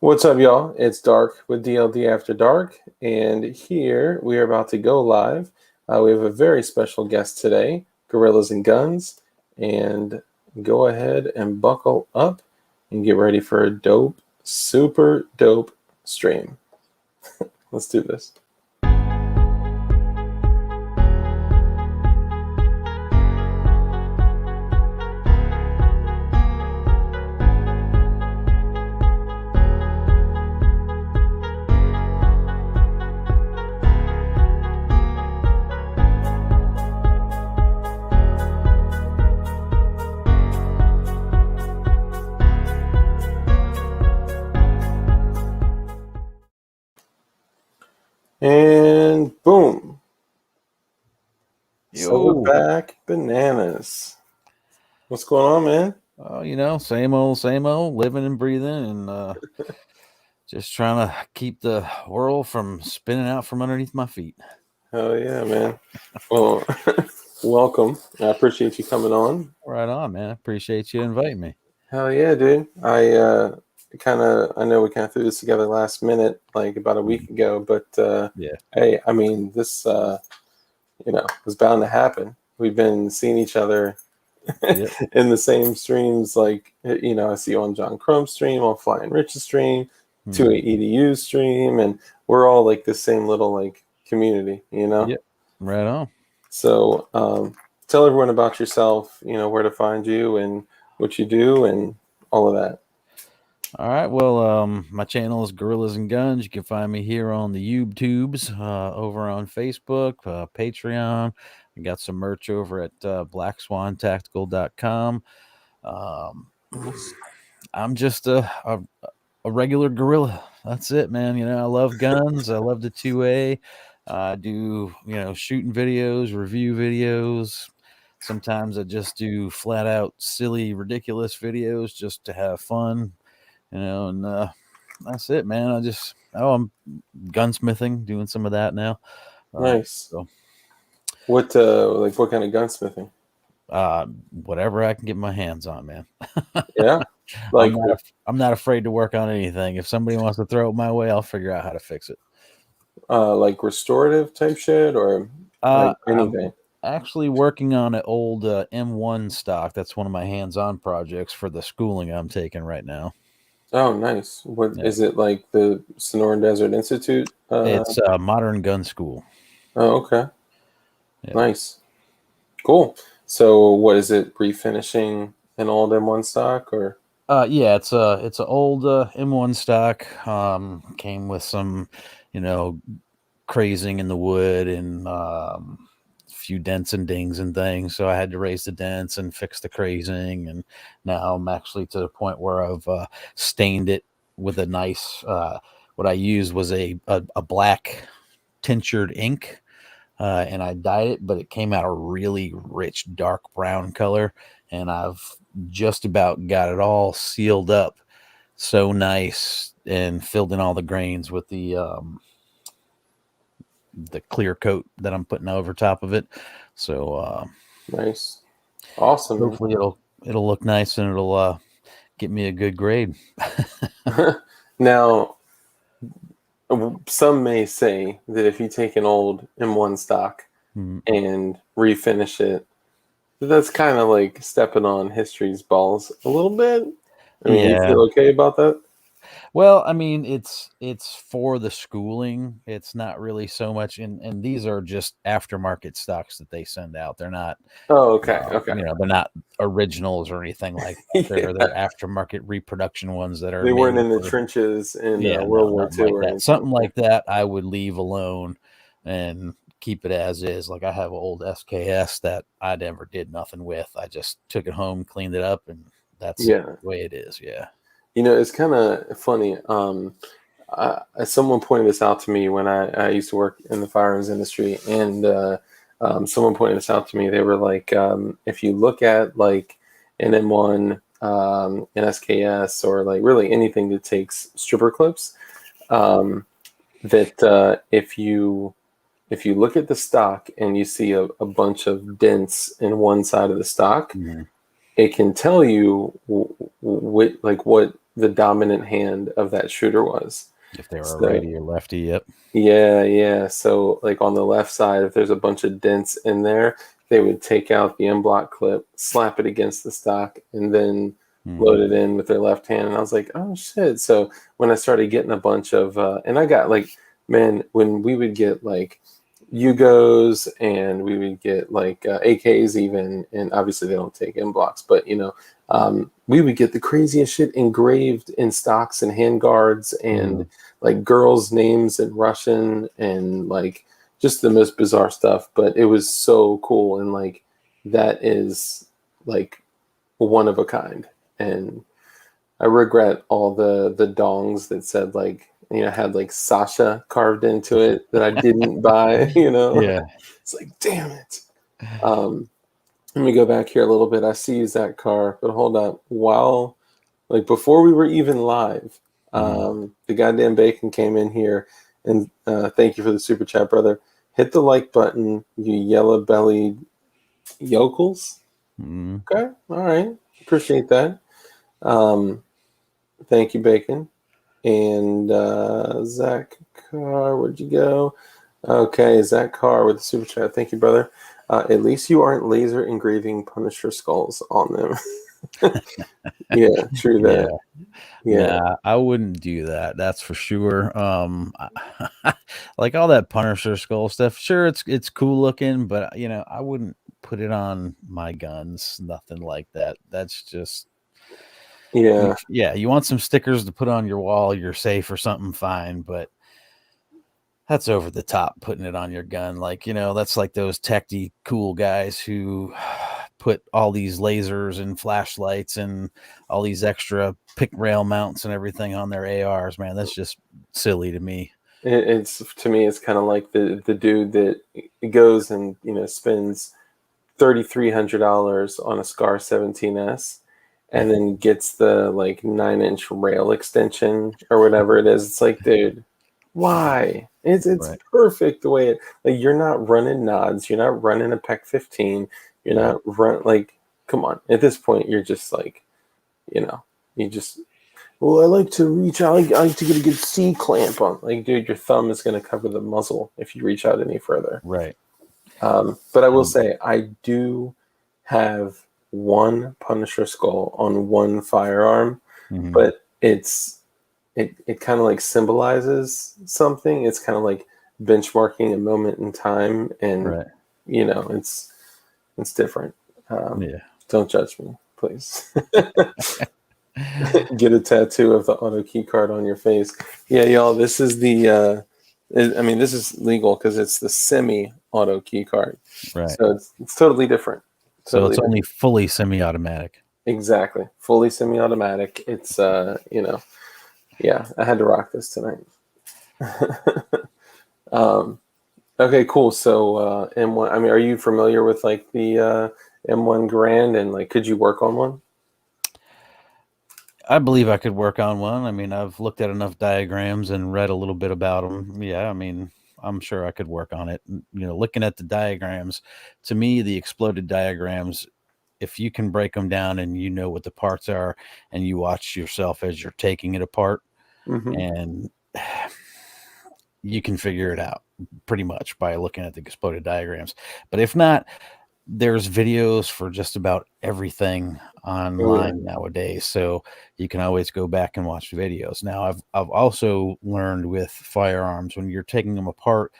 What's up, y'all? It's Dark with DLD After Dark, and here we are about to go live. We have a very special guest today, Gorillas and Guns, and go ahead and buckle up and get ready for a dope, super dope stream. Let's do this. And boom. Silverback bananas. What's going on, man? Same old, living and breathing, and just trying to keep the world from spinning out from underneath my feet. Hell yeah, man. Well, welcome. I appreciate you coming on. Right on, man. I appreciate you inviting me. Hell yeah, dude. I know we kind of threw this together last minute, like about a week ago, but Yeah. Hey, I mean, this was bound to happen. We've been seeing each other in the same streams, like I see you on John Crumb's stream, on Flying Rich's stream, 2AEDU's stream, and we're all like the same little like community, Yep. Right on. So tell everyone about yourself, where to find you and what you do and all of that. All right. Well, my channel is Gorillas and Guns. You can find me here on the YouTubes, over on Facebook, Patreon. I got some merch over at blackswantactical.com. I'm just a regular gorilla. That's it, man. I love guns. I love the 2A. I do, shooting videos, review videos. Sometimes I just do flat out silly, ridiculous videos just to have fun. And that's it, man. I'm gunsmithing, doing some of that now. Nice. So what kind of gunsmithing? Whatever I can get my hands on, man. Yeah. I'm not afraid to work on anything. If somebody wants to throw it my way, I'll figure out how to fix it. Like restorative type shit or like anything? I'm actually working on an old M1 stock. That's one of my hands-on projects for the schooling I'm taking right now. Oh, nice. What is it, like the Sonoran Desert Institute? It's Modern Gun School. Oh, okay. Yeah. Nice. Cool. So what is it, refinishing an old M1 stock or? Yeah, it's an old M1 stock. Came with some, crazing in the wood and few dents and dings and things, so I had to raise the dents and fix the crazing, and now I'm actually to the point where I've stained it with a nice what I used was a black tinctured ink, and I dyed it, but it came out a really rich dark brown color, and I've just about got it all sealed up so nice and filled in all the grains with the clear coat that I'm putting over top of it. So nice. Awesome. Hopefully it'll look nice and it'll get me a good grade. Now, some may say that if you take an old M1 stock and refinish it, that's kind of like stepping on history's balls a little bit. I mean, you feel okay about that? Well, I mean, it's for the schooling. It's not really so much, and these are just aftermarket stocks that they send out. They're not. Oh, okay, okay. They're not originals or anything like that. They're aftermarket reproduction ones that are. They weren't in the trenches in World War II or anything. Something like that, I would leave alone and keep it as is. Like I have an old SKS that I never did nothing with. I just took it home, cleaned it up, and that's the way it is. Yeah. It's kind of funny. Someone pointed this out to me when I used to work in the firearms industry, and someone pointed this out to me. They were like, if you look at like an M1, an SKS, or like really anything that takes stripper clips, that if you look at the stock and you see a bunch of dents in one side of the stock, it can tell you what the dominant hand of that shooter was. If they were a So righty or lefty, yep. yeah. So like on the left side, if there's a bunch of dents in there, they would take out the M-block clip, slap it against the stock, and then load it in with their left hand. And I was like, oh shit. So when I started getting a bunch of, and I got like, man, when we would get like Yugos and we would get like AKs even, and obviously they don't take M-blocks, but we would get the craziest shit engraved in stocks and handguards and like girls' names in Russian and like just the most bizarre stuff. But it was so cool, and like that is like one of a kind. And I regret all the dongs that said like had like Sasha carved into it that I didn't buy. Yeah. It's like damn it. Let me go back here a little bit. I see that car, but hold up. While like before we were even live, the goddamn bacon came in here, and thank you for the super chat, brother. Hit the like button, you yellow bellied yokels. Okay, all right, appreciate that. Thank you, bacon. And Zach Carr, where'd you go? Okay, Zach Carr with the super chat. Thank you, brother. At least you aren't laser engraving Punisher skulls on them. Yeah, true that. Yeah. Nah, I wouldn't do that. That's for sure. Like all that Punisher skull stuff. Sure, it's cool looking, but I wouldn't put it on my guns. Nothing like that. That's just you want some stickers to put on your wall, you're safe or something, fine, but that's over the top putting it on your gun. Like, that's like those techie cool guys who put all these lasers and flashlights and all these extra pick rail mounts and everything on their ARs, man. That's just silly to me. It's to me, it's kind of like the dude that goes and spends $3,300 on a Scar 17S and then gets the like 9-inch rail extension or whatever it is. It's like, dude, why? It's Right. perfect the way like you're not running nods, you're not running a PEC 15, you're not like, come on. At this point, you're just like, you just. Well, I like to reach out. I like to get a good C clamp on. Like, dude, your thumb is going to cover the muzzle if you reach out any further. Right. But I will say, I do have one Punisher skull on one firearm, but it kind of like symbolizes something. It's kind of like benchmarking a moment in time, and it's different. Don't judge me, please. Get a tattoo of the auto key card on your face. Yeah, y'all, this is the this is legal because it's the semi-auto key card. Right. So it's totally different. So it's only fully semi-automatic. Exactly. Fully semi-automatic. It's yeah, I had to rock this tonight. Okay, cool. So M1, are you familiar with like the M1 Grand, and like could you work on one? I believe I could work on one. I've looked at enough diagrams and read a little bit about them. Yeah, I'm sure I could work on it. Looking at the diagrams, to me, the exploded diagrams, if you can break them down and you know what the parts are and you watch yourself as you're taking it apart, and you can figure it out pretty much by looking at the exploded diagrams. But if not, there's videos for just about everything online nowadays, so you can always go back and watch videos. Now, I've also learned with firearms, when you're taking them apart,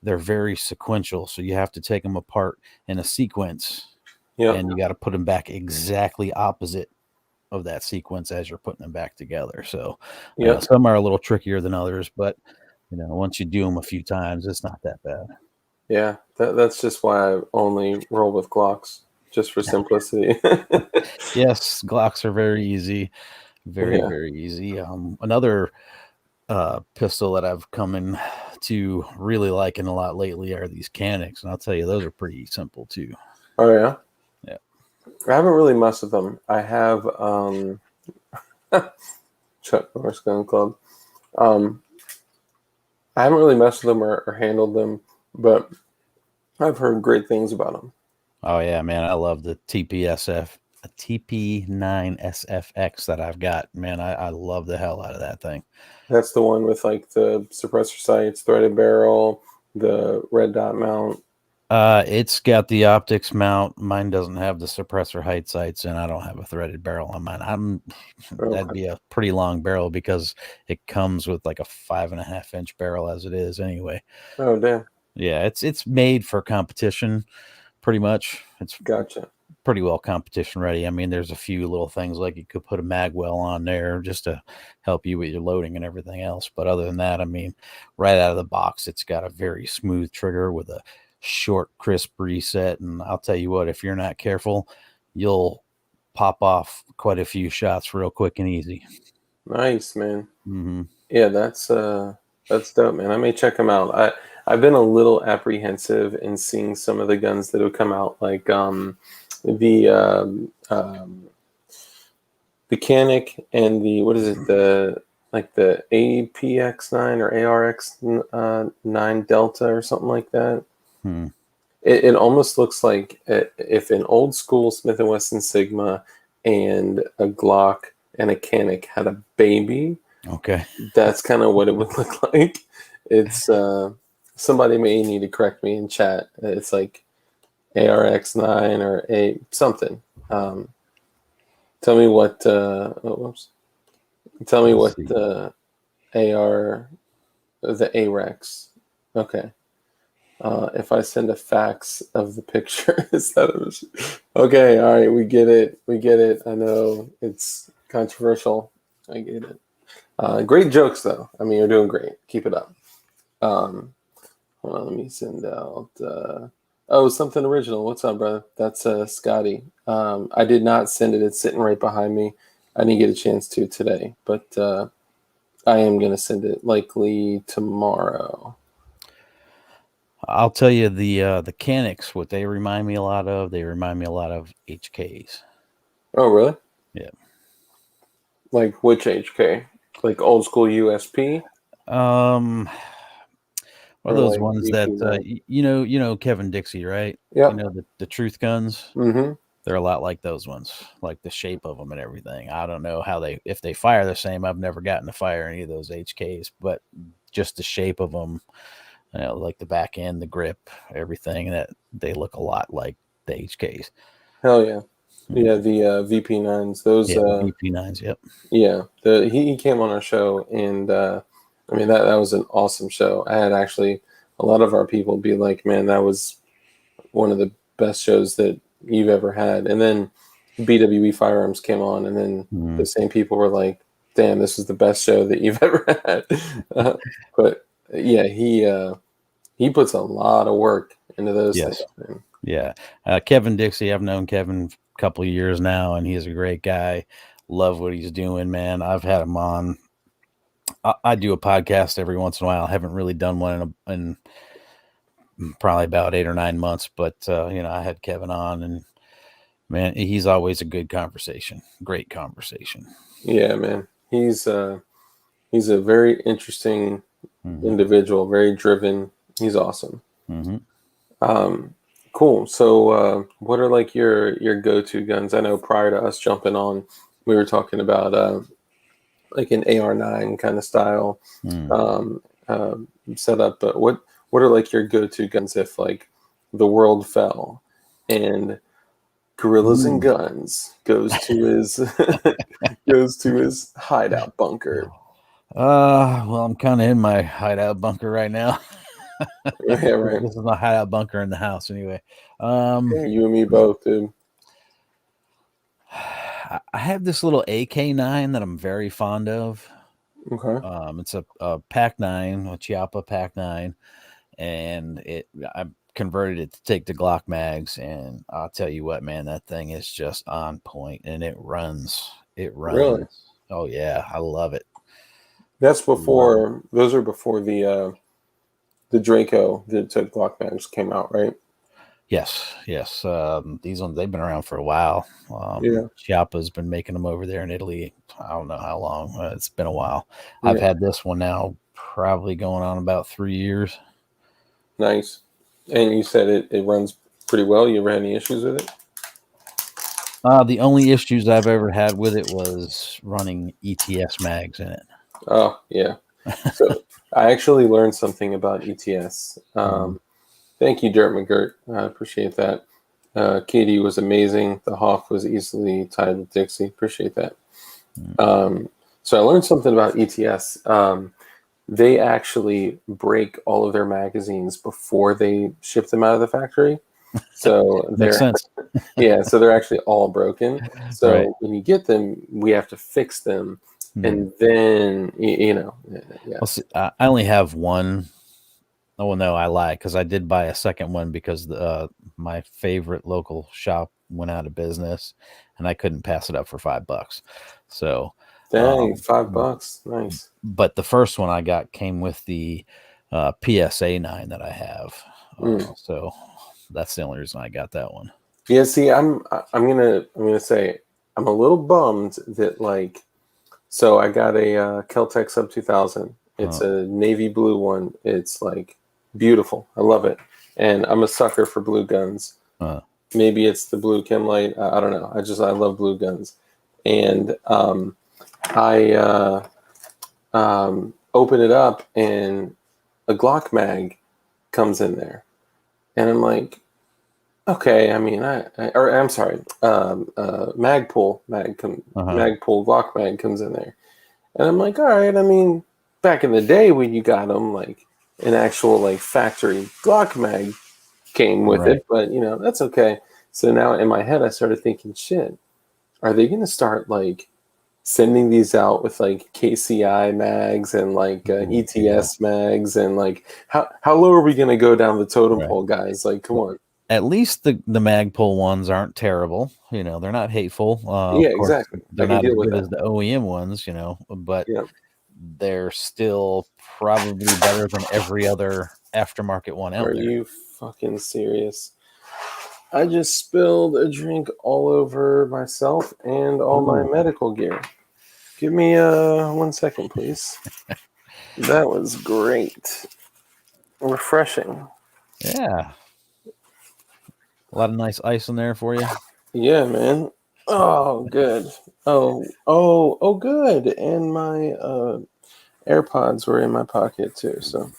they're very sequential, so you have to take them apart in a sequence, and you got to put them back exactly opposite of that sequence as you're putting them back together. So some are a little trickier than others, but once you do them a few times, it's not that bad. Yeah, that's just why I only roll with Glocks, just for simplicity. Yes, Glocks are very easy. Very easy. Another pistol that I've come in to really liking a lot lately are these Canics, and I'll tell you, those are pretty simple too. Oh yeah? Yeah. I haven't really messed with them. I have Chuck Norris Gun Club. I haven't really messed with them or handled them, but I've heard great things about them. Oh yeah, man, I love the TPSF a TP9 SFX that I've got. Man, I love the hell out of that thing. That's the one with like the suppressor sights, threaded barrel, the red dot mount. It's got the optics mount. Mine doesn't have the suppressor height sights, and I don't have a threaded barrel on mine. That'd Okay. be a pretty long barrel because it comes with like a 5.5-inch barrel as it is anyway. Oh, damn. Yeah, it's made for competition, pretty much. It's Gotcha. pretty well competition ready. I mean, there's a few little things like you could put a mag well on there just to help you with your loading and everything else. But other than that, I mean, right out of the box, it's got a very smooth trigger with a short, crisp reset. And I'll tell you what, if you're not careful, you'll pop off quite a few shots real quick and easy. Nice, man. Mm-hmm. Yeah, that's dope, man. I may check them out. I've been a little apprehensive in seeing some of the guns that have come out, like the the Canic and the what is it, the APX9 or ARX9 Delta or something like that. Hmm. It almost looks like if an old school Smith & Wesson Sigma and a Glock and a Canic had a baby. Okay. That's kind of what it would look like. It's somebody may need to correct me in chat. It's like ARX9 or a something. Tell me what. Whoops. Tell me Let's what see. the AREX. Okay. If I send a fax of the picture, is that okay? All right, we get it. We get it. I know it's controversial. I get it. Great jokes, though. I mean, you're doing great. Keep it up. Hold on, let me send out. Something original. What's up, brother? That's Scotty. I did not send it. It's sitting right behind me. I didn't get a chance to today, but I am going to send it likely tomorrow. I'll tell you the Canics, what they remind me a lot of. They remind me a lot of HKs. Oh, really? Yeah. Like which HK? Like old school USP? Or Or those like ones that VP9? you know Kevin Dixie, right? You Yep. know the Truth guns. Mm-hmm. They're a lot like those ones, like the shape of them and everything. I don't know if they fire the same. I've never gotten to fire any of those HKs, but just the shape of them, you know, like the back end, the grip, everything, that they look a lot like the HKs. Hell yeah. Yeah, the VP9s. Those Yeah, the VP9s. Yep. yeah. He came on our show, and I mean that was an awesome show. I had actually a lot of our people be like, "Man, that was one of the best shows that you've ever had." And then BWE Firearms came on, and then the same people were like, "Damn, this is the best show that you've ever had." But yeah, he puts a lot of work into those things, Yes. man. Yeah. Kevin Dixie, I've known Kevin a couple of years now, and he's a great guy. Love what he's doing, man. I've had him on. I do a podcast every once in a while. I haven't really done one in probably about 8 or 9 months, but you know, I had Kevin on, and man, he's always a good conversation. Great conversation. Yeah, man. He's a very interesting individual, very driven. He's awesome. Mm-hmm. Cool. So, what are like your go-to guns? I know prior to us jumping on, we were talking about like an AR9 kind of style um, uh, setup. But what are like your go-to guns if like the world fell and Gorillas and Guns goes to his goes to his hideout bunker? Well, I'm kind of in my hideout bunker right now. Yeah, right. This is my hideout bunker in the house, anyway. Yeah, you and me both, dude. I have this little AK-9 that I'm very fond of. Okay. It's a Pac 9, a Chiappa Pac 9, and I converted it to take the Glock mags. And I'll tell you what, man, that thing is just on point, and it runs. It runs. Really? Oh yeah, I love it. That's Love it. before. Those are before the Draco that took Glock mags came out, right? Yes, yes. These ones, they've been around for a while. Yeah. Chiappa's been making them over there in Italy. I don't know how long. It's been a while. I've Yeah. had this one now probably going on about 3 years. Nice. And you said it runs pretty well. You ever had any issues with it? The only issues I've ever had with it was running ETS mags in it. Oh, yeah. So I actually learned something about ETS. Thank you, Dirt McGirt. I appreciate that. Katie was amazing. The Hawk was easily tied with Dixie. Appreciate that. So I learned something about ETS. They actually break all of their magazines before they ship them out of the factory. So Makes sense. yeah, so they're actually all broken. Right. So when you get them, we have to fix them, Hmm. and then yeah. Well, see, I only have one. Oh, no, I lied because I did buy a second one because my favorite local shop went out of business, and I couldn't pass it up for $5. So, Dang, $5, nice. but the first one I got came with the PSA 9 that I have. So that's the only reason I got that one. Yeah, see, I'm gonna say I'm a little bummed that like, so I got a Keltec Sub 2000. It's a navy blue one. It's like beautiful. I love it, and I'm a sucker for blue guns. Maybe it's the blue chem light. I don't know. I love blue guns, and I open it up and a Glock mag comes in there, and I'm like, okay. I mean, I'm sorry. Magpul Glock mag comes in there, and I'm like, all right. I mean, back in the day when you got them, like an actual like factory Glock mag came with it, but you know that's okay. So now in my head, I started thinking, shit, are they going to start like sending these out with like KCI mags and like ETS mags and like how low are we going to go down the totem pole, guys? Like, come on. At least the Magpul ones aren't terrible. You know, they're not hateful. Yeah, Of course, exactly. they're I can not as deal with good that. as the OEM ones. You know, but Yeah. they're still probably better than every other aftermarket one out Are there. you fucking serious? I just spilled a drink all over myself and all my medical gear. Give me 1 second, please. That was great. Refreshing. Yeah. A lot of nice ice in there for you. Yeah, man. Oh, good. Good. And my AirPods were in my pocket too. So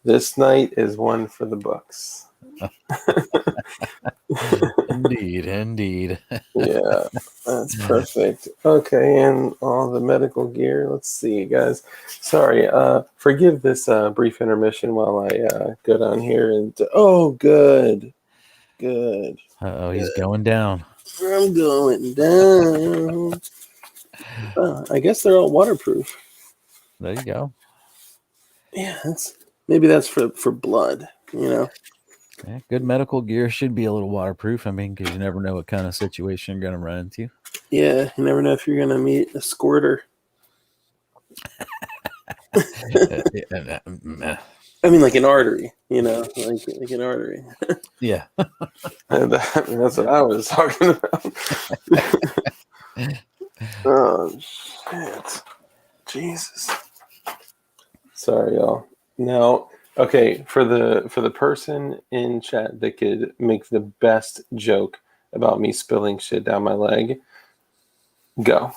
this night is one for the books. Indeed. Yeah, that's perfect. Okay, and all the medical gear. Let's see, guys. Sorry, forgive this brief intermission while I go down here and good. Oh, he's going down. I'm going down. I guess they're all waterproof. There you go. Yeah, maybe that's for blood, you know. Yeah, good medical gear should be a little waterproof. I mean, because you never know what kind of situation you're going to run into. Yeah, you never know if you're gonna meet a squirter. I mean, like an artery, you know, like an artery. Yeah. That's what I was talking about. Oh shit! Jesus. Sorry, y'all. Now, okay, for the person in chat that could make the best joke about me spilling shit down my leg, go.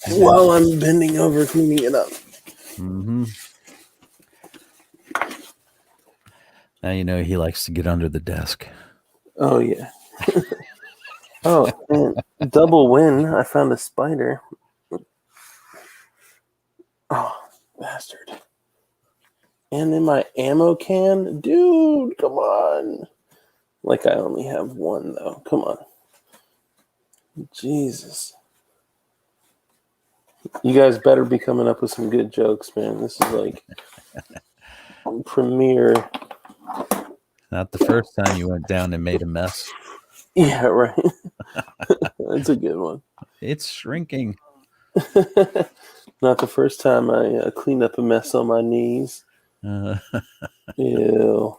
While I'm bending over cleaning it up. Mm-hmm. Now you know he likes to get under the desk. Oh yeah. Oh, and double win. I found a spider. Oh, bastard. And in my ammo can? Dude, come on. Like I only have one, though. Come on. Jesus. You guys better be coming up with some good jokes, man. This is like premiere. Not the first time you went down and made a mess. Yeah, right. That's a good one. It's shrinking. Not the first time I cleaned up a mess on my knees. Ew.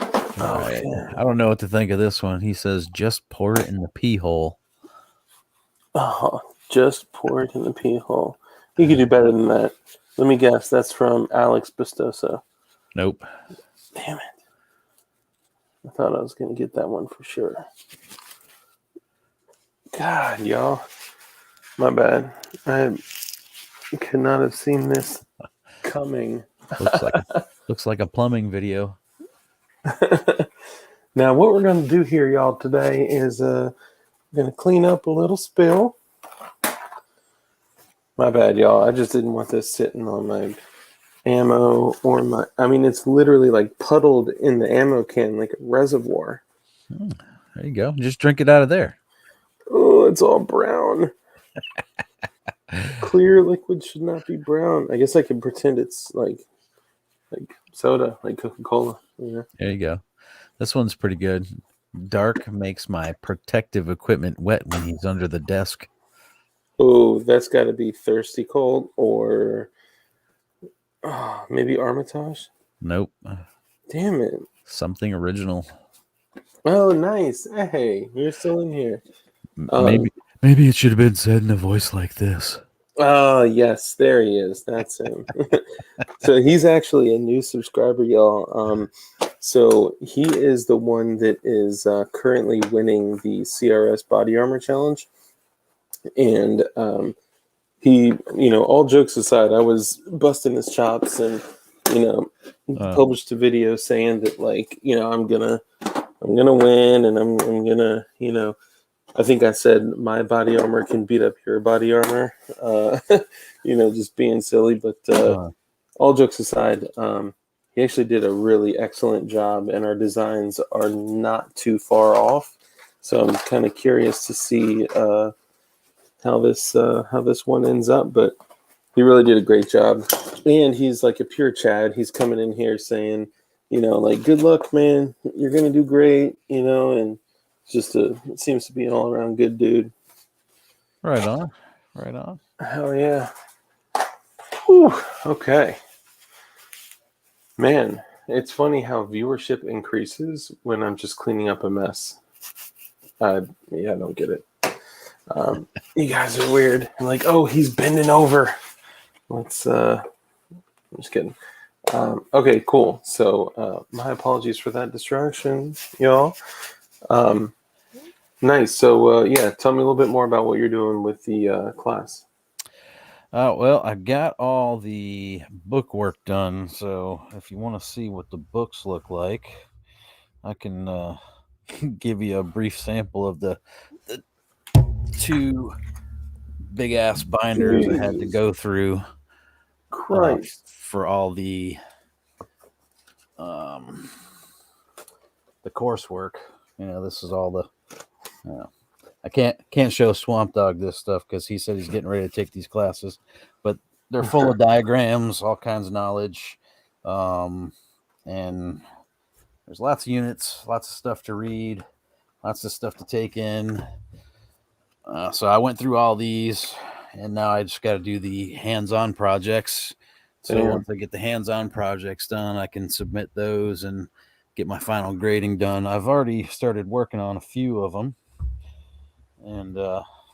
Right. I don't know what to think of this one. He says, just pour it in the pee hole. Oh, just pour it in the pee hole. You could do better than that. Let me guess. That's from Alex Bistoso. Nope. Damn it. I thought I was going to get that one for sure. God, y'all. My bad. I could not have seen this coming. Looks like a plumbing video. Now, what we're going to do here, y'all, today is we're going to clean up a little spill. My bad, y'all. I just didn't want this sitting on my ammo or my... I mean, it's literally like puddled in the ammo can like a reservoir. There you go. Just drink it out of there. Oh, it's all brown. Clear liquid should not be brown. I guess I can pretend it's like soda, like Coca-Cola. Yeah. There you go. This one's pretty good. Dark makes my protective equipment wet when he's under the desk. Oh, that's got to be Thirsty Cold or maybe Armitage. Nope. Damn it. Something original. Oh, nice. Hey, you're still in here. Maybe it should have been said in a voice like this. Oh, yes, there he is. That's him. So he's actually a new subscriber, y'all. So he is the one that is currently winning the CRS Body Armor Challenge. And he, all jokes aside, I was busting his chops and, published a video saying that, like, I'm gonna win and I'm gonna, I think I said my body armor can beat up your body armor, just being silly. But all jokes aside, he actually did a really excellent job, and our designs are not too far off. So I'm kind of curious to see how this one ends up. But he really did a great job, and he's like a pure Chad. He's coming in here saying, like, good luck, man. You're gonna do great, and it seems to be an all around good dude. Right on. Hell yeah. Whew, okay. Man, it's funny how viewership increases when I'm just cleaning up a mess. I don't get it. You guys are weird. I'm like, oh, he's bending over. I'm just kidding. Okay, cool. So my apologies for that distraction, y'all. Nice. So tell me a little bit more about what you're doing with the class. Well, I got all the book work done. So if you want to see what the books look like, I can give you a brief sample of the two big ass binders I had to go through for all the coursework. This is all the I can't show Swamp Dog this stuff because he said he's getting ready to take these classes, but they're full of diagrams, all kinds of knowledge, and there's lots of units, lots of stuff to read, lots of stuff to take in. So I went through all these, and now I just got to do the hands-on projects. So once I get the hands-on projects done, I can submit those and get my final grading done. I've already started working on a few of them. And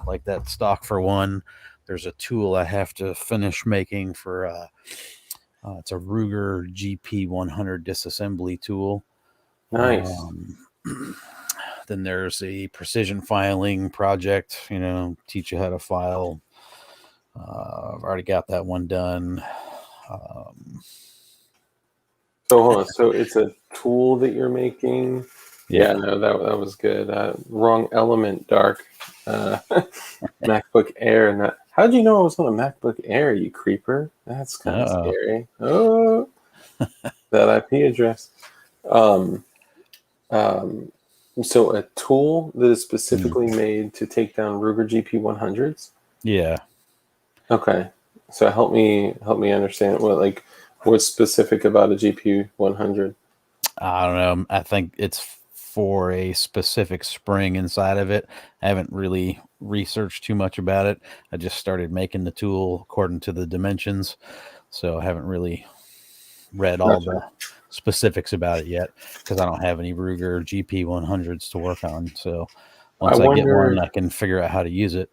like that stock for one, there's a tool I have to finish making for it's a Ruger GP100 disassembly tool. Nice. Then there's a precision filing project, teach you how to file. I've already got that one done. So hold on. So it's a tool that you're making. Yeah, no, that was good. Wrong element, Dark. MacBook Air. And that. How'd you know I was on a MacBook Air, you creeper? That's kind of scary. Oh, that IP address. So a tool that is specifically made to take down Ruger GP100s. Yeah. Okay. So help me understand what's specific about a GP100. I don't know. I think it's for a specific spring inside of it. I haven't really researched too much about it. I just started making the tool according to the dimensions, so I haven't really read all the specifics about it yet because I don't have any Ruger GP100s to work on. So once I get one, I can figure out how to use it.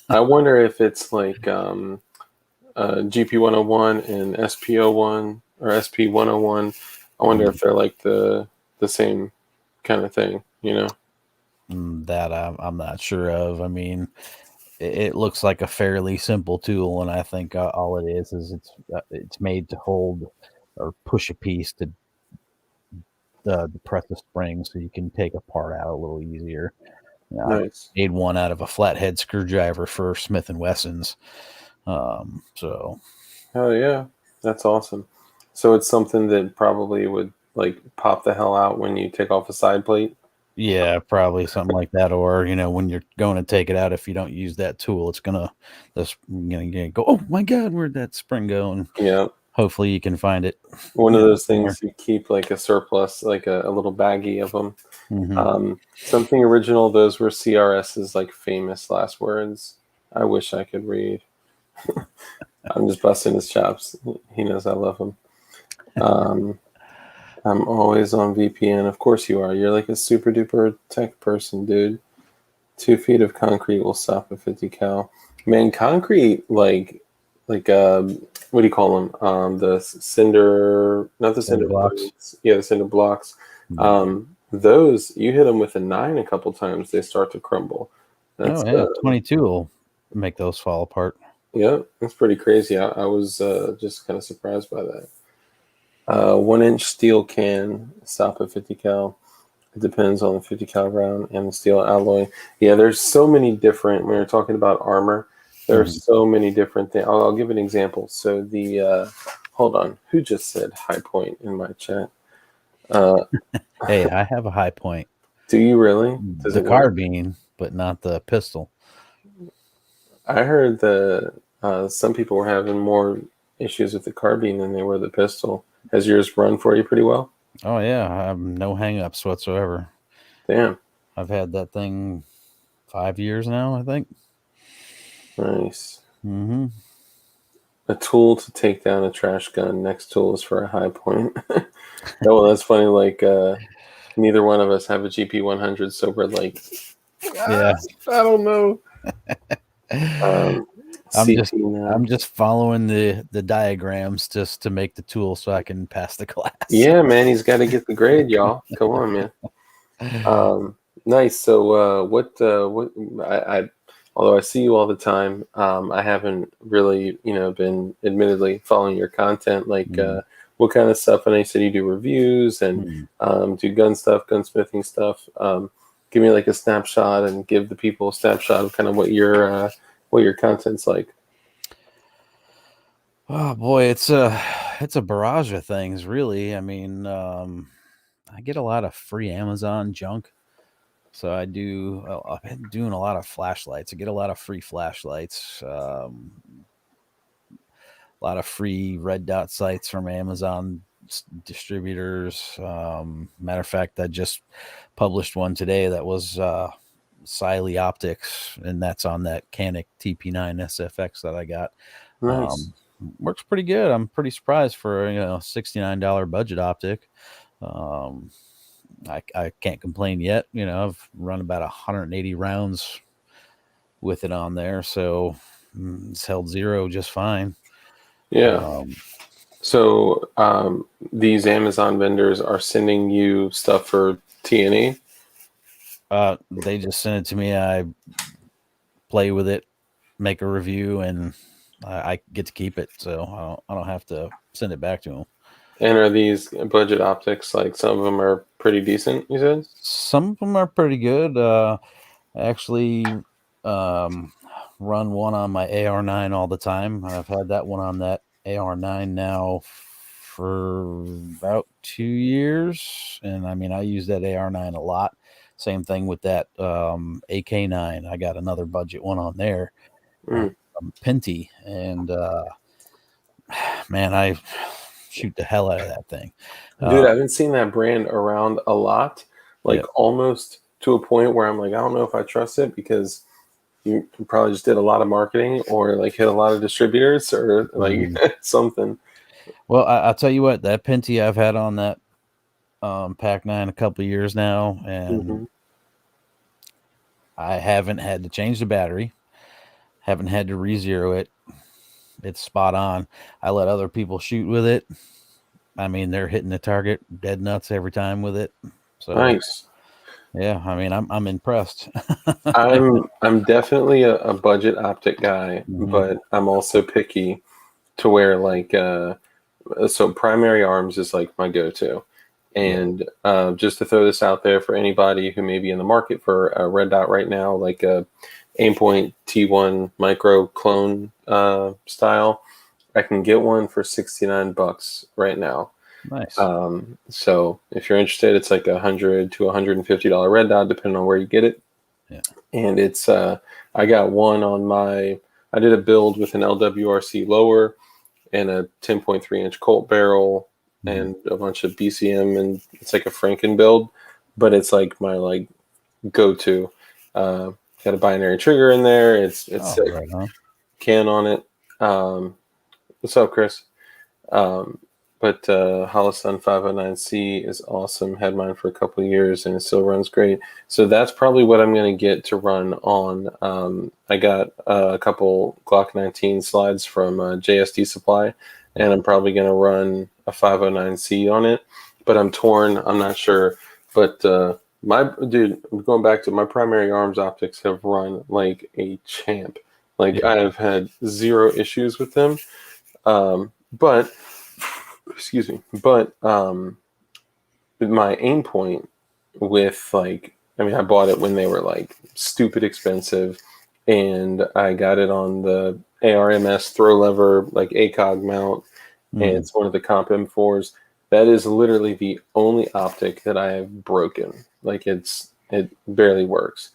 I wonder if it's like GP101 and SP01 or SP101. I wonder if they're like the same kind of thing, you know? That I'm not sure of. I mean, it looks like a fairly simple tool, and I think all it is it's made to hold or push a piece to depress the spring, so you can take a part out a little easier. I Nice. made one out of a flathead screwdriver for Smith and Wessons. So Oh yeah, that's awesome. So it's something that probably would like pop the hell out when you take off a side plate. yeah, probably something like that. Or when you're going to take it out, if you don't use that tool, it's gonna go. Oh my God, where'd that spring go? And Yeah, hopefully you can find it. one of those Somewhere. things you keep like a surplus, like a little baggie of them. Hmm. Something original. Those were CRS's like famous last words. I wish I could read. I'm just busting his chops. He knows I love him. Um, I'm always on VPN. Of course you are. You're like a super duper tech person, dude. 2 feet of concrete will stop a 50 cal. Man, concrete what do you call them? The cinder, not the Cinder cinder blocks. blocks. Yeah, the cinder blocks. Those you hit them with a 9 a couple times, they start to crumble. Oh That's yeah, 22 will make those fall apart. yeah, that's pretty crazy. I was just kind of surprised by that. 1 inch steel can stop a 50 cal. It depends on the 50 cal round and the steel alloy. Yeah, there's so many different. When you're talking about armor, there are so many different things. I'll give an example. So hold on. Who just said high point in my chat? Hey, I have a high point. Do you really? Does The it work? carbine, but not the pistol. I heard that some people were having more issues with the carbine than they were the pistol. Has yours run for you pretty well? Oh yeah, I have no hangups whatsoever. Damn, I've had that thing 5 years now, I think. nice. Mm-hmm. A tool to take down a trash gun. Next tool is for a high point. Oh, well, that's funny. Like, neither one of us have a GP 100, so we're like, Yeah. I don't know. I'm CT just now. I'm just following the diagrams just to make the tool so I can pass the class. Yeah, man, he's got to get the grade, y'all. Come on, man. Nice. So, what? Although I see you all the time, I haven't really, been admittedly following your content. Like, what kind of stuff? And I know you said you do reviews and do gun stuff, gunsmithing stuff. Give me like a snapshot and give the people a snapshot of kind of what your content's like. Oh boy, it's a barrage of things, really. I mean, I get a lot of free Amazon junk. So I've been doing a lot of flashlights. I get a lot of free flashlights, a lot of free red dot sights from Amazon distributors. Matter of fact, I just published one today that was Siley Optics, and that's on that Canik TP9 SFX that I got. Nice. Works pretty good. I'm pretty surprised for $69 budget optic. I can't complain yet. I've run about 180 rounds with it on there, so it's held zero just fine. Yeah. So these Amazon vendors are sending you stuff for T&E? They just sent it to me. I play with it, make a review, and I get to keep it. So I don't have to send it back to them. And are these budget optics, like some of them are pretty decent, you said? Some of them are pretty good. I actually run one on my AR9 all the time. I've had that one on that AR9 now for about 2 years. And I mean, I use that AR9 a lot. Same thing with that AK9. I got another budget one on there. Pinty. And man, I shoot the hell out of that thing. Dude, I haven't seen that brand around a lot, like almost to a point where I'm like, I don't know if I trust it because you probably just did a lot of marketing or like hit a lot of distributors or like something. Well, I'll tell you what, that Pinty I've had on that Pac 9 a couple of years now, and I haven't had to change the battery, haven't had to re-zero it. It's spot on. I let other people shoot with it. I mean, they're hitting the target dead nuts every time with it. So Nice. Yeah, I mean, I'm impressed. I'm definitely a budget optic guy, Hmm. but I'm also picky to where like so primary arms is like my go-to. Yeah. And just to throw this out there for anybody who may be in the market for a red dot right now, like a Aimpoint T1 micro clone style, I can get one for $69 right now. Nice. So if you're interested, it's like $100 to $150 red dot, depending on where you get it. Yeah. And it's I got one on my. I did a build with an LWRC lower and a 10.3-inch Colt barrel Mhm. and a bunch of BCM, and it's like a Franken build, but it's like my like go-to. Got a binary trigger in there. It's Oh, sick. right on. Can on it. Um, what's up, Chris? Um, but Holliston 509C is awesome. Had mine for a couple of years and it still runs great. So that's probably what I'm going to get to run on. I got a couple Glock 19 slides from JSD Supply, Yeah. and I'm probably going to run a 509C on it. But I'm torn. I'm not sure. But my dude, going back to my primary arms optics have run like a champ. Like Yeah. I have had zero issues with them. But excuse me, but my aim point with like, I mean, I bought it when they were like stupid expensive, and I got it on the ARMS throw lever like ACOG mount, and Mhm. it's one of the Comp M4s. That is literally the only optic that I have broken. Like it barely works.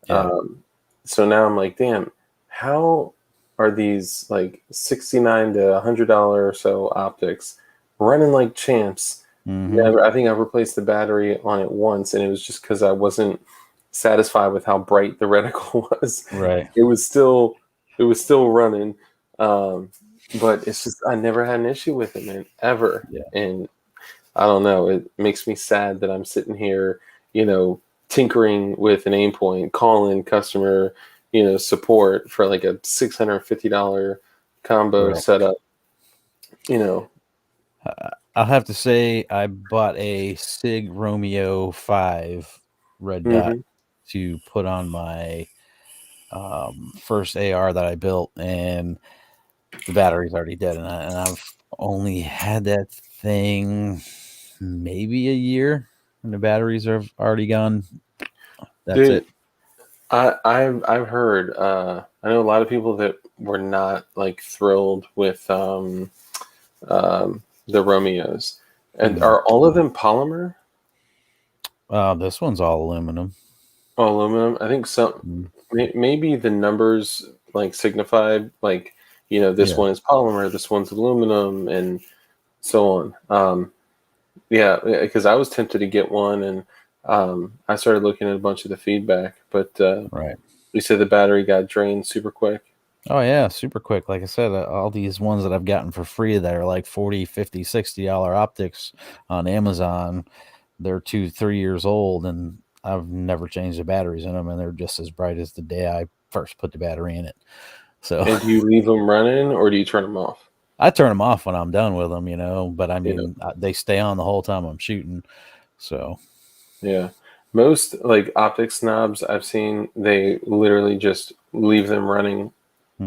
Yeah. Um, so now I'm like, damn, how are these like $69 to $100 or so optics running like champs? Hmm. Never, I think I've replaced the battery on it once, and it was just because I wasn't satisfied with how bright the reticle was. Right. It was still, it was still running, um, but it's just I never had an issue with it, man, ever. Yeah. And I don't know. It makes me sad that I'm sitting here, tinkering with an aim point, calling customer, support for like a $650 combo Right. setup. You know, I'll have to say I bought a Sig Romeo 5 red dot hmm to put on my first AR that I built, and the battery's already dead, and I've only had that thing maybe a year, and the batteries are already gone. That's dude. it. I've heard. I know a lot of people that were not like thrilled with the Romeos, and Mhm. are all of them polymer This one's all aluminum. or aluminum? I think some. Mm. Maybe the numbers like signify like this Yeah. one is polymer, this one's aluminum, and so on. Yeah, because I was tempted to get one, and I started looking at a bunch of the feedback, but Right. you said the battery got drained super quick. Oh yeah, super quick. Like I said, all these ones that I've gotten for free that are like 40, 50, $60 optics on Amazon, they're 2, 3 years old, and I've never changed the batteries in them, and they're just as bright as the day I first put the battery in it. So And do you leave them running or do you turn them off? I turn them off when I'm done with them, but I Yeah, mean, they stay on the whole time I'm shooting. So yeah. Most like optic snobs I've seen, they literally just leave them running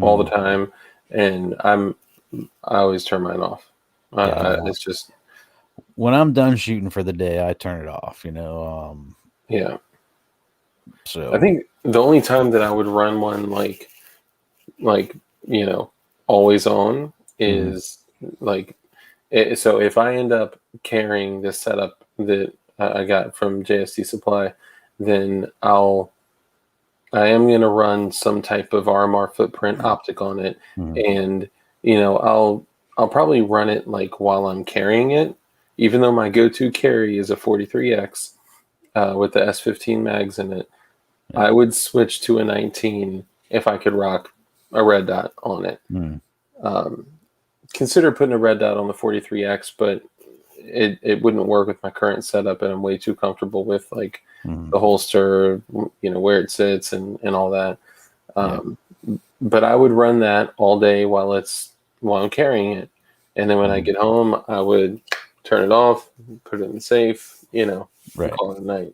all the hmm, time, and I always turn mine off. yeah, no. It's just When I'm done shooting for the day, I turn it off. yeah. I So think the only time that I would run one like you know always on mhm, is like so if I end up carrying this setup that I got from JSD Supply, then I am going to run some type of RMR footprint optic on it, mhm, and I'll probably run it like while I'm carrying it, even though my go-to carry is a 43X with the S15 mags in it. yeah, I would switch to a 19 if I could rock a red dot on it. mhm, Um, Consider putting a red dot on the 43X, but it wouldn't work with my current setup, and I'm way too comfortable with like mhm, the holster, where it sits and all that. yeah, Um, but I would run that all day while I'm carrying it, and then when I mhm, get home, I would turn it off, put it in the safe. and Right. call it a night.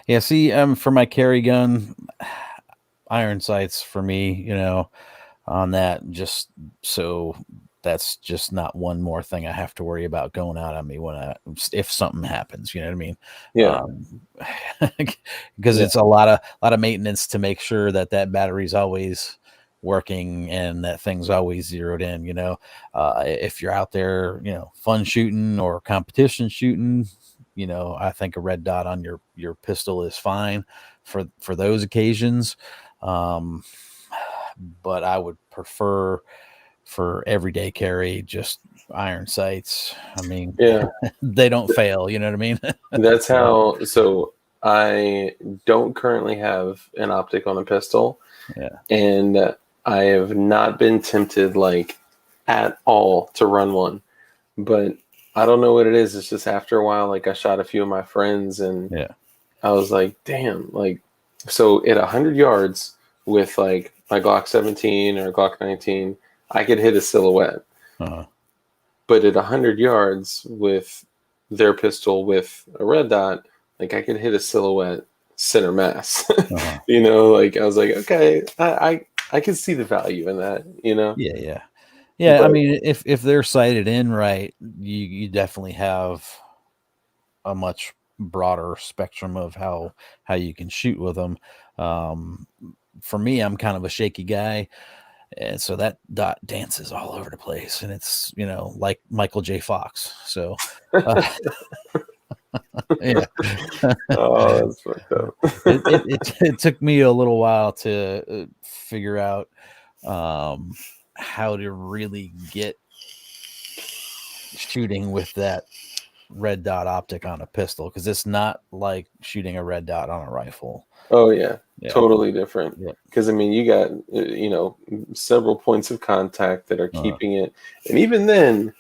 Yeah. See, for my carry gun, iron sights for me, on that, just so that's just not one more thing I have to worry about going out on me if something happens, you know what I mean? Yeah, Because yeah, it's a lot of maintenance to make sure that battery's always working and that thing's always zeroed in, if you're out there, fun shooting or competition shooting, I think a red dot on your pistol is fine for those occasions. Um, but I would prefer for everyday carry just iron sights. I mean, yeah. they don't fail, you know what I mean? That's So, how. So I don't currently have an optic on a pistol, yeah. and I have not been tempted like at all to run one. But I don't know what it is. It's just after a while, like I shot a few of my friends, and Yeah. I was like, damn, like, so at 100 yards with like my Glock 17 or Glock 19, I could hit a silhouette. Uh-huh. But at 100 yards with their pistol with a red dot, like I could hit a silhouette center mass. Uh-huh. Like I was like, okay, I can see the value in that, Yeah, yeah. Yeah, I But mean, if they're sighted in right, you definitely have a much broader spectrum of how you can shoot with them. Um, for me, I'm kind of a shaky guy, and so that dot dances all over the place, and it's like Michael J. Fox. So, uh, yeah, oh, that's fucked up. it took me a little while to figure out how to really get shooting with that red dot optic on a pistol, because it's not like shooting a red dot on a rifle. Oh yeah, Yeah. totally different. Yeah. Because I mean, you got several points of contact that are keeping it, and even then,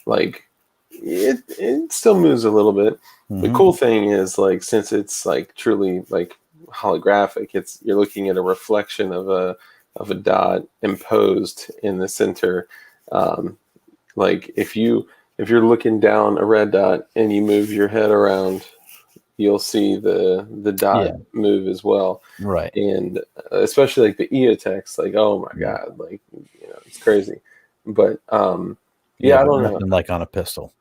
like it still moves a little bit. The Mm-hmm. cool thing is like since it's like truly like holographic, you're looking at a reflection of a dot imposed in the center. Um, like if you're looking down a red dot and you move your head around, you'll see the dot Yeah. move as well. Right. And especially like the EOTechs, like oh my Yeah. god, like it's crazy. But Yeah, yeah, I but don't know. nothing like on a pistol.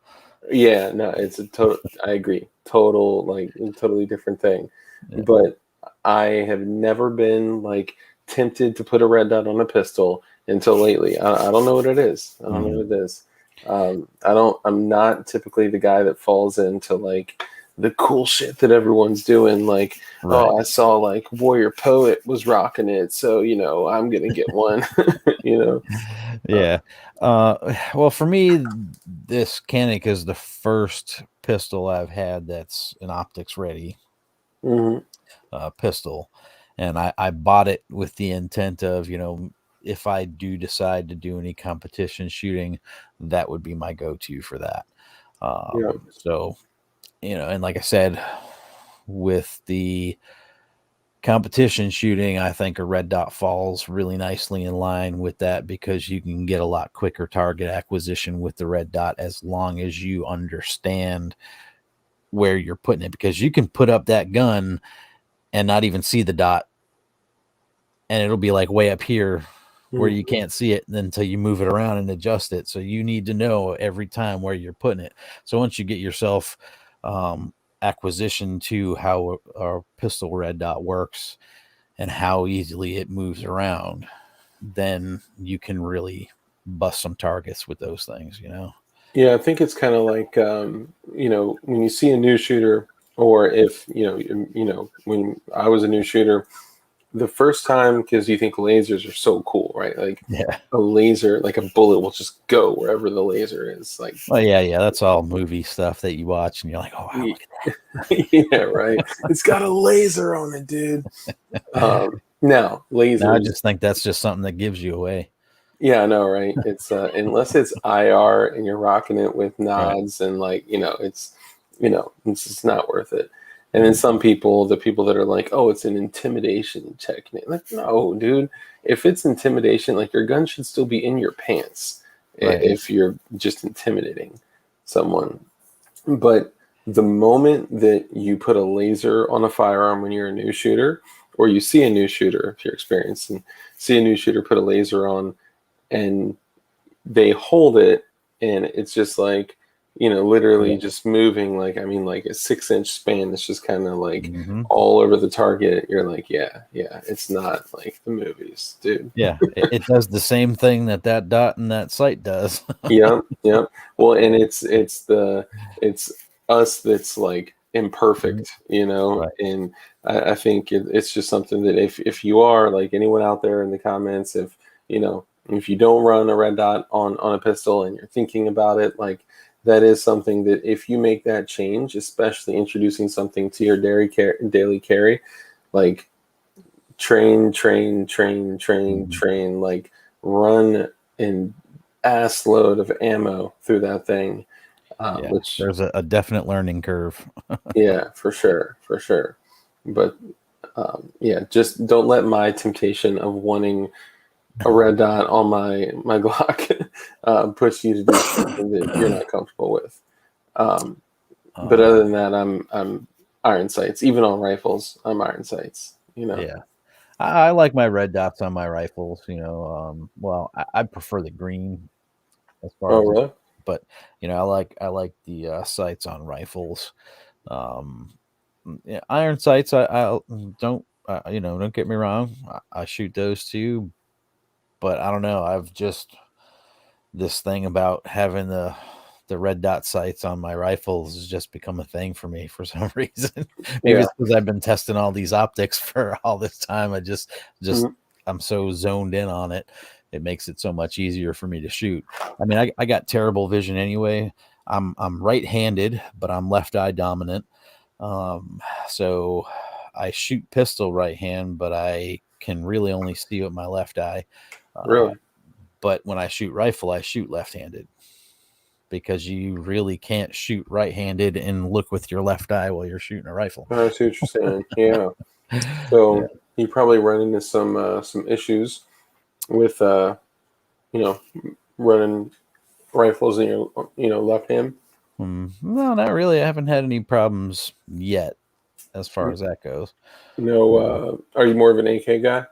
Yeah, no, it's a total. I agree. Total, like, totally different thing. Yeah. But I have never been like tempted to put a red dot on a pistol until lately. I don't know what it is. I don't know what it is. I don't. I'm not typically the guy that falls into like the cool shit that everyone's doing. Like, Right. oh, I saw like Warrior Poet was rocking it, so I'm gonna get one. you know. Yeah. Well, for me, this Canic is the first pistol I've had that's an optics ready Mhm. pistol. And I bought it with the intent of, if I do decide to do any competition shooting, that would be my go-to for that. Yeah. So, and like I said, with the competition shooting, I think a red dot falls really nicely in line with that, because you can get a lot quicker target acquisition with the red dot as long as you understand where you're putting it, because you can put up that gun and not even see the dot, and it'll be like way up here where Mhm. you can't see it until you move it around and adjust it. So you need to know every time where you're putting it. So once you get yourself acquisition to how a pistol red dot works and how easily it moves around, then you can really bust some targets with those things, Yeah, I think it's kind of like when you see a new shooter, or if when I was a new shooter, the first time, because you think lasers are so cool, right? Like Yeah. a laser, like a bullet will just go wherever the laser is. Like, Well, yeah. That's all movie stuff that you watch and you're like, oh, wow, look at yeah, right. It's got a laser on it, dude. Now that. Now I lasers, just think that's just something that gives you away. yeah, I know, right? It's unless it's IR and you're rocking it with Right. nods and like it's just not worth it. And then Mm. some people, the people that are like, oh, it's an intimidation technique. Like, no, dude. If it's intimidation, like your gun should still be in your pants Right. if you're just intimidating someone. But the moment that you put a laser on a firearm when you're a new shooter, or you see a new shooter, if you're experienced, and see a new shooter put a laser on, and they hold it, and it's just like, literally Yeah. just moving, like, I mean, like a 6-inch span. It's just kind of like Hmm. all over the target. You're like, yeah, it's not like the movies, dude. Yeah, it does the same thing that dot and that sight does. Yep, yep. Well, and it's us that's like Mhm. imperfect, Right. and I think it's just something that if you are, like, anyone out there in the comments, if you don't run a red dot on a pistol and you're thinking about it, like, that is something that if you make that change, especially introducing something to your daily carry, like, train, train, train, train, Mhm. train, like, run an ass load of ammo through that thing, Yeah, which, there's a definite learning curve. yeah, for sure, for sure. But yeah, just don't let my temptation of wanting a red dot on my Glock push you to do something that you're not comfortable with. Um, but Um, other than that, I'm iron sights. Even on rifles, I'm iron sights. yeah, I like my red dots on my rifles. Well, I prefer the green as far Oh, as, really? but I like the sights on rifles. Um, yeah, iron sights. I don't don't get me wrong. I shoot those too, but I don't know. I've just this thing about having the red dot sights on my rifles has just become a thing for me for some reason. Maybe Yeah. it's because I've been testing all these optics for all this time. I just Mhm. I'm so zoned in on it. It makes it so much easier for me to shoot. I mean, I got terrible vision anyway. I'm right-handed, but I'm left eye dominant. So I shoot pistol right hand, but I can really only see with my left eye. Uh, Really? but when I shoot rifle, I shoot left-handed because you really can't shoot right-handed and look with your left eye while you're shooting a rifle. I see what you're saying. Yeah. Yeah. So you probably run into some issues with you know running rifles in your left hand. No, not really. I haven't had any problems yet as far as that goes. No, Uh, are you more of an AK guy?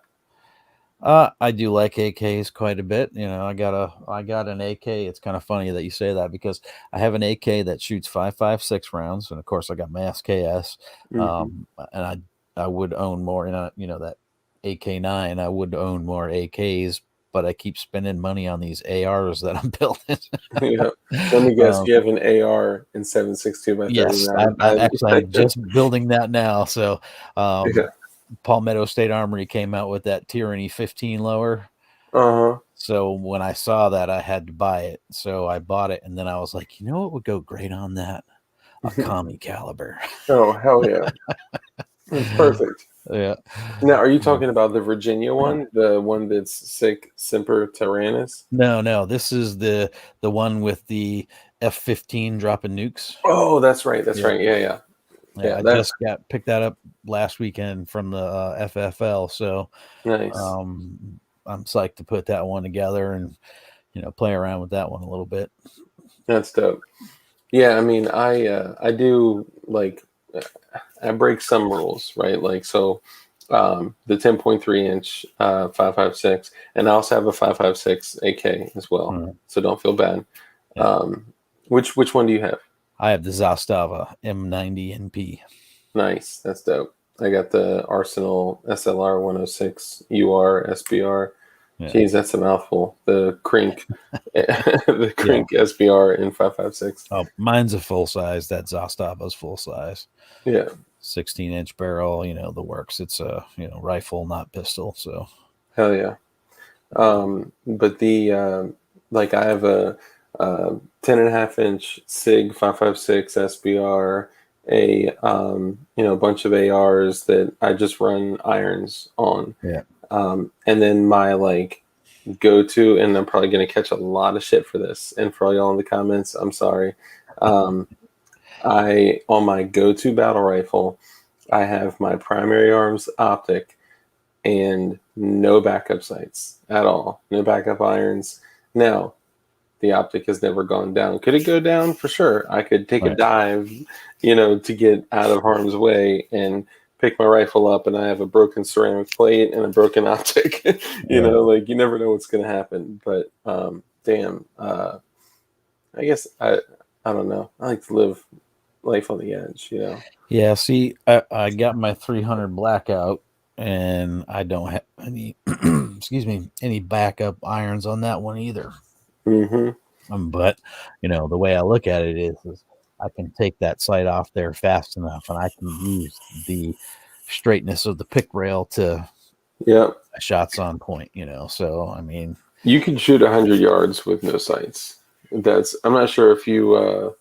I do like AKs quite a bit. I got an AK. It's kind of funny that you say that because I have an AK that shoots 5.56 rounds, and of course I got my SKS. Hmm. And I would own more, that AK-9. I would own more AKs, but I keep spending money on these ARs that I'm building. Yeah. Let me guess. um, You have an AR in 7.62 by yes, 39. I'm just building that now. So, Yeah. Palmetto State Armory came out with that Tyranny 15 lower. Uh huh. So when I saw that, I had to buy it. So I bought it, and then I was like, you know what would go great on that? A commie caliber. Oh, hell yeah. It's perfect. Yeah. Now, are you talking about the Virginia one, the one that's Sic Semper Tyrannis? No, no, this is the one with the F-15 dropping nukes. Oh, that's right. That's Yeah, right. Yeah, yeah, yeah. yeah. I That's just got picked that up last weekend from the FFL. So nice. I'm psyched to put that one together and play around with that one a little bit. That's dope. Yeah, I mean, I do, like, I break some rules, right? Like, so the 10.3-inch 5.56, and I also have a 5.56 AK as well. Mm, So don't feel bad. yeah. Um, which one do you have? I have the Zastava M90 NP. Nice, that's dope. I got the Arsenal SLR 106 UR SBR. Yeah. Geez, that's a mouthful. The Crink, the Yeah. Crink SBR in 5.56. Oh, mine's a full size. That Zastava's full size. Yeah, 16-inch barrel, the works. It's a, rifle, not pistol. So, hell yeah. But like, I have a 10.5-inch SIG 5.56 SBR, a bunch of ARs that I just run irons on. yeah. And then my, like, go to, and I'm probably going to catch a lot of shit for this. And for all y'all in the comments, I'm sorry. Um, on my go to battle rifle, I have my primary arms optic and no backup sights at all, no backup irons. Now, the optic has never gone down. Could it go down? For sure. I could take a Right. dive, to get out of harm's way and pick my rifle up, and I have a broken ceramic plate and a broken optic. Right. Like you never know what's going to happen. But damn, I guess I don't know. I like to live life on the edge. Yeah, see, I got my 300 blackout, and I don't have any, excuse me, any backup irons on that one either. Mm-hmm. But the way I look at it is I can take that sight off there fast enough, and I can use the straightness of the pick rail to Yeah. shots on point. So I mean, You can shoot 100 yards with no sights. I'm not sure if you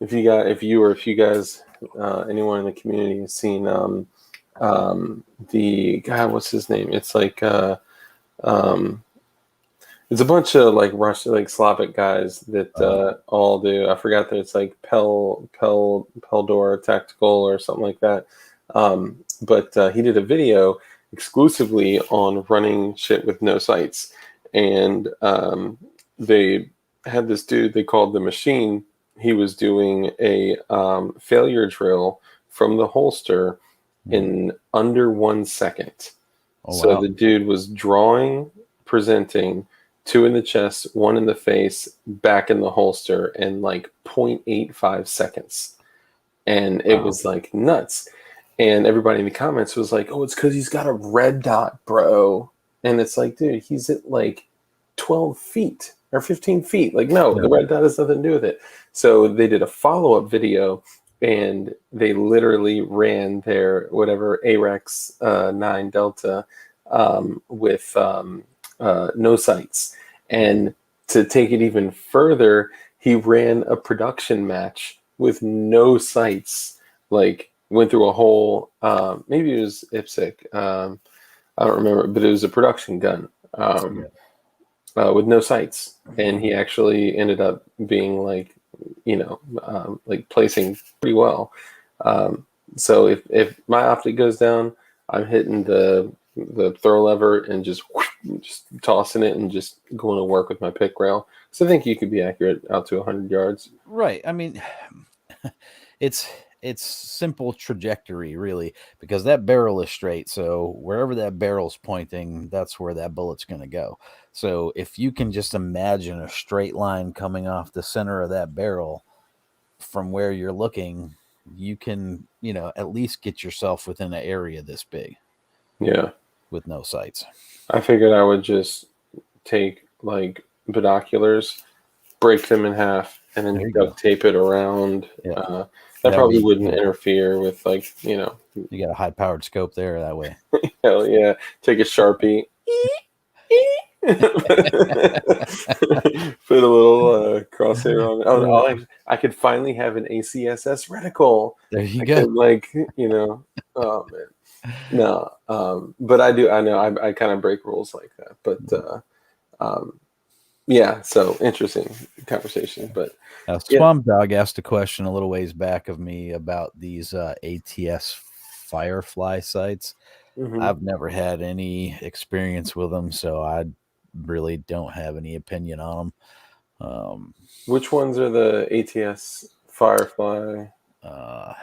guys, anyone in the community has seen the guy. What's his name? It's like um, it's a bunch of like Russian, like Slavic guys that all do. I forgot that it's like Peldor Tactical or something like that. But he did a video exclusively on running shit with no sights, and they had this dude they called the Machine. He was doing a failure drill from the holster in under 1 second. So wow. the dude was drawing, presenting, 2 in the chest, 1 in the face, back in the holster in like 0.85 seconds. And it was like nuts. And everybody in the comments was like, oh, it's because he's got a red dot, bro. And it's like, dude, he's at like 12 feet or 15 feet. Like, no, the red dot has nothing to do with it. So they did a follow-up video, and they literally ran their whatever AREX 9 Delta with no sights. And to take it even further, he ran a production match with no sights. Like, went through a whole, maybe it was IPSC. I don't remember, but it was a production gun with no sights. And he actually ended up being like, like placing pretty well. So if my optic goes down, I'm hitting the throw lever and just tossing it and just going to work with my pick rail. So I think you could be accurate out to 100 yards. Right. I mean, it's simple trajectory, really, because that barrel is straight. So wherever that barrel's pointing, that's where that bullet's going to go. So if you can just imagine a straight line coming off the center of that barrel from where you're looking, you can, at least get yourself within an area this big. Yeah. With no sights. I figured I would just take like binoculars, break them in half, and then duct tape it around. Yeah. That probably wouldn't interfere with You got a high-powered scope there that way. Hell yeah. Take a Sharpie. Put a little crosshair on it. Oh, I could finally have an ACSS reticle. There you go. Oh man. No, but I know I kind of break rules like that. But yeah, so interesting conversation. But Swamp Dog asked a question a little ways back of me about these ATS Firefly sights. Mm-hmm. I've never had any experience with them, so I really don't have any opinion on them. Which ones are the ATS Firefly? Are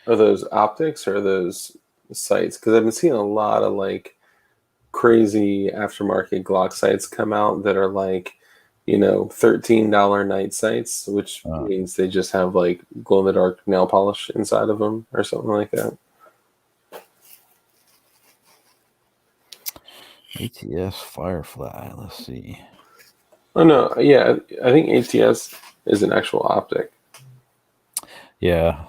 those optics or are those sights? Because I've been seeing a lot of like crazy aftermarket Glock sights come out that are like, $13 night sights, which means they just have like glow in the dark nail polish inside of them or something like that. ATS Firefly. Let's see. Oh no, yeah, I think ATS is an actual optic. Yeah.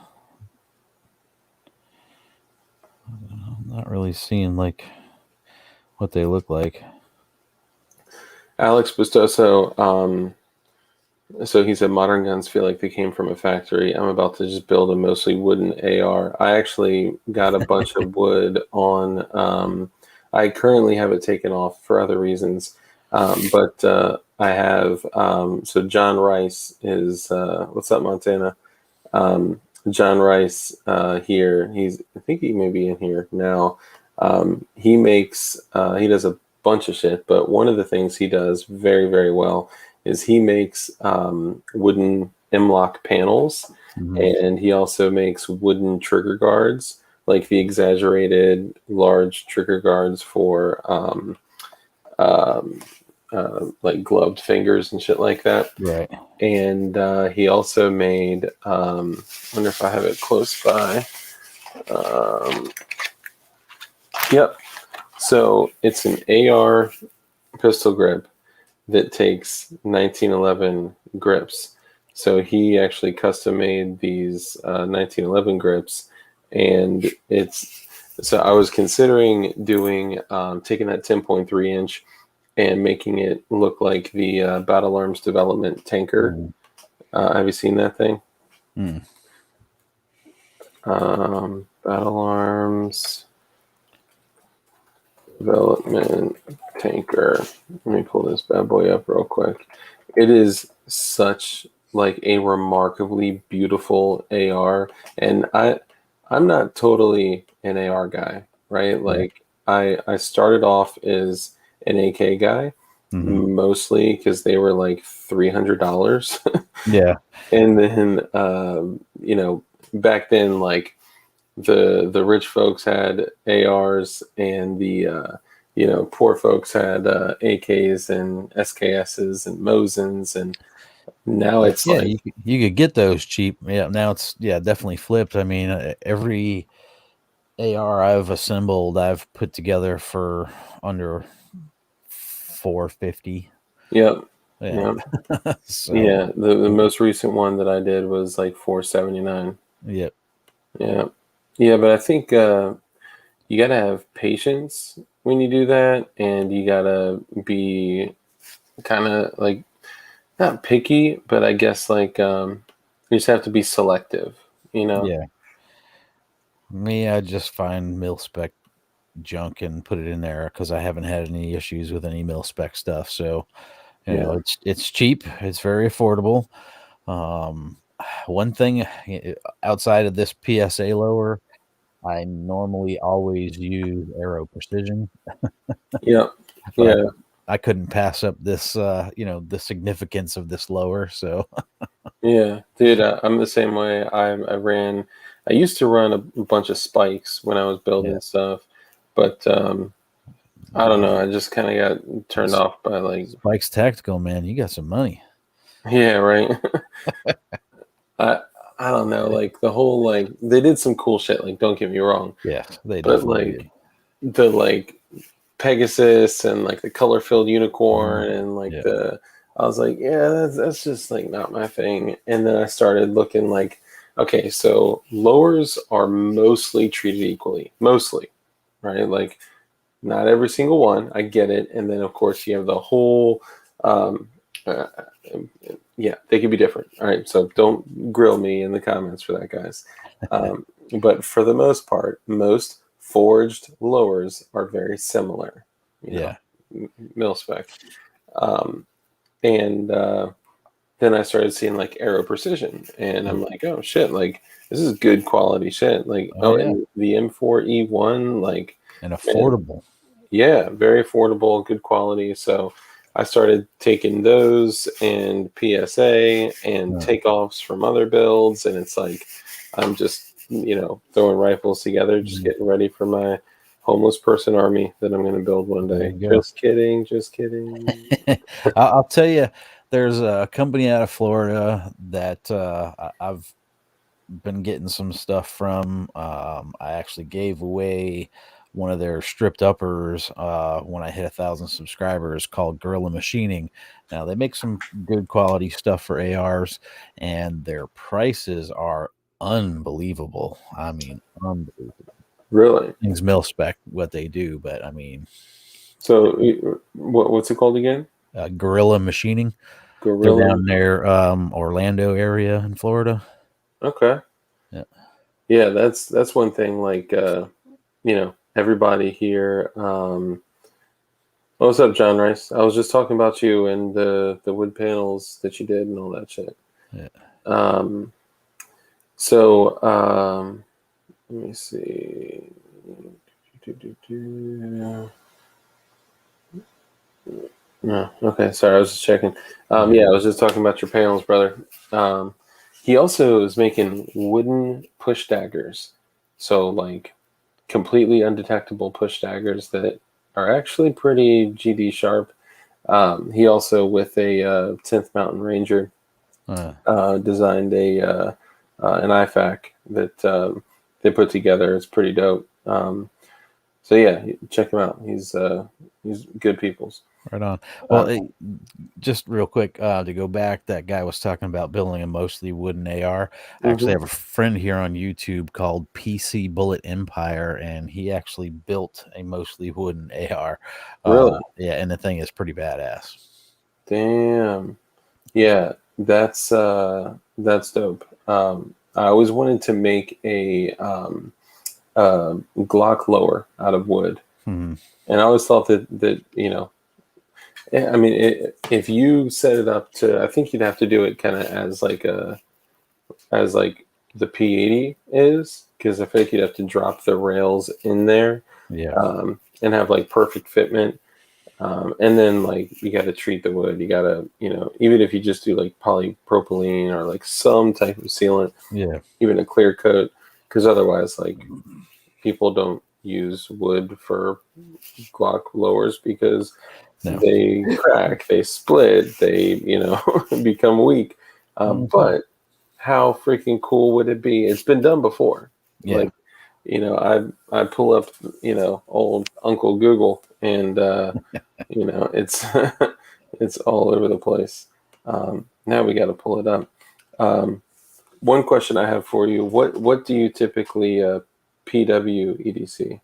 I'm not really seeing like what they look like. Alex Bustoso, so he said modern guns feel like they came from a factory. I'm about to just build a mostly wooden AR. I actually got a bunch of wood on. I currently have it taken off for other reasons, but I have. So John Rice is what's up, Montana? John Rice here. I think he may be in here now. He makes. He does a bunch of shit, but one of the things he does very, very well is he makes wooden M-lock panels, Mhm. and he also makes wooden trigger guards, like the exaggerated large trigger guards for um, like gloved fingers and shit like that. Right. And he also made, wonder if I have it close by. Yep. So it's an AR pistol grip that takes 1911 grips. So he actually custom made these 1911 grips, and it's so I was considering doing taking that 10.3 inch and making it look like the Battle Arms Development tanker. Mhm. Have you seen that thing? Mm. Battle Arms Development tanker. Let me pull this bad boy up real quick. It is such like a remarkably beautiful AR, and I'm not totally an AR guy, right? Yeah. Like I started off as an AK guy, Mhm. mostly because they were like $300. Yeah. And then back then, like the rich folks had ARs, and the poor folks had AKs and SKSs and Mosins, and now But it's yeah, like, you could get those cheap. Yeah, now it's definitely flipped. I mean, every AR I've assembled, I've put together for under 450. yep, Yeah. yep, So yeah. The most recent one that I did was like 479. yeah, Yeah, yeah, but I think you gotta have patience when you do that, and you gotta be kind of like not picky, but I guess like you just have to be selective, you know? yeah. Me, I just find mil spec junk and put it in there because I haven't had any issues with any mil spec stuff. So Yeah. it's cheap. It's very affordable. One thing outside of this PSA lower, I normally always use Aero Precision, Yeah. but Yeah. I couldn't pass up this, the significance of this lower. So Yeah. Dude, I'm the same way. I used to run a bunch of spikes when I was yeah, building stuff, but I don't know. I just kind of got turned S- off by like, Spike's Tactical, man. You got some money. yeah, right. I, I don't know. Like the whole, like, they did some cool shit. Like, don't get me wrong, Yes, they but definitely like did. the Pegasus and like the color filled Mhm. unicorn and like Yeah, I was like, yeah, that's just like not my thing. And then I started looking like, okay, so lowers are mostly treated equally, mostly, right? Like not every single one. I get it. And then of course you have the whole, um, uh, yeah, they can be different. All right, so don't grill me in the comments for that, guys. But for the most part, most forged lowers are very similar, you know, yeah, mil spec. Um, and then I started seeing like Aero Precision, and I'm yeah. like, oh shit, like this is good quality shit. Like, Oh oh, yeah, and the M4E1, like, and man, affordable. yeah, very affordable, good quality. So I started taking those and PSA and Uh, takeoffs from other builds, and it's like I'm just, throwing rifles together, just mhm. getting ready for my homeless person army that I'm going to build one There day. you go. Just kidding, just kidding. I'll tell you, there's a company out of Florida that I've been getting some stuff from. I actually gave away one of their stripped uppers when I hit 1,000 subscribers, called Guerrilla Machining. Now they make some good quality stuff for ARs, and their prices are unbelievable. I mean, unbelievable. Really? Things mil spec what they do, but I mean, So, what's it called again? Guerrilla Machining. They're Gorilla. down there, Orlando area in Florida. Okay. Yeah. Yeah, that's one thing. Like, everybody here. What's up, John Rice? I was just talking about you and the wood panels that you did and all that shit. Yeah. Um, so let me see. No, okay. Sorry, I was just checking. Yeah, I was just talking about your panels, brother. He also is making wooden push daggers, so like completely undetectable push daggers that are actually pretty GD sharp. He also, with a 10th Mountain Ranger, designed an IFAK that they put together. It's pretty dope. So yeah, check him out. He's good people's. Right on. Well, Uh, just real quick to go back, that guy was talking about building a mostly wooden AR. I actually mhm. have a friend here on YouTube called PC Bullet Empire, and he actually built a mostly wooden AR. Really? Yeah, and the thing is pretty badass. Damn. Yeah, that's dope. I always wanted to make a Glock lower out of wood, Hmm. and I always thought that I mean, if you set it up to, I think you'd have to do it kind of as like the P80 is, because I feel like you'd have to drop the rails in there, Yeah. and have like perfect fitment. And then like you got to treat the wood. You got to, even if you just do like polypropylene or like some type of sealant, Yeah. even a clear coat, because otherwise like people don't use wood for Glock lowers because No. they crack, they split, they become weak. Mhm. But how freaking cool would it be? It's been done before. Yeah. Like, I pull up, old Uncle Google, and it's it's all over the place. Now we got to pull it up. One question I have for you: what do you typically PW EDC?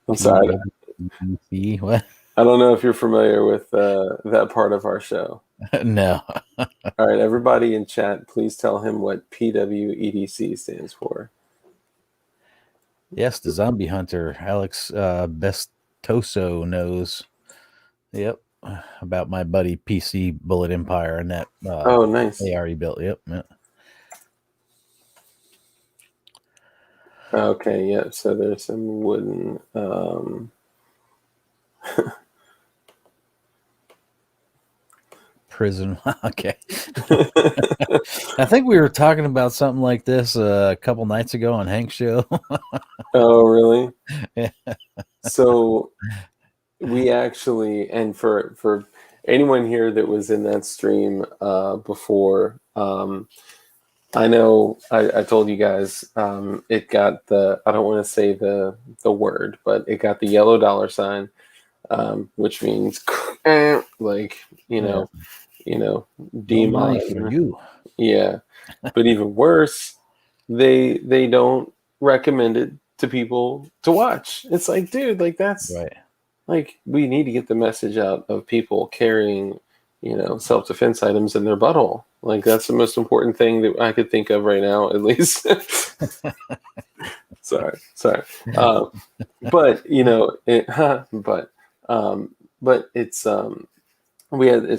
I'm sorry, PWC. What? I don't know if you're familiar with that part of our show. No. All right, everybody in chat, please tell him what PWEDC stands for. Yes, the zombie hunter, Alex Bestoso knows. Yep. About my buddy PC Bullet Empire and that Oh, nice. AR he built. Yep. Okay, yeah. So there's some wooden. Prison. Okay. I think we were talking about something like this a couple nights ago on Hank's show. Oh, really? Yeah. So we actually, and for anyone here that was in that stream before, I know I told you guys it got the, I don't want to say the word, but it got the yellow dollar sign, which means like Yeah. No money for demon. you. Yeah, but even worse, they don't recommend it to people to watch. It's like, dude, like that's Right. like we need to get the message out of people carrying, self-defense items in their butthole. Like that's the most important thing that I could think of right now, at least. sorry. But but it's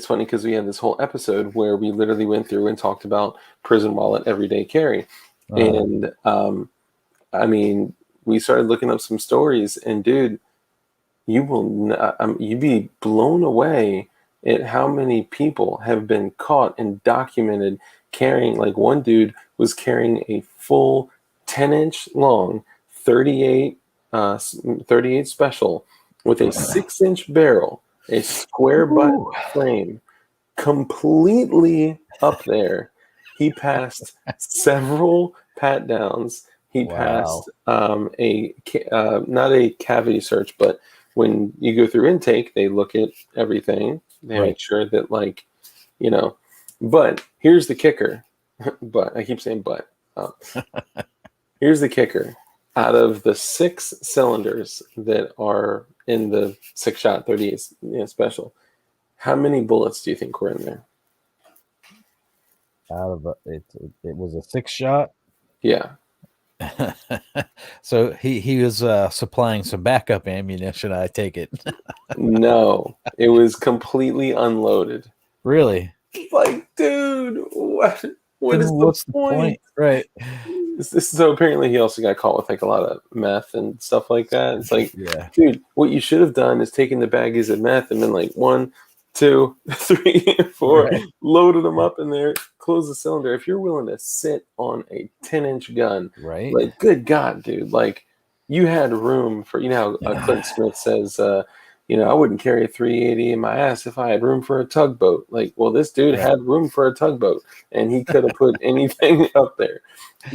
funny because we had this whole episode where we literally went through and talked about prison wallet everyday carry, and I mean, we started looking up some stories, and dude, you'd be blown away at how many people have been caught and documented carrying. Like one dude was carrying a full 10-inch long 38 38 special with a 6-inch barrel, a square butt Ooh. frame, completely up there. He passed several pat downs. He Wow. passed not a cavity search, but when you go through intake, they look at everything. They Right. make sure that, like, but here's the kicker. But I keep saying but. Here's the kicker. Out of the 6 cylinders that are in the 6-shot 38 special, how many bullets do you think were in there? Out of it was a 6-shot. Yeah. So he was supplying some backup ammunition, I take it. No, it was completely unloaded. Really? Like, dude, what? What then is the what's the point? point? Right. So apparently he also got caught with like a lot of meth and stuff like that. It's like, Yeah. dude, what you should have done is taken the baggies of meth and been like 1, 2, 3, 4, Right. loaded them up in there, close the cylinder. If you're willing to sit on a 10-inch gun, Right. like, good God, dude, like you had room for, Clint Smith says, I wouldn't carry a 380 in my ass if I had room for a tugboat. Like, well, this dude Right. had room for a tugboat, and he could have put anything up there.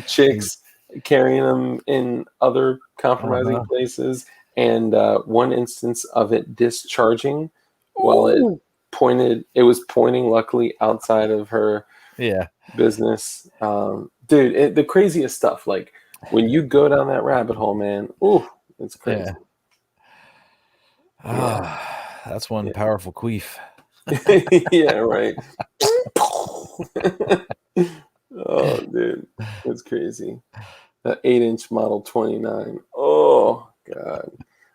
Chicks carrying them in other compromising places, and one instance of it discharging while it was pointing luckily outside of her Yeah. business. Dude, the craziest stuff. Like when you go down that rabbit hole, man, it's crazy. Yeah. That's one powerful queef. Yeah, right. Oh, dude, it's crazy. That 8-inch Model 29. Oh, God.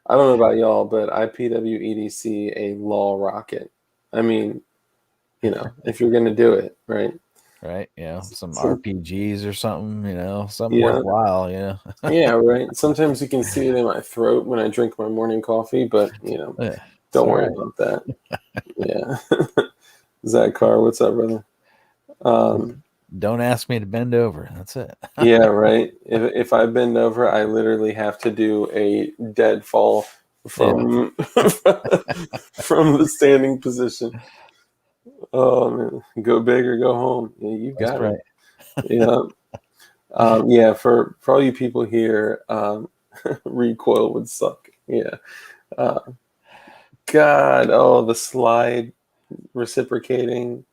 I don't know about y'all, but I PWEDC a law rocket. I mean, if you're going to do it, right? Right. Some RPGs or something, something Yeah. worthwhile, Yeah, right. Sometimes you can see it in my throat when I drink my morning coffee, but, don't worry about that. Yeah. Zach Carr, what's up, brother? Don't ask me to bend over. That's it. Yeah, right. If I bend over, I literally have to do a dead fall from from the standing position. Oh man, go big or go home. Yeah, you That's got right. it. Yeah, yeah. For all you people here, recoil would suck. Yeah. God. Oh, the slide reciprocating.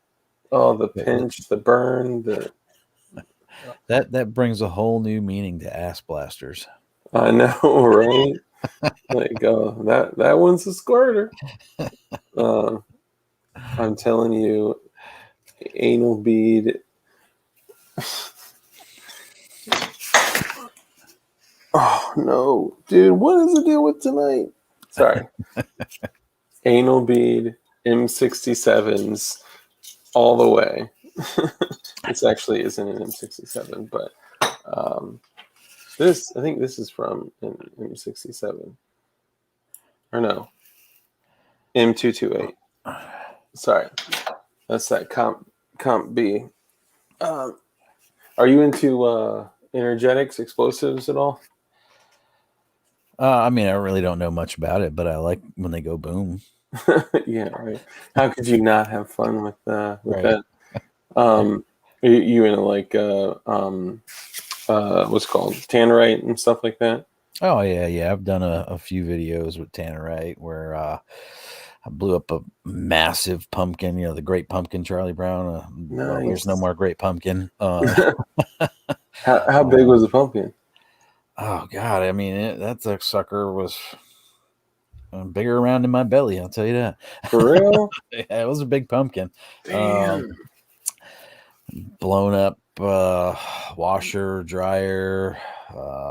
Oh, the pinch, the burn. That brings a whole new meaning to ass blasters. I know, right? Like, that one's a squirter. I'm telling you, anal bead. Oh no, dude, what is the deal with tonight? Sorry. Anal bead M67s all the way. This actually isn't an M67, but I think this is from an M67. Or no, M228. Sorry, that's that comp B. Are you into energetics, explosives at all? I mean, I really don't know much about it, but I like when they go boom. Yeah, right. How could you not have fun with Right. that? You into like what's it called tannerite and stuff like that? Oh yeah. I've done a few videos with tannerite where I blew up a massive pumpkin. The Great Pumpkin, Charlie Brown. Well, there's no Nice. more Great Pumpkin. How big was the pumpkin? Oh God, I mean that sucker was bigger around in my belly. I'll tell you that. For real? Yeah, it was a big pumpkin. Damn. Blown up washer, dryer,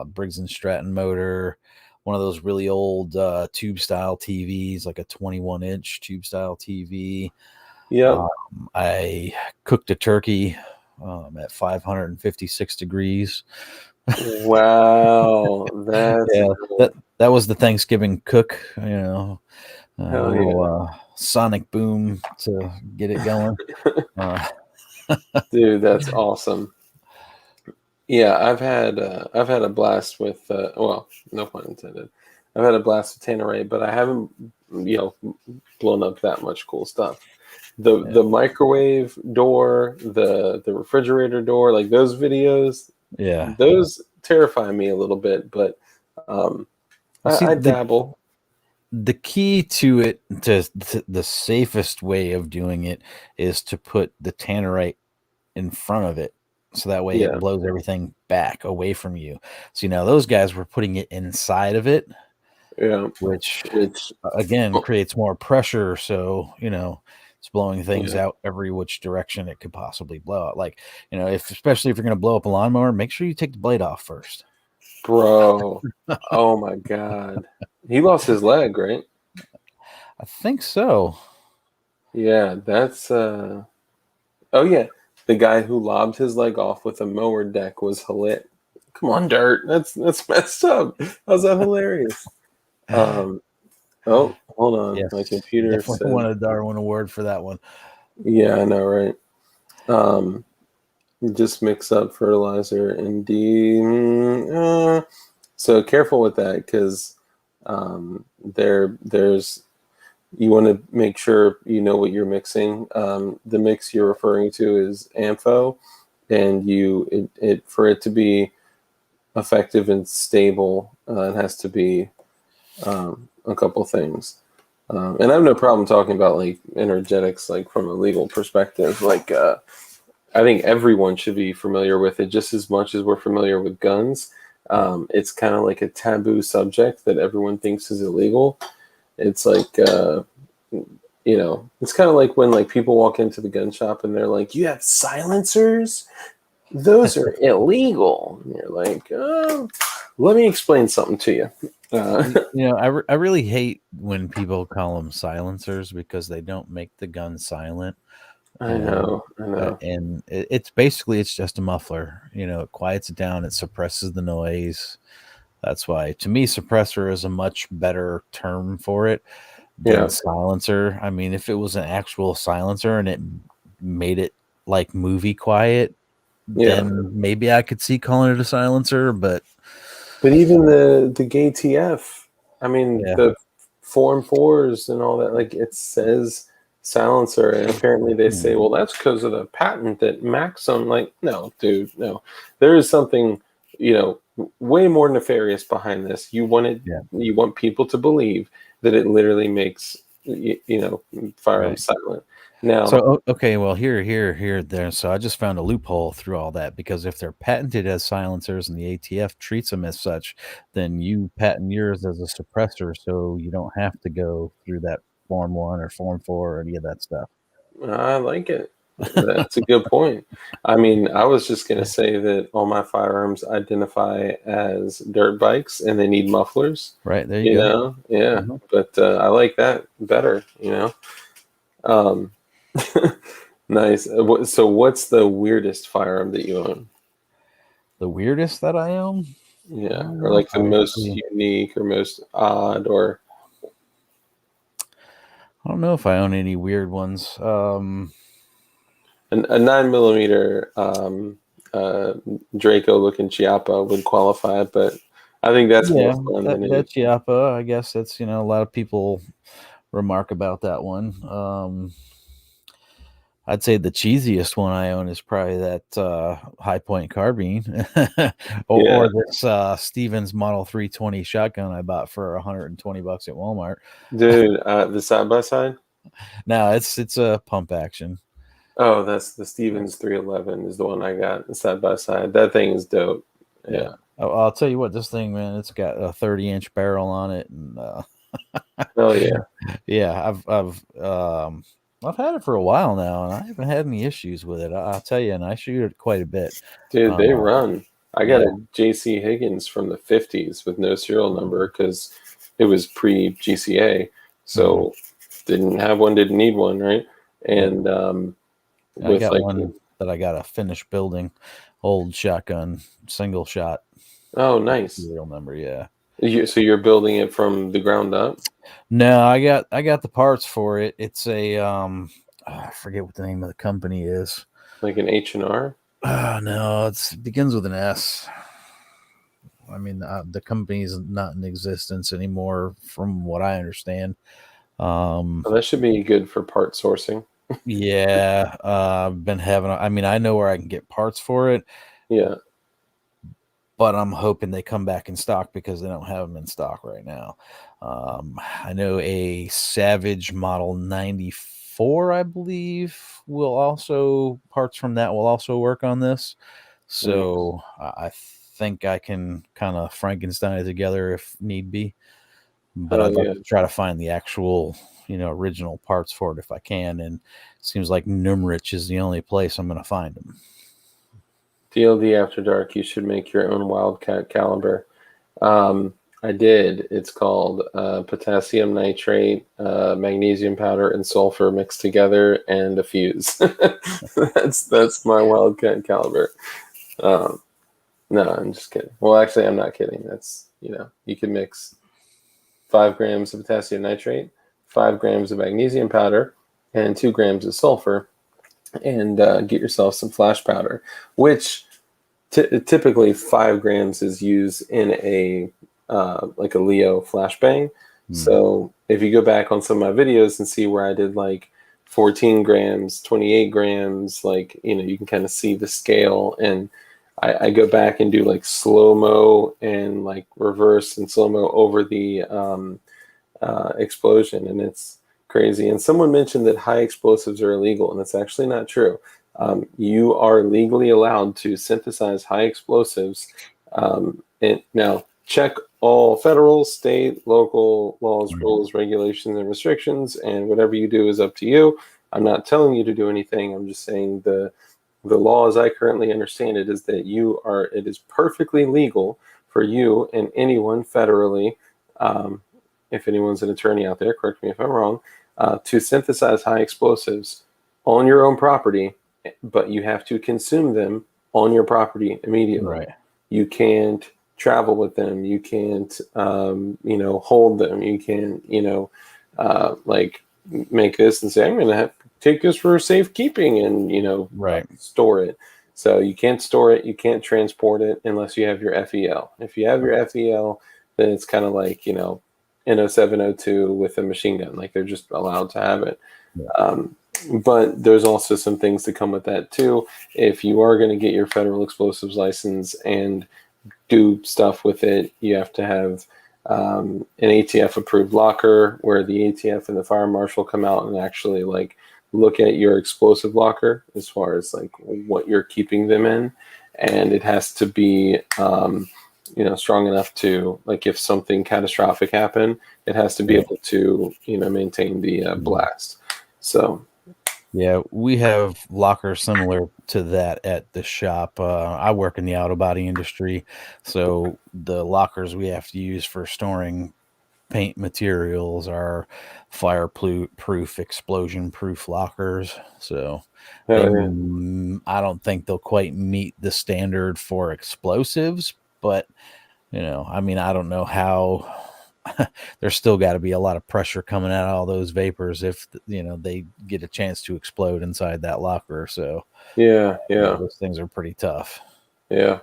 Briggs and Stratton motor, one of those really old tube style TVs, like a 21-inch tube style TV. Yep. I cooked a turkey at 556 degrees. Wow. That's that was the Thanksgiving cook, hell little sonic boom to get it going. Dude, that's awesome. Yeah, I've had a blast with well, no pun intended. I've had a blast with tannerite, but I haven't blown up that much cool stuff. The microwave door, the refrigerator door, like those videos, those terrify me a little bit, but I dabble. The key to it, to the safest way of doing it, is to put the tannerite in front of it, so that way it blows everything back away from you. So those guys were putting it inside of it, which again creates more pressure. So it's blowing things out every which direction it could possibly blow out. Like especially if you're going to blow up a lawnmower, make sure you take the blade off first. Bro, oh my God. He lost his leg, right? I think so. Yeah, that's oh yeah. The guy who lobbed his leg off with a mower deck was hilarious. Come on, Dirt. That's messed up. How's that hilarious? Oh, hold on. My Yes, computer definitely said, won a Darwin Award for that one. yeah, I know, right? Just mix up fertilizer and so careful with that because there's you want to make sure you know what you're mixing. The mix you're referring to is Ampho, and for it to be effective and stable, it has to be a couple things. And I have no problem talking about like energetics, like from a legal perspective. Like I think everyone should be familiar with it just as much as we're familiar with guns. It's kind of like a taboo subject that everyone thinks is illegal. It's like it's kind of like when like people walk into the gun shop and they're like, "You have silencers? Those are illegal." And you're like, "Oh, let me explain something to you." I really hate when people call them silencers because they don't make the gun silent. I know. And it's basically it's just a muffler. It quiets it down, it suppresses the noise. That's why, to me, suppressor is a much better term for it than silencer. I mean, if it was an actual silencer and it made it like movie quiet, then maybe I could see calling it a silencer. But even the gay TF, I mean, the Form 4s and all that, like it says silencer, and apparently they say, well, that's because of the patent that Maxim. Like, no, dude, no. There is something, way more nefarious behind this. You want people to believe that it literally makes firearms silent. Now, so okay, well, there. So I just found a loophole through all that, because if they're patented as silencers and the ATF treats them as such, then you patent yours as a suppressor, so you don't have to go through that Form 1 or Form 4 or any of that stuff. I like it. That's a good point. I mean, I was just going to say that all my firearms identify as dirt bikes and they need mufflers. Right, there you go. Yeah. Mm-hmm. But I like that better, Um, nice. So what's the weirdest firearm that you own? The weirdest that I own? Yeah. Or like the most unique or most odd, or I don't know if I own any weird ones. a 9mm Draco looking Chiappa would qualify, but I think that's more fun than anything. That Chiappa, I guess that's, a lot of people remark about that one. I'd say the cheesiest one I own is probably that High Point carbine, or this Stevens Model 320 shotgun I bought for $120 at Walmart. Dude, the side by side. No, it's a pump action. Oh, that's the Stevens 311 is the one I got side by side. That thing is dope. Yeah. I'll tell you what, this thing, man, it's got a 30-inch barrel on it, and oh yeah, yeah. I've had it for a while now, and I haven't had any issues with it. I'll tell you, and I shoot it quite a bit. Dude, they run. I got a JC Higgins from the 50s with no serial number because it was pre GCA, so didn't have one, didn't need one, right? And I got one that I got to finish building, old shotgun, single shot. Oh, nice. Serial number, yeah. So you're building it from the ground up? No, I got the parts for it. It's a I forget what the name of the company is. Like an H&R? No, it begins with an S. I mean, the company is not in existence anymore, from what I understand. Well, that should be good for part sourcing. Yeah, I've been having. I mean, I know where I can get parts for it. Yeah. But I'm hoping they come back in stock because they don't have them in stock right now. I know a Savage Model 94, I believe, parts from that will also work on this. So I think I can kind of Frankenstein it together if need be. But I'd like to try to find the actual, original parts for it if I can. And it seems like Numrich is the only place I'm going to find them. DLD After Dark, you should make your own Wildcat caliber. I did. It's called potassium nitrate, magnesium powder, and sulfur mixed together, and a fuse. That's my wildcat caliber. Um, no, I'm just kidding. Well, actually, I'm not kidding. That's you can mix 5 grams of potassium nitrate, 5 grams of magnesium powder, and 2 grams of sulfur, and get yourself some flash powder, which typically 5 grams is used in a like a Leo flashbang. So if you go back on some of my videos and see where I did like 14 grams, 28 grams, like you can kind of see the scale. And I go back and do like slow-mo and like reverse and slow-mo over the explosion, and it's crazy. And someone mentioned that high explosives are illegal, and that's actually not true. You are legally allowed to synthesize high explosives. And now check all federal, state, local laws, rules, regulations, and restrictions, and whatever you do is up to you. I'm not telling you to do anything. I'm just saying the law, as I currently understand it, is that it is perfectly legal for you and anyone federally, if anyone's an attorney out there, correct me if I'm wrong, to synthesize high explosives on your own property, but you have to consume them on your property immediately. Right. You can't travel with them. You can't, hold them. You can't, like make this and say, I'm going to have to take this for safekeeping and, Right. store it. So you can't store it. You can't transport it unless you have your FEL. If you have your FEL, then it's kind of like, N0702 with a machine gun. Like they're just allowed to have it. Yeah. But there's also some things that come with that too. If you are going to get your federal explosives license and do stuff with it, you have to have an ATF approved locker where the ATF and the fire marshal come out and actually like look at your explosive locker as far as like what you're keeping them in. And it has to be, strong enough to, like, if something catastrophic happened, it has to be able to, maintain the blast. So, yeah, we have lockers similar to that at the shop. I work in the auto body industry, so the lockers we have to use for storing paint materials are fireproof, explosion-proof lockers. So yeah. I don't think they'll quite meet the standard for explosives, but I mean, I don't know how. There's still got to be a lot of pressure coming out of all those vapors if they get a chance to explode inside that locker. So Yeah. those things are pretty tough. Yeah.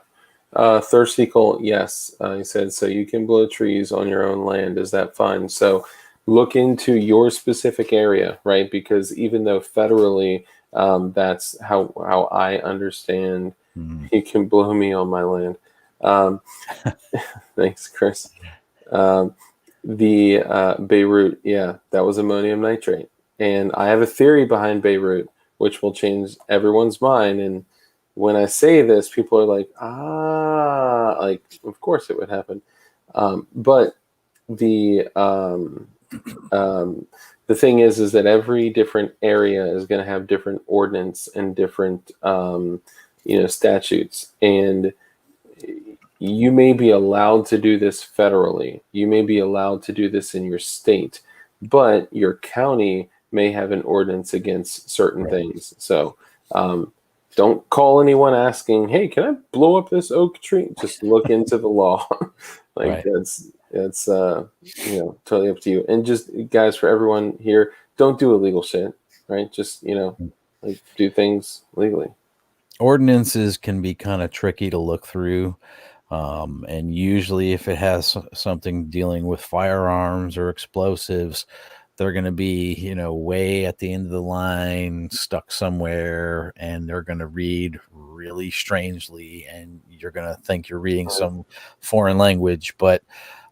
Thirsty Colt, yes. He said, so you can blow trees on your own land. Is that fine? So look into your specific area, right? Because even though federally, that's how I understand you can blow me on my land. Thanks, Chris. The Beirut, yeah, that was ammonium nitrate. And I have a theory behind Beirut, which will change everyone's mind. And when I say this, people are like, like, of course it would happen. But the the thing is that every different area is going to have different ordinance and different, statutes. And you may be allowed to do this federally. You may be allowed to do this in your state, but your county may have an ordinance against certain things. So don't call anyone asking, hey, can I blow up this oak tree? Just look into the law. Like that's totally up to you. And just, guys, for everyone here, don't do illegal shit, right? Just, like, do things legally. Ordinances can be kind of tricky to look through. And usually if it has something dealing with firearms or explosives, they're going to be, way at the end of the line, stuck somewhere, and they're going to read really strangely, and you're going to think you're reading some foreign language, but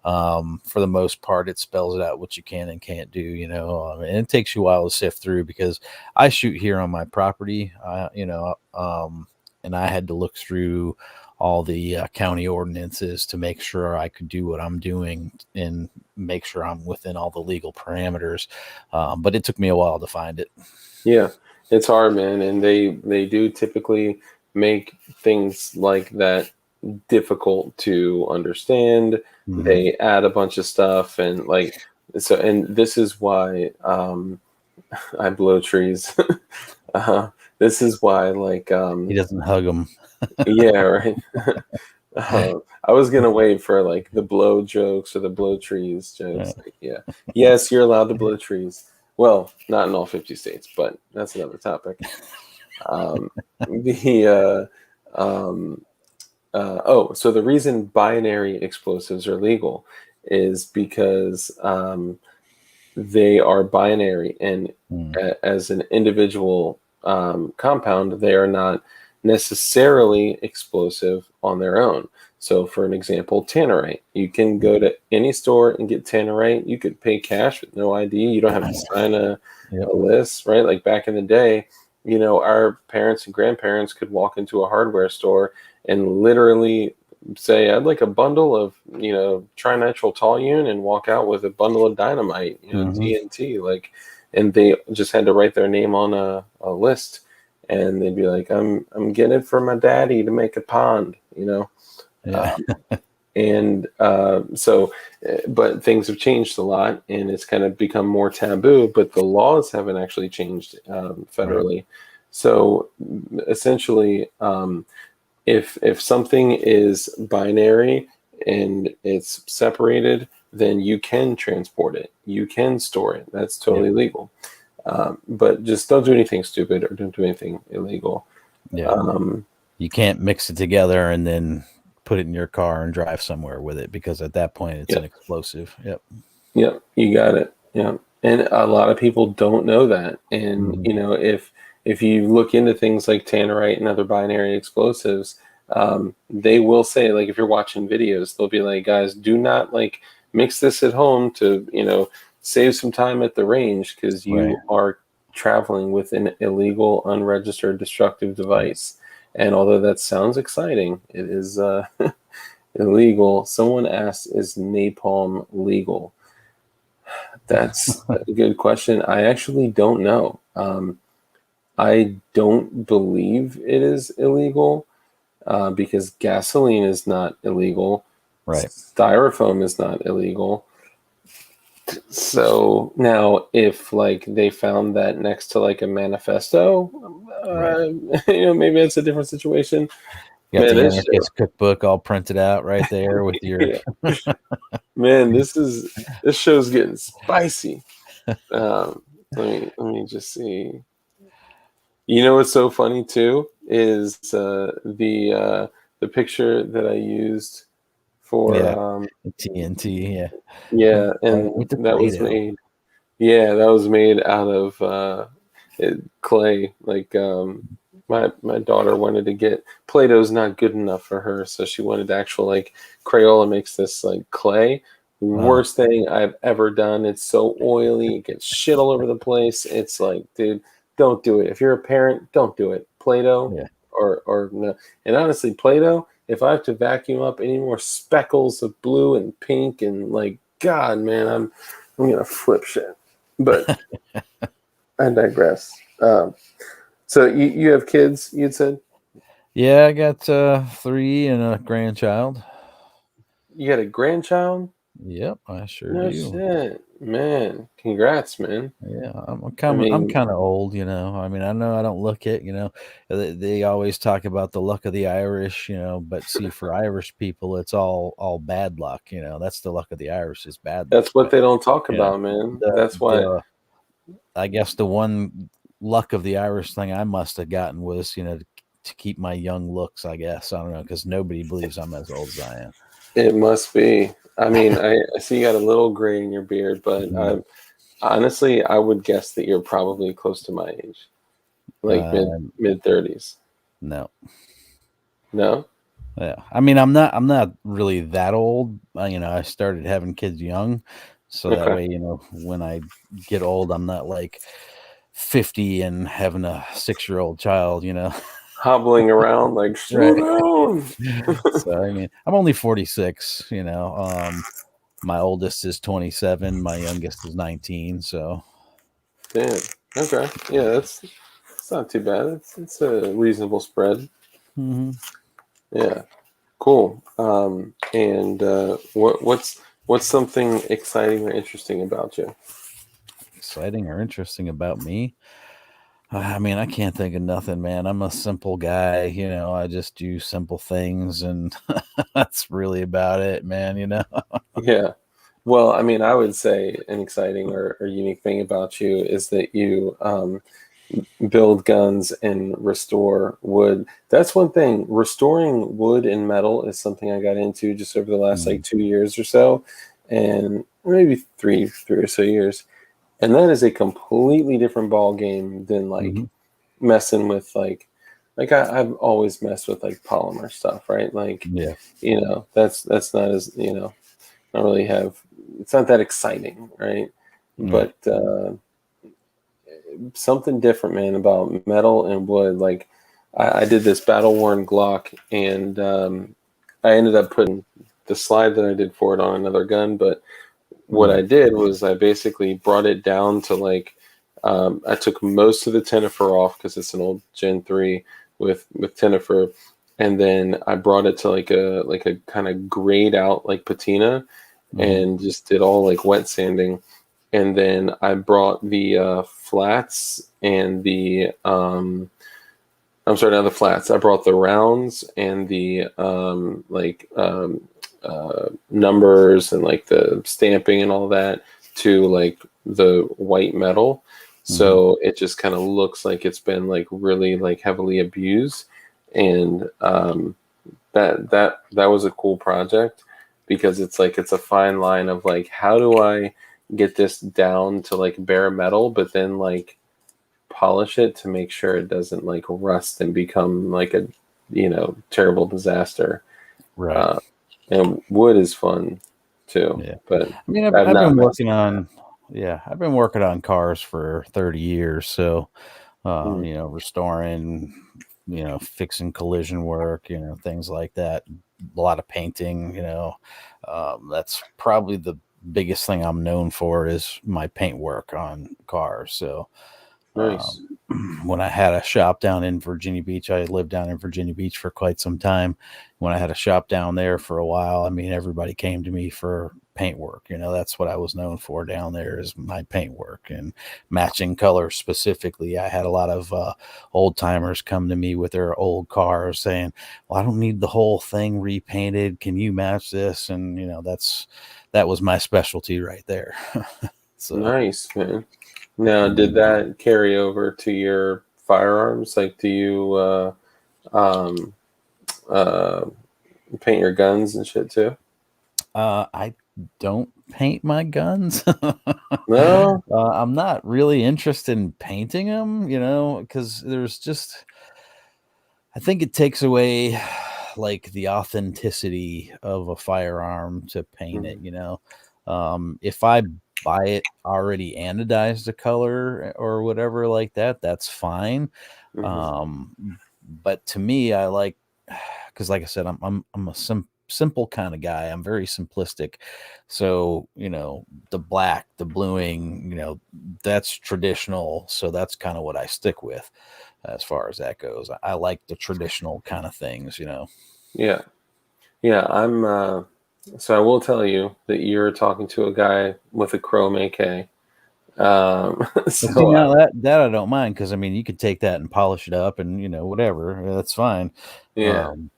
for the most part, it spells out what you can and can't do, and it takes you a while to sift through, because I shoot here on my property, and I had to look through all the county ordinances to make sure I could do what I'm doing and make sure I'm within all the legal parameters. But it took me a while to find it. Yeah, it's hard, man. And they do typically make things like that difficult to understand. Mhm. They add a bunch of stuff, and and this is why I blow trees. This is why, He doesn't hug them. yeah, right. I was gonna wait for like the blow jokes or the blow trees jokes. Like, yeah, yes, you're allowed to blow trees. Well, not in all 50 states, but that's another topic. Um, the so the reason binary explosives are legal is because they are binary, and Mm. as an individual compound, they are not necessarily explosive on their own. So, for an example, tannerite. You can go to any store and get tannerite. You could pay cash with no ID. You don't have to sign Yep. a list, right? Like back in the day, our parents and grandparents could walk into a hardware store and literally say, I'd like a bundle of, trinitrile toluene, and walk out with a bundle of dynamite, Mhm. TNT, and they just had to write their name on a list, and they'd be like, I'm getting it for my daddy to make a pond. Yeah. Um, and but things have changed a lot, and it's kind of become more taboo, but the laws haven't actually changed Right. federally. So essentially, if something is binary and it's separated, then you can transport it, you can store it. That's Yep. totally legal. But just don't do anything stupid or don't do anything illegal. Yeah. Um, You can't mix it together and then put it in your car and drive somewhere with it, because at that point it's yeah, an explosive. Yep. yeah, you got it. Yeah, and a lot of people don't know that. And Mhm. if you look into things like tannerite and other binary explosives, they will say, like, if you're watching videos, they'll be like, guys, do not like mix this at home to save some time at the range, because Right. you are traveling with an illegal, unregistered, destructive Right. device. And although that sounds exciting, it is illegal. Someone asked, is napalm legal? That's a good question. I actually don't know. I don't believe it is illegal because gasoline is not illegal. Right. Styrofoam is not illegal. So now, if like they found that next to like a manifesto, Right. maybe it's a different situation. You got Man, the this show, anarchist cookbook all printed out right there with your. yeah, man, this show's getting spicy. Let me just see. What's so funny too is the picture that I used for Yeah. TNT. Yeah. yeah, With and the that was Play-Doh. made that was made out of clay. Like my daughter wanted to get Play-Doh's not good enough for her, so she wanted actual like Crayola makes this like clay. Uh, Worst thing I've ever done. It's so oily. It gets shit all over the place. It's like, dude, don't do it. If you're a parent, don't do it. Play-Doh yeah. or no. And honestly, Play-Doh, if I have to vacuum up any more speckles of blue and pink and like, God, man, I'm gonna flip shit. But I digress. So you have kids, you'd said? Yeah, I got 3 and a grandchild. You got a grandchild? Yep, I sure No do. shit. Man, congrats, man. Yeah, I I'm mean, kind of old, you know. I mean, I know I don't look it, you know. They always talk about the luck of the Irish, you know, but see, for Irish people, it's all bad luck, you know. That's the luck of the Irish is bad luck. that's what But they don't talk you know, about, man. the That's why. the I guess the one luck of the Irish thing I must have gotten was, you know, to keep my young looks. I guess I don't know, because nobody believes I'm as old as I am. It must be. I mean, I see you got a little gray in your beard, but Mhm. honestly, I would guess that you're probably close to my age, like Um, mid 30s. no. No? Yeah, I mean, I'm not really that old. You know, I started having kids young, so that Okay. way, you know, when I get old, I'm not like 50 and having a 6-year-old child. You know, Hobbling around like, slow right? down. So I mean, I'm only 46. You know, my oldest is 27, my youngest is 19. So Damn. Okay. Yeah, it's not too bad. It's a reasonable spread. hmm Yeah. Cool. And what's something exciting or interesting about you? Exciting or interesting about me? I mean, I can't think of nothing, man. I'm a simple guy, I just do simple things, and that's really about it, man. Yeah. Well, I mean, I would say an exciting or unique thing about you is that you build guns and restore wood. That's one thing. Restoring wood and metal is something I got into just over the last like Mhm, 2 years or so, and maybe three or so years. And that is a completely different ball game than like mhm. messing with I've always messed with like polymer stuff, right? Like, Yeah. that's not as not really have it's not that exciting, right? Yeah. But something different, man, about metal and wood. Like I did this battle worn Glock, and I ended up putting the slide that I did for it on another gun. But what I Mhm, did was I basically brought it down to like I took most of the Tenifer off because it's an old Gen 3 with Tenifer, and then I brought it to like a kind of grayed out like patina, mhm, and just did all like wet sanding. And then I brought the flats and the I'm sorry, not the flats. I brought the rounds and the numbers and like the stamping and all that to like the white metal. mhm. So it just kind of looks like it's been like really like heavily abused. And that was a cool project because it's like it's a fine line of like how do I get this down to like bare metal, but then like polish it to make sure it doesn't like rust and become like a terrible disaster. Right. Uh, and wood is fun too, Yeah. but I mean, I've I've I've not been messed working with that. on yeah, I've been working on cars for 30 years, so Mm, restoring, fixing collision work, things like that. A lot of painting, that's probably the biggest thing I'm known for is my paint work on cars. So, nice. um, when I had a shop down in Virginia Beach, I lived down in Virginia Beach for quite some time. When I had a shop down there for a while, I mean, everybody came to me for paint work. That's what I was known for down there is my paint work and matching colors specifically. I had a lot of old timers come to me with their old cars saying, "Well, I don't need the whole thing repainted. Can you match this?" And that was my specialty right there. So. Nice, man. Now, did Mhm. that carry over to your firearms? Like, do you um, uh, paint your guns and shit too? I don't paint my guns. No. I'm not really interested in painting them, because there's just I think it takes away like the authenticity of a firearm to paint it, Mhm. If I buy it already anodized a color or whatever like that, that's fine. Mhm. But to me, I like because like I said, I'm a simple kind of guy. I'm very simplistic. So, the black, the bluing, that's traditional. So that's kind of what I stick with as far as that goes. I like the traditional kind of things. Yeah. Yeah, I'm so I will tell you that you're talking to a guy with a Chrome AK. But see So now that I don't mind because I mean you could take that and polish it up and whatever. That's fine. yeah. Um,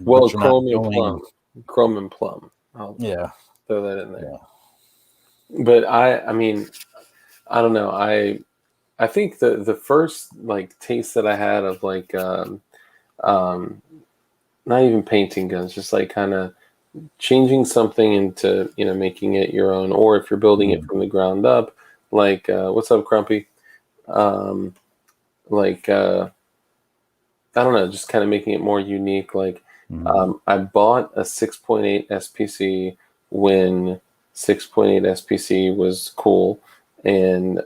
Well, but you're not Chrome and going. Plum. Chrome and Plum. I'll Yeah, throw that in there. yeah. But I mean, I don't know. I think the first like taste that I had of like um not even painting guns, just like kind of changing something into, making it your own, or if you're building it Mm, from the ground up, like what's up, Crumpy? Um like I don't know, just kind of making it more unique. Like mhm, I bought a 6.8 SPC when 6.8 SPC was cool, and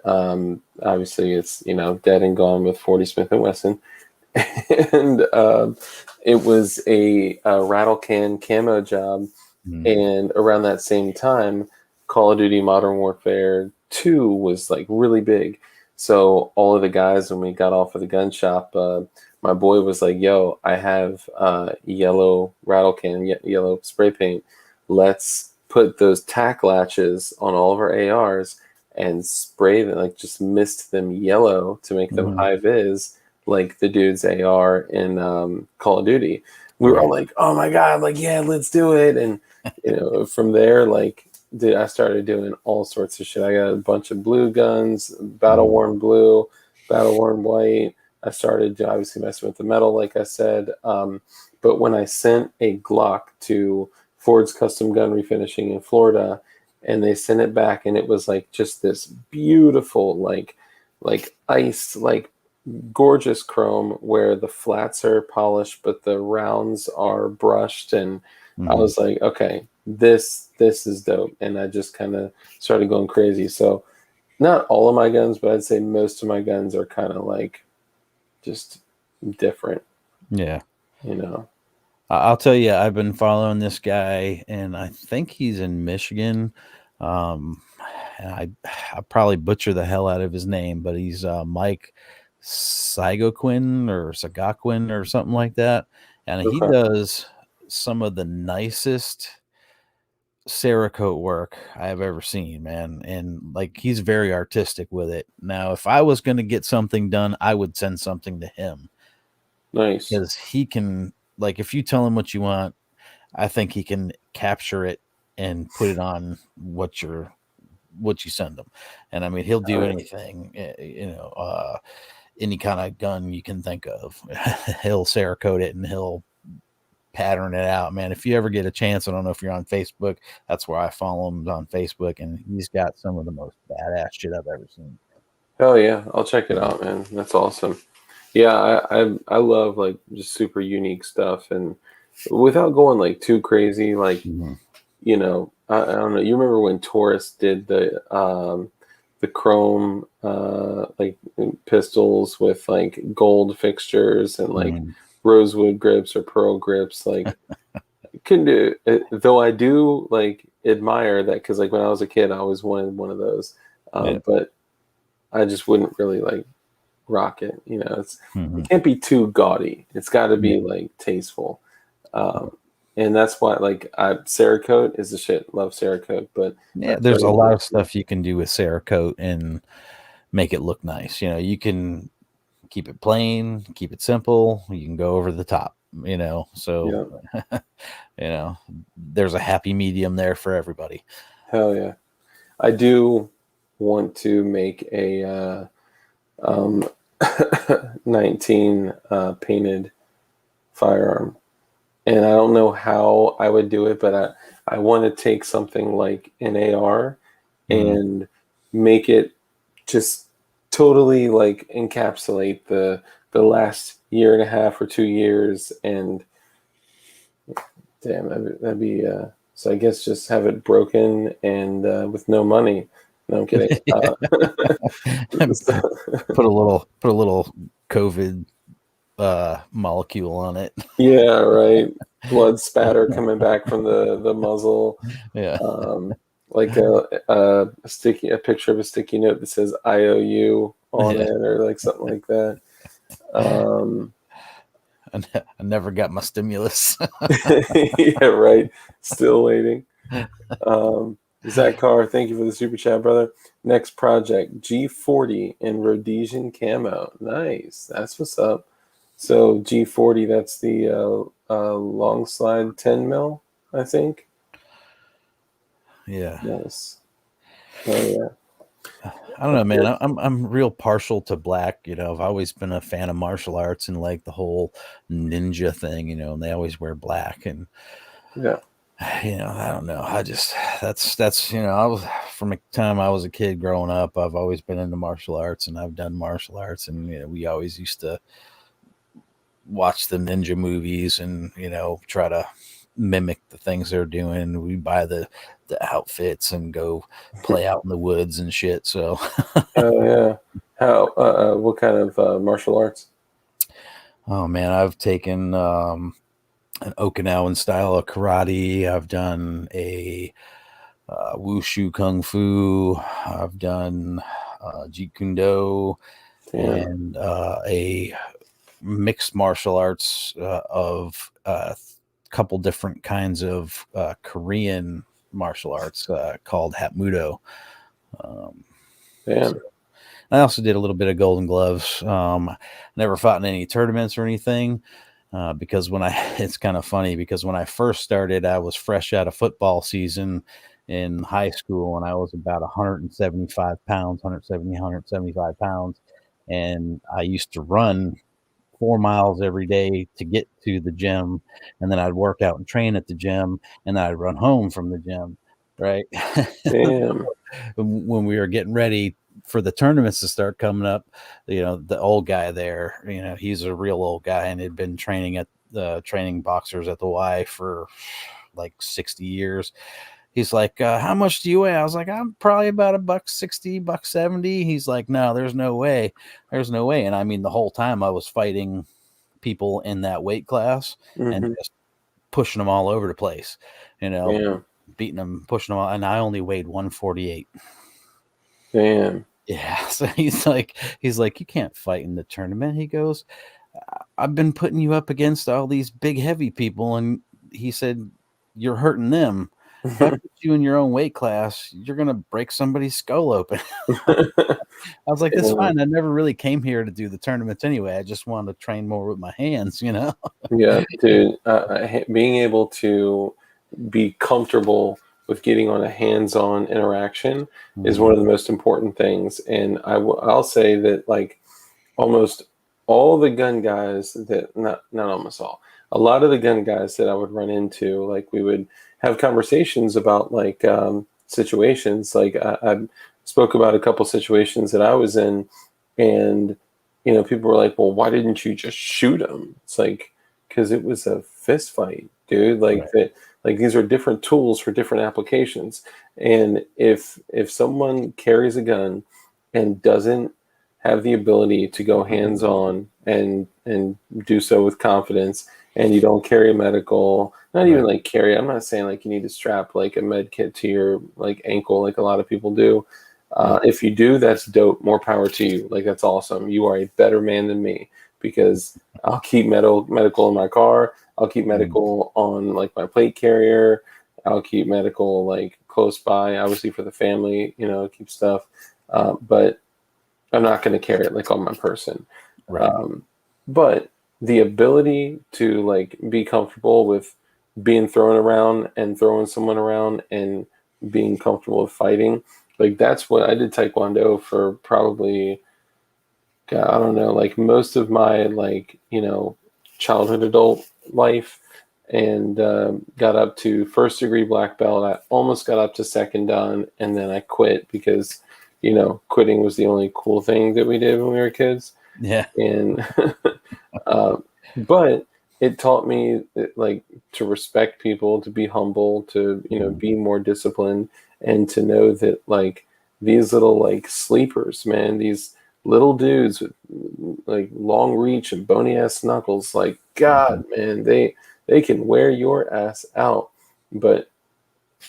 obviously it's dead and gone with 40 Smith and Wesson, and it was a rattle can camo job, mhm, and around that same time, Call of Duty Modern Warfare 2 was like really big. So all of the guys, when we got off of the gun shop, my boy was like, "Yo, I have yellow rattle can, yellow spray paint. Let's put those tack latches on all of our ARs and spray them, like just mist them yellow to make them Mhm. high vis, like the dude's AR in Call of Duty." We were all Right. like, "Oh my god, like yeah, let's do it!" And from there, like, dude, I started doing all sorts of shit. I got a bunch of blue guns, battle Mhm. worn blue, battle worn white. I started obviously messing with the metal, like I said. But when I sent a Glock to Ford's Custom Gun Refinishing in Florida, and they sent it back, and it was like just this beautiful, like ice, like gorgeous chrome where the flats are polished, but the rounds are brushed, and I Mhm. was like, okay, this is dope, and I just kind of started going crazy. So not all of my guns, but I'd say most of my guns are kind of like just different, Yeah. you know. I'll tell you, I've been following this guy, and I think he's in Michigan. Um, and I probably butcher the hell out of his name, but he's Mike Sagaquin or something like that. And he Okay, does some of the nicest Cerakote work I have ever seen, man. And like he's very artistic with it. Now, if I was going to get something done, I would send something to him nice. because he can, like, if you tell him what you want, I think he can capture it and put it on what you send him. And I mean, he'll do Uh, anything, any kind of gun you can think of. He'll Cerakote it and he'll pattern it out, man. If you ever get a chance, I don't know if you're on Facebook. That's where I follow him on Facebook, and he's got some of the most badass shit I've ever seen. Hell yeah, I'll check it out, man. That's awesome. Yeah, I love like just super unique stuff, and without going like too crazy, like Mm-hmm. I don't know. You remember when Taurus did the chrome like pistols with like gold fixtures and like Mm-hmm. rosewood grips or pearl grips? Like, can do it, though. I do like admire that because like when I was a kid, I always wanted one of those, Yeah. but I just wouldn't really like rock it. Mm-hmm. It can't be too gaudy. It's got to Yeah. be like tasteful. And that's why like Cerakote is the shit. Love Cerakote, but I Yeah, feel there's a like lot of stuff you can do with Cerakote and make it look nice. You can keep it plain, keep it simple. You can go over the top. So yeah, there's a happy medium there for everybody. hell yeah. I do want to make a um, 19 painted firearm, and I don't know how I would do it, but I want to take something like an AR Mm-hmm. and make it just totally like encapsulate the last year and a half or 2 years, and damn, that'd be so I guess just have it broken and with no money. No, I'm kidding. So- Put a little COVID molecule on it. yeah, right. Blood spatter coming back from the muzzle. Yeah. Um, like a picture of a sticky note that says IOU on Yeah. it, or like something like that. Um, I never got my stimulus. yeah, right. Still waiting. Zach Carr, thank you for the super chat, brother. Next project, G40 in Rhodesian camo. Nice. That's what's up. So G40, that's the long slide 10 mil, I think. Yeah. Nice. Oh yeah. I don't know, man. I'm real partial to black. I've always been a fan of martial arts and like the whole ninja thing. And they always wear black. And Yeah. I don't know. That's I was from the time I was a kid growing up. I've always been into martial arts, and I've done martial arts, and we always used to watch the ninja movies and try to mimic the things they're doing. We buy the outfits and go play out in the woods and shit. So Oh yeah. How what kind of martial arts? oh man, I've taken an Okinawan style of karate. I've done a wushu kung fu. I've done jeet kune do Damn. and a mixed martial arts of a couple different kinds of Korean martial arts called Hapmudo. Damn. I also did a little bit of Golden Gloves. Never fought in any tournaments or anything because it's kind of funny because when I first started, I was fresh out of football season in high school and I was about 175 pounds, 175 pounds. And I used to run 4 miles every day to get to the gym. And then I'd work out and train at the gym and then I'd run home from the gym. Right. Damn. When we were getting ready for the tournaments to start coming up, the old guy there, he's a real old guy and had been training at the training boxers at the Y for like 60 years. He's like, how much do you weigh? I was like, I'm probably about $160, $170. He's like, no, there's no way. There's no way. And I mean, the whole time I was fighting people in that weight class and Mm-hmm. just pushing them all over the place, Damn. beating them, pushing them all. And I only weighed 148. Damn. Yeah. So he's like, you can't fight in the tournament. He goes, I've been putting you up against all these big, heavy people. And he said, you're hurting them. If I put you in your own weight class, you're going to break somebody's skull open. I was like, that's fine. I never really came here to do the tournaments anyway. I just wanted to train more with my hands, Yeah, dude. Being able to be comfortable with getting on a hands-on interaction is one of the most important things. And I'll say that like almost all the gun guys that not almost all, a lot of the gun guys that I would run into, like we would have conversations about like situations. Like I spoke about a couple situations that I was in, and people were like, "Well, why didn't you just shoot him?" It's like because it was a fist fight, dude. Like Right. that. Like these are different tools for different applications. And if someone carries a gun and doesn't have the ability to go hands on and do so with confidence, and you don't carry a medical, not even Right. like carry, I'm not saying like you need to strap like a med kit to your like ankle like a lot of people do. Yeah. If you do, that's dope. More power to you. Like that's awesome. You are a better man than me because I'll keep medical in my car. I'll keep medical on like my plate carrier. I'll keep medical like close by, obviously for the family. Keep stuff. But I'm not going to carry it like on my person. Right. But the ability to like be comfortable with being thrown around and throwing someone around and being comfortable with fighting, like that's what I did Taekwondo for probably, God, I don't know, like most of my like, childhood adult life and got up to first degree black belt. I almost got up to second dan and then I quit because, quitting was the only cool thing that we did when we were kids. Yeah. And, but it taught me like to respect people, to be humble, to, be more disciplined and to know that like these little like sleepers, man, these little dudes with like long reach and bony ass knuckles, like God, man, they can wear your ass out. But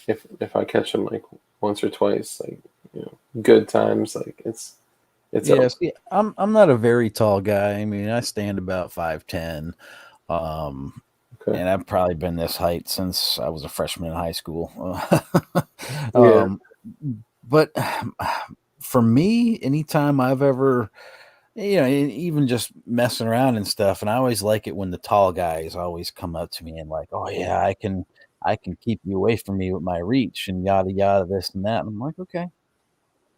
if I catch them like once or twice, like good times, like it's Yeah, over. see, I'm not a very tall guy. I mean, I stand about 5'10", Okay. and I've probably been this height since I was a freshman in high school. Yeah. um, but for me, anytime I've ever, even just messing around and stuff, and I always like it when the tall guys always come up to me and like, oh yeah, I can keep you away from me with my reach and yada yada this and that. And I'm like, okay,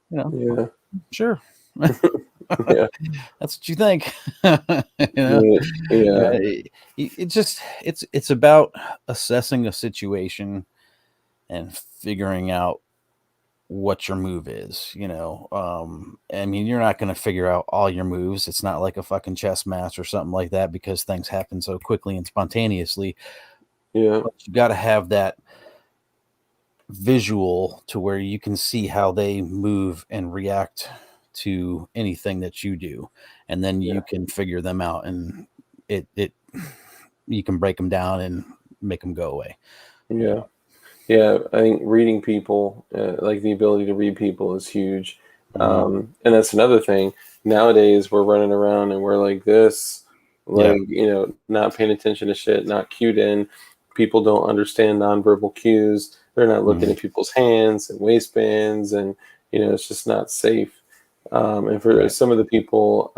Yeah. sure. Yeah. That's what you think. you know, Yeah. Yeah. it's about assessing a situation and figuring out what your move is. I mean, you're not going to figure out all your moves. It's not like a fucking chess match or something like that because things happen so quickly and spontaneously. Yeah. But you got to have that visual to where you can see how they move and react to anything that you do, and then Yeah. you can figure them out, and it you can break them down and make them go away. Yeah. Yeah. I think reading people, like the ability to read people, is huge. Mhm. And that's another thing. Nowadays, we're running around and we're like this. Like, not paying attention to shit, not cued in. People don't understand nonverbal cues. They're not looking Mhm. at people's hands and waistbands, and it's just not safe. And for Right. some of the people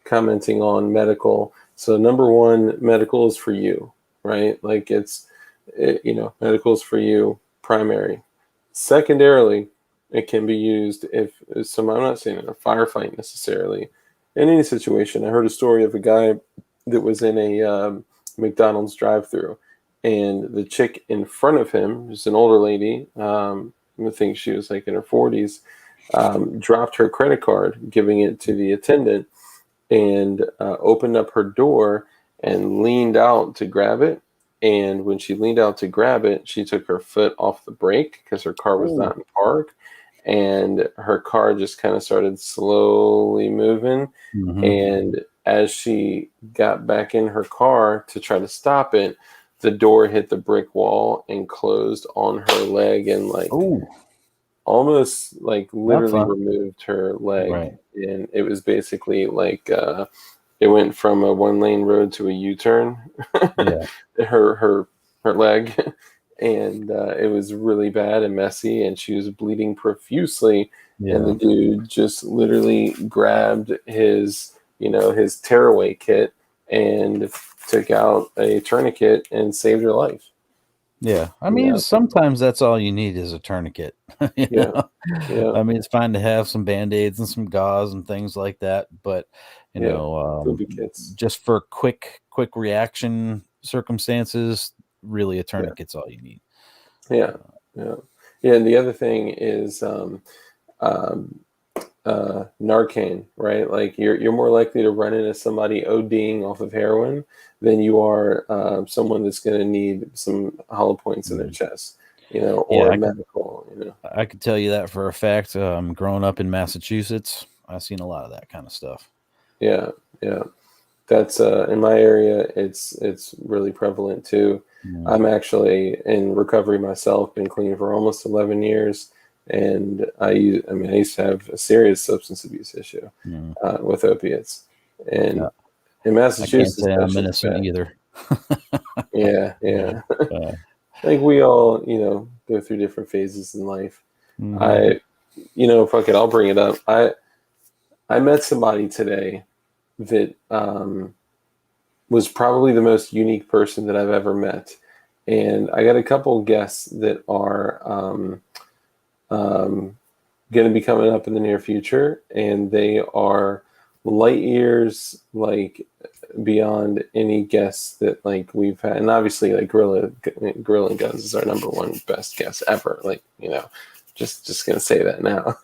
commenting on medical, so number one, medical is for you, right? Like medical is for you, primary. Secondarily, it can be used if some. I'm not saying in a firefight necessarily. In any situation, I heard a story of a guy that was in a McDonald's drive-through, and the chick in front of him, who's an older lady, I think she was like in her 40s, dropped her credit card, giving it to the attendant, and opened up her door and leaned out to grab it. And when she leaned out to grab it, she took her foot off the brake because her car was Oh. not in park. And her car just kind of started slowly moving. Mhm. And as she got back in her car to try to stop it, the door hit the brick wall and closed on her leg and Oh, almost like not literally fun. removed her leg. Right. And it was basically like it went from a one lane road to a U-turn. Yeah. her leg, and it was really bad and messy, and she was bleeding profusely. And the Yeah. dude just literally grabbed his tearaway kit and took out a tourniquet and saved her life. Yeah. I mean, Yeah, sometimes that's all you need is a tourniquet. You yeah, know? yeah, I mean, it's fine to have some band-aids and some gauze and things like that, but yeah. Poopy kits. just for quick reaction circumstances, really a Yeah, tourniquet's all you need. yeah, yeah, yeah. And the other thing is um, Narcan, right? Like you're more likely to run into somebody ODing off of heroin than you are someone that's going to need some hollow points in their Mhm. chest, Yeah, or medical. I could tell you that for a fact. Growing up in Massachusetts, I've seen a lot of that kind of stuff. Yeah, yeah. That's in my area. It's really prevalent too. Mm, I'm actually in recovery myself. Been clean for almost 11 years, and I used to have a serious substance abuse issue mm. with opiates, Yeah, and in I can't Massachusetts, say that I'm shit's innocent bad. either. Yeah, yeah. Uh, Like we all, go through different phases in life. mhm. I, fuck it, I'll bring it up. I met somebody today that was probably the most unique person that I've ever met, and I got a couple guests that are um, going to be coming up in the near future, and they are light years beyond any guests that we've had. And obviously, like Gorilla Guns is our number one best guest ever. Just gonna say that now.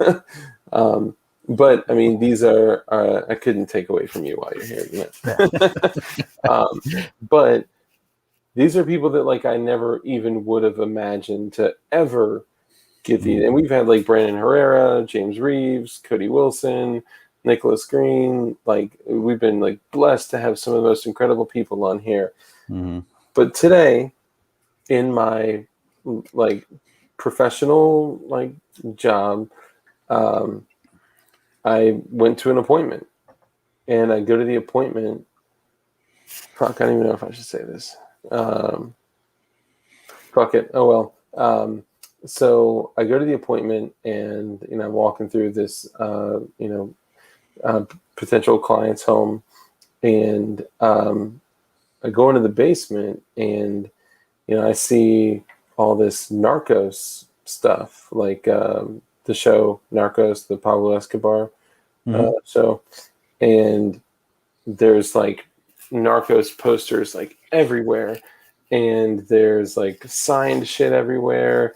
um, but I mean, these are I couldn't take away from you while you're here. But these are people that I never even would have imagined to ever get these. Mm, And we've had Brandon Herrera, James Reeves, Cody Wilson, Nicholas Green. We've been blessed to have some of the most incredible people on here. mhm. But today, in my like professional job, um, I went to an appointment, and I go to the appointment. Fuck, I don't even know if I should say this. Um, Fuck it. Oh well. So I go to the appointment, and I'm walking through this potential client's home, and I go into the basement, and I see all this Narcos stuff, the show Narcos, the Pablo Escobar Mhm. show, and there's Narcos posters everywhere, and there's signed shit everywhere.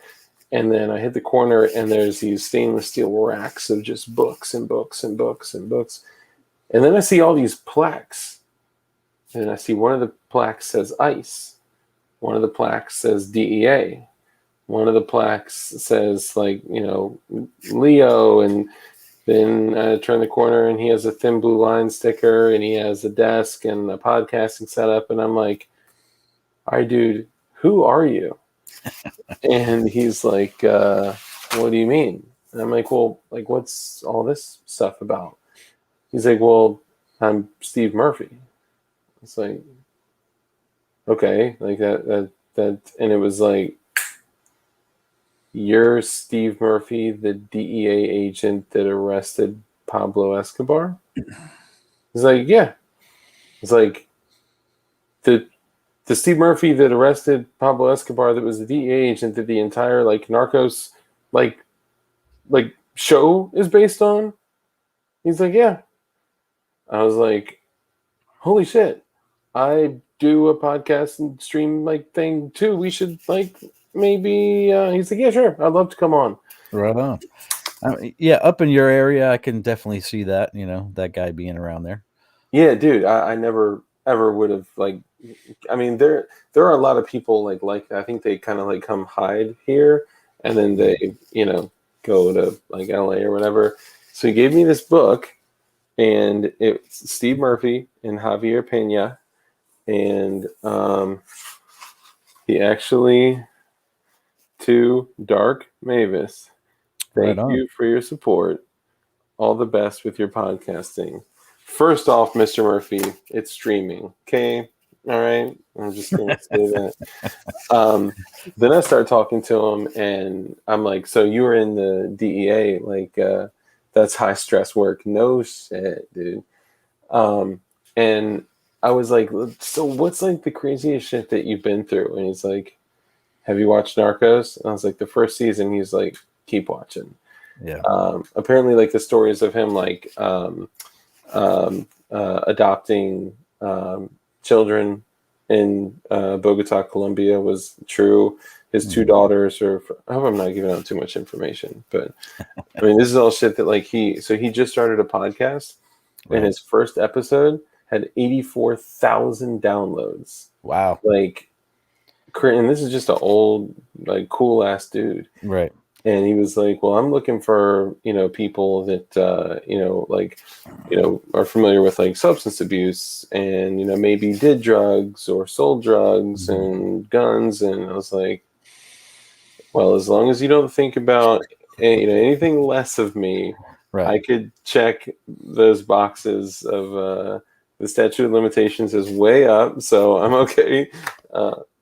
And then I hit the corner, and there's these stainless steel racks of just books and books and books and books. And then I see all these plaques. And I see one of the plaques says ICE. One of the plaques says DEA. One of the plaques says, Leo. And then I turn the corner, and he has a thin blue line sticker, and he has a desk and a podcasting setup. And I'm like, all right, dude, who are you? And he's like, what do you mean? And I'm like, well, what's all this stuff about? He's like, well, I'm Steve Murphy. It's like, okay, like that, and it was like, you're Steve Murphy, the DEA agent that arrested Pablo Escobar. It's like, yeah. It's like the Steve Murphy that arrested Pablo Escobar, that was the DEA agent that the entire like Narcos like show is based on. He's like, yeah. I was like, holy shit. I do a podcast and stream like thing too. We should like maybe he's like, yeah, sure. I'd love to come on. Right on. Yeah, up in your area, I can definitely see that. That guy being around there. Yeah, dude, I never ever would have like. I mean, there are a lot of people like I think they kind of like come hide here, and then they go to like LA or whatever. So he gave me this book, and it's Steve Murphy and Javier Pena, and he actually to Dark Mavis. Thank you for your support. All the best with your podcasting. First off, Mr. Murphy, it's streaming. Okay. All right. I'm just going to say that. Then I start talking to him, and I'm like, so you were in the DEA. Like, that's high stress work. No shit, dude. And I was like, so what's like the craziest shit that you've been through? And he's like, have you watched Narcos? And I was like, the first season. He's like, keep watching. Yeah. Apparently, like the stories of him, like adopting children in Bogota, Colombia, was true. His two daughters are. I hope I'm not giving out too much information, but I mean, this is all shit that like he just started a podcast, and his first episode had 84,000 downloads. Wow. Like, and this is just an old, like, cool ass dude. Right. And he was like, well, I'm looking for, people that, are familiar with like substance abuse and, maybe did drugs or sold drugs and guns. And I was like, well, as long as you don't think about, anything less of me, I could check those boxes of the statute of limitations is way up. So I'm okay.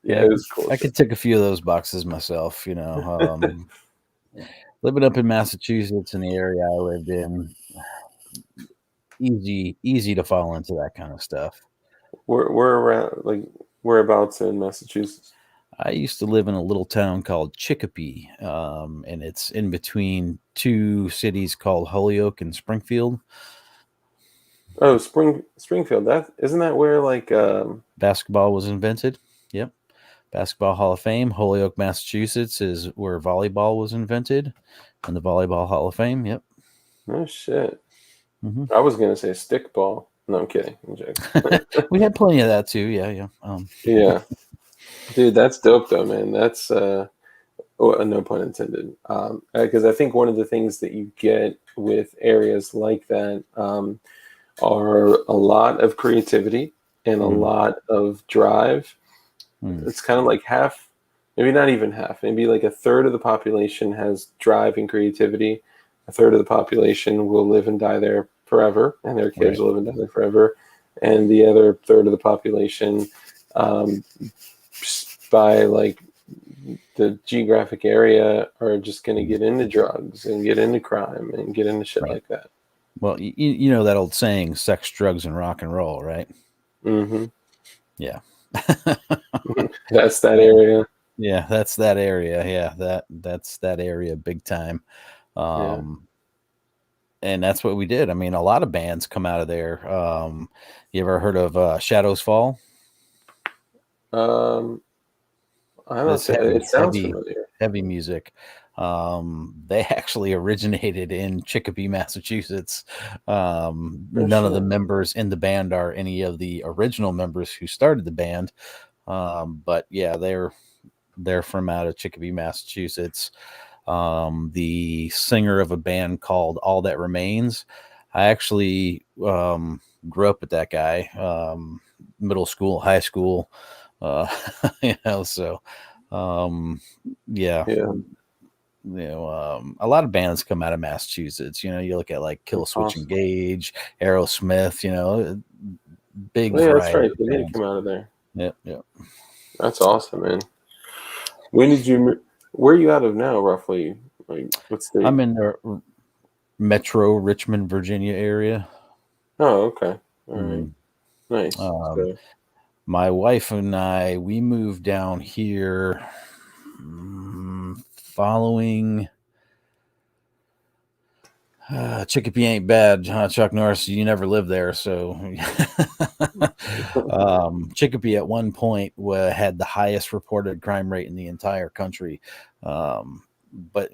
Yeah, it was cool. I could tick a few of those boxes myself, living up in Massachusetts in the area I lived in, easy to fall into that kind of stuff. We're around, like, whereabouts in Massachusetts? I used to live in a little town called Chicopee, and it's in between two cities called Holyoke and Springfield. Oh, Springfield. Isn't that where like basketball was invented? Yep. Basketball Hall of Fame. Holyoke, Massachusetts is where volleyball was invented, and the Volleyball Hall of Fame. Yep. Oh shit. I was gonna say stickball. No, I'm kidding. I'm joking. We had plenty of that too. Yeah. Yeah, dude, that's dope though, man. That's no pun intended. Because I think one of the things that you get with areas like that are a lot of creativity and a lot of drive. It's kind of like half, maybe not even half, maybe like a third of the population has drive and creativity. A third of the population will live and die there forever, and their kids will live and die there forever. And the other third of the population, by like the geographic area, are just going to get into drugs and get into crime and get into shit like that. Well, you know that old saying, sex, drugs, and rock and roll, right? Mm-hmm. Yeah. That's that area. Yeah, that's that area. Yeah, that's that area big time. And that's what we did. I mean, a lot of bands come out of there. You ever heard of Shadows Fall? I don't know. It sounds familiar. Heavy music. They actually originated in Chicopee, Massachusetts. None of the members in the band are any of the original members who started the band. But yeah, they're from out of Chicopee, Massachusetts. The singer of a band called All That Remains. I actually grew up with that guy, middle school, high school, so yeah. A lot of bands come out of Massachusetts. You look at like Killswitch Engage, Aerosmith, big Oh, yeah, that's variety right. of They did bands. come out of there. Yep, yep. That's awesome, man. When did you? Where are you out of now, roughly? Like, what state? I'm in the Metro Richmond, Virginia area. Oh, okay. All right. Mm. Nice. Um, So, my wife and I, we moved down here following Chicopee ain't bad. Chuck Norris, you never lived there. So Chicopee at one point had the highest reported crime rate in the entire country. But,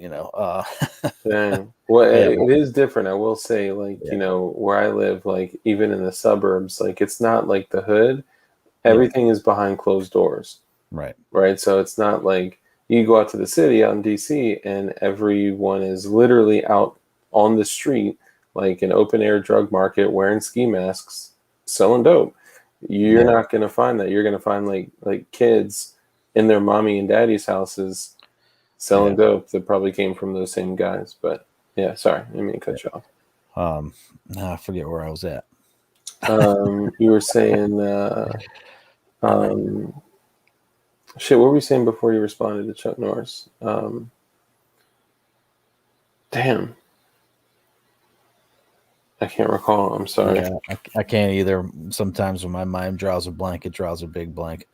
dang. Well, yeah, it is different. I will say, like, yeah, where I live, like, even in the suburbs, like, it's not like the hood. yeah, Everything is behind closed doors, right. right? So it's not like you go out to the city out in DC and everyone is literally out on the street, like an open air drug market, wearing ski masks, selling dope. You're Yeah. not gonna find that. You're gonna find like kids in their mommy and daddy's houses selling Yeah. dope that probably came from those same guys. But yeah, sorry, I didn't mean to Yeah. cut you off. I forget where I was at. You were saying, um, shit, what were you saying before you responded to Chuck Norris? Damn, I can't recall. I'm sorry. Yeah, I can't either. Sometimes when my mind draws a blank, it draws a big blank.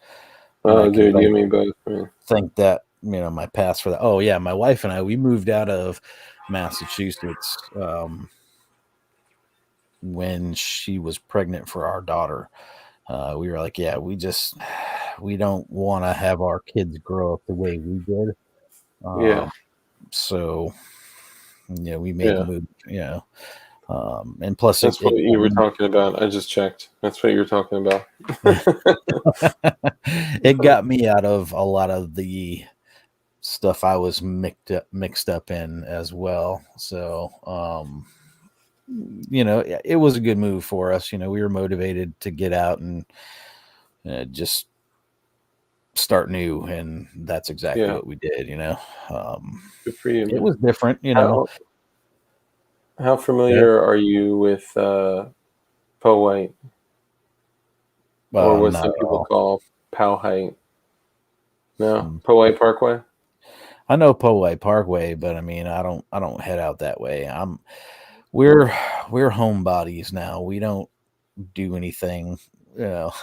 And I Oh, can dude, you and me both, man. think that, my past for that. Oh, yeah, my wife and I, we moved out of Massachusetts when she was pregnant for our daughter. We were like, yeah, we don't want to have our kids grow up the way we did. Yeah, So, we made the yeah. move, and plus That's what it you got were me, talking about. I just checked. That's what you were talking about. it got me out of a lot of the stuff I was mixed up in as well. So, it was a good move for us. We were motivated to get out and just start new, and that's exactly Yeah, what we did. good for you, It man. was different. How how There, familiar are you with Poe White, or what not some at people all. call Powhite? No, Mm. Poe White Parkway. I know Poway Parkway, but I mean, I don't head out that way. Mm. We're we're homebodies now. We don't do anything. You know,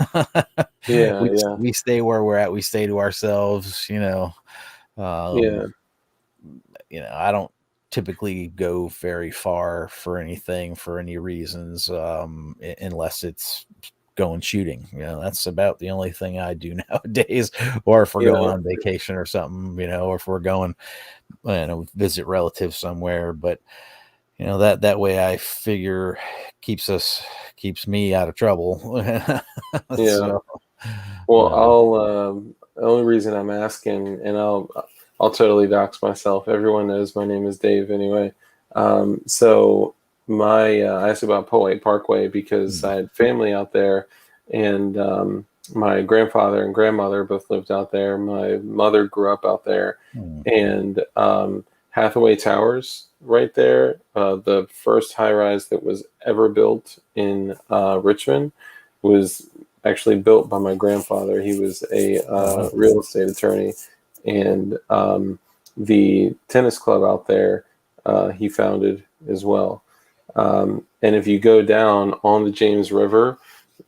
Yeah, we yeah, we stay where we're at. We stay to ourselves. yeah, Um, I don't typically go very far for anything for any reasons, unless it's going shooting. That's about the only thing I do nowadays. Or if we're going yeah, on vacation or something, or if we're going, visit relatives somewhere. But that way I figure keeps me out of trouble. yeah. So, Well, uh, the only reason I'm asking, and I'll totally dox myself. Everyone knows my name is Dave anyway. So I asked about Poway Parkway because mm, I had family out there, and my grandfather and grandmother both lived out there. My mother grew up out there, mm, and Hathaway Towers right there, the first high rise that was ever built in Richmond, was actually built by my grandfather. He was a oh wow. real estate attorney, and the tennis club out there he founded as well. And if you go down on the James River,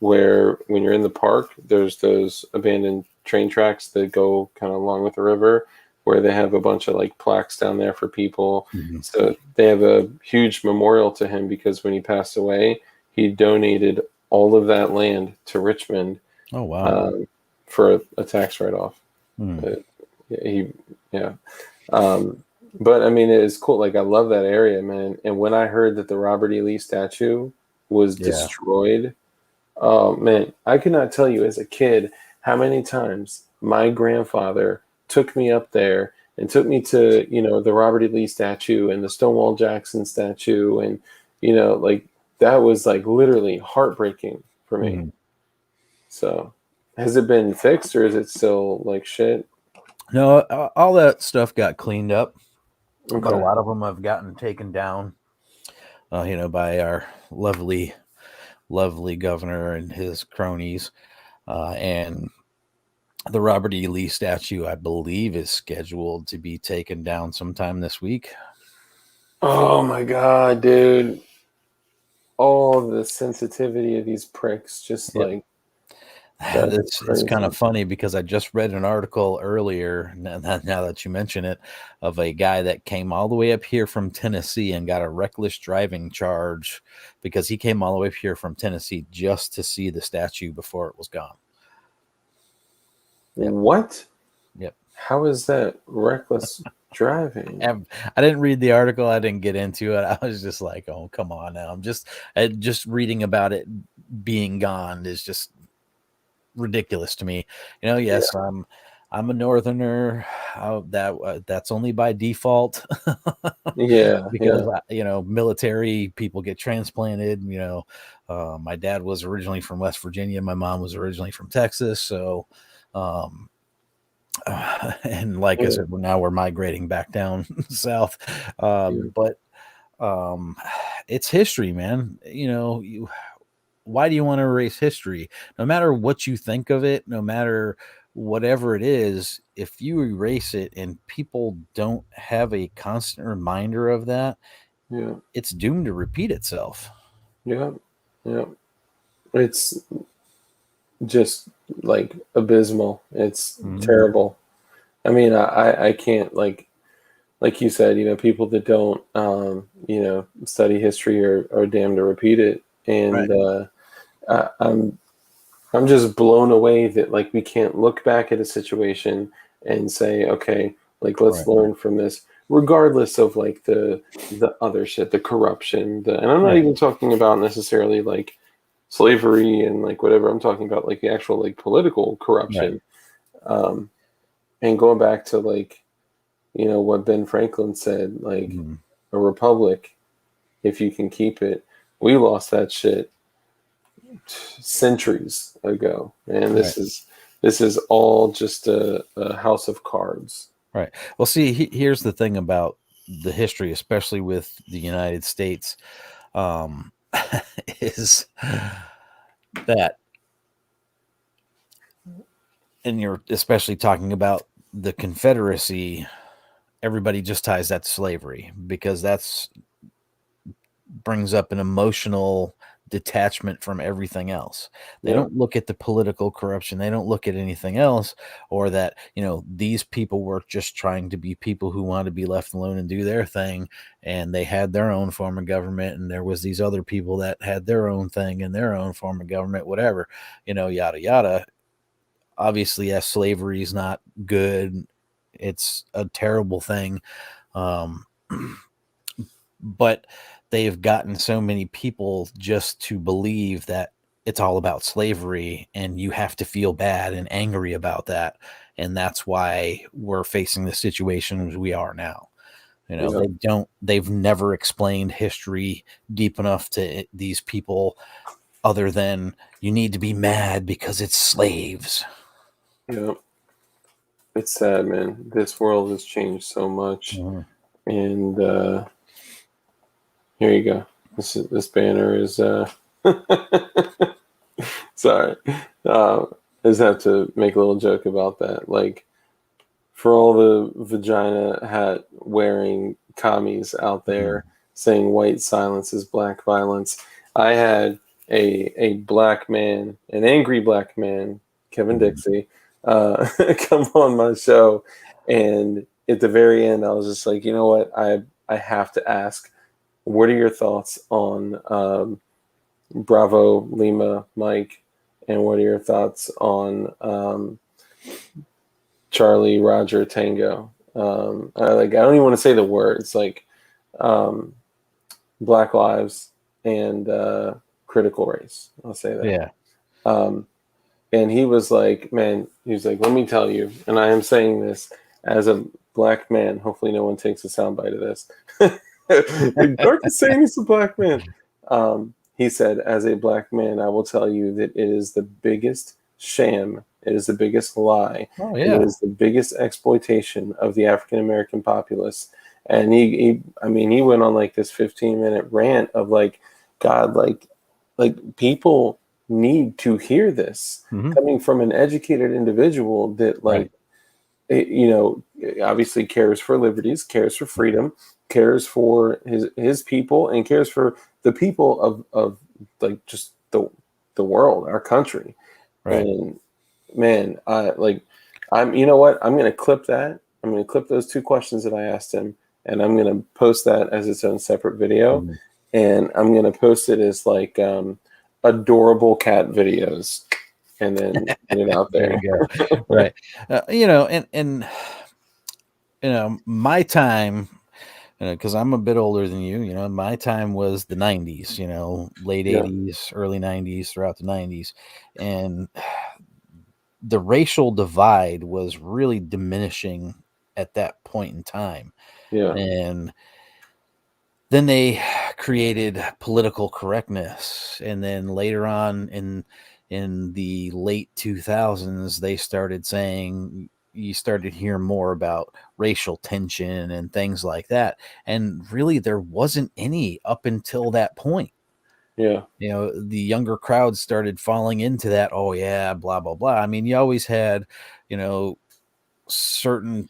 where when you're in the park, there's those abandoned train tracks that go kind of along with the river, where they have a bunch of like plaques down there for people. Mhm. So they have a huge memorial to him because when he passed away, he donated all of that land to Richmond Oh wow. um, for a tax write-off. Mm, Uh, he, yeah. Um, but I mean, it's cool. Like I love that area, man. And when I heard that the Robert E. Lee statue was yeah. destroyed, oh man, I could not tell you as a kid how many times my grandfather took me up there and took me to, the Robert E. Lee statue and the Stonewall Jackson statue. And, like that was like literally heartbreaking for me. Mhm. So has it been fixed or is it still like shit? No, all that stuff got cleaned up, but a Okay. lot of them have gotten taken down. By our lovely lovely governor and his cronies. And the Robert E. Lee statue, I believe, is scheduled to be taken down sometime this week. Oh my God, dude. All the sensitivity of these pricks, just Yep. like, that's It's kind crazy. of funny because I just read an article earlier, now that you mention it, of a guy that came all the way up here from Tennessee and got a reckless driving charge because he came all the way up here from Tennessee just to see the statue before it was gone. Yep. What? Yep. How is that reckless driving? I didn't read the article. I didn't get into it. I was just like, oh, come on now. I'm just reading about it being gone is just ridiculous to me. Yes, I'm a northerner. That's only by default. Yeah, Because military people get transplanted. My dad was originally from West Virginia. My mom was originally from Texas. So, and like I said, now we're migrating back down south. But it's history, man. Why do you want to erase history? No matter what you think of it, no matter whatever it is, if you erase it and people don't have a constant reminder of that, it's doomed to repeat itself. Yeah. It's just like abysmal. It's terrible. I mean, I can't, like you said, people that don't study history are damned to repeat it. And I'm just blown away that, like, we can't look back at a situation and say, okay, like, let's learn from this, regardless of like the other shit, the corruption, and I'm not even talking about necessarily like slavery and like whatever. I'm talking about like the actual like political corruption. And going back to like, what Ben Franklin said, like, a republic, if you can keep it. We lost that shit centuries ago, and this is all just a house of cards. Right. Well, see, here's the thing about the history, especially with the United States, is that, and you're especially talking about the Confederacy, everybody just ties that to slavery because that's brings up an emotional detachment from everything else. They don't look at the political corruption. They don't look at anything else, or that, these people were just trying to be people who want to be left alone and do their thing. And they had their own form of government. And there was these other people that had their own thing and their own form of government, whatever, yada, yada. Obviously, yes, slavery is not good. It's a terrible thing. But they've gotten so many people just to believe that it's all about slavery and you have to feel bad and angry about that. And that's why we're facing the situation we are now. They've never explained history deep enough to these people other than you need to be mad because it's slaves. Yeah. It's sad, man. This world has changed so much. And here you go. This banner is sorry. I just have to make a little joke about that. Like, for all the vagina hat wearing commies out there saying white silence is black violence, I had a black man, an angry black man, Kevin Dixie, come on my show, and at the very end, I was just like, you know what, I have to ask, what are your thoughts on Bravo Lima Mike, and what are your thoughts on Charlie Roger Tango? I don't even want to say the words, like Black Lives and Critical Race. I'll say that. Yeah. And he was like, man, he was like, let me tell you, and I am saying this as a black man. Hopefully no one takes a soundbite of this. Dark is saying he's a black man. He said, as a black man, I will tell you that it is the biggest sham. It is the biggest lie. Oh, yeah. It is the biggest exploitation of the African American populace. And he went on like this 15-minute rant of like, God, like, like people need to hear this Hmm. coming from an educated individual that Right. like you know, obviously cares for liberties, cares for freedom, cares for his people, and cares for the people of like just the world, our country. Right. And man, I'm you know what? I'm gonna clip that. I'm gonna clip those two questions that I asked him, and I'm gonna post that as its own separate video, Mhm. and I'm gonna post it as like adorable cat videos, and then get it out There there. you go. Right. You know, and you know, my time, because I'm a bit older than you, you know, my time was the 90s, you know, late Yeah, 80s, early 90s, throughout the 90s. And the racial divide was really diminishing at that point in time. yeah, And then they created political correctness, and then later on in the late 2000s they started saying, you started hearing more about racial tension and things like that, and really there wasn't any up until that point. yeah. You know, the younger crowd started falling into that, oh yeah, blah blah blah. I mean, you always had, you know, certain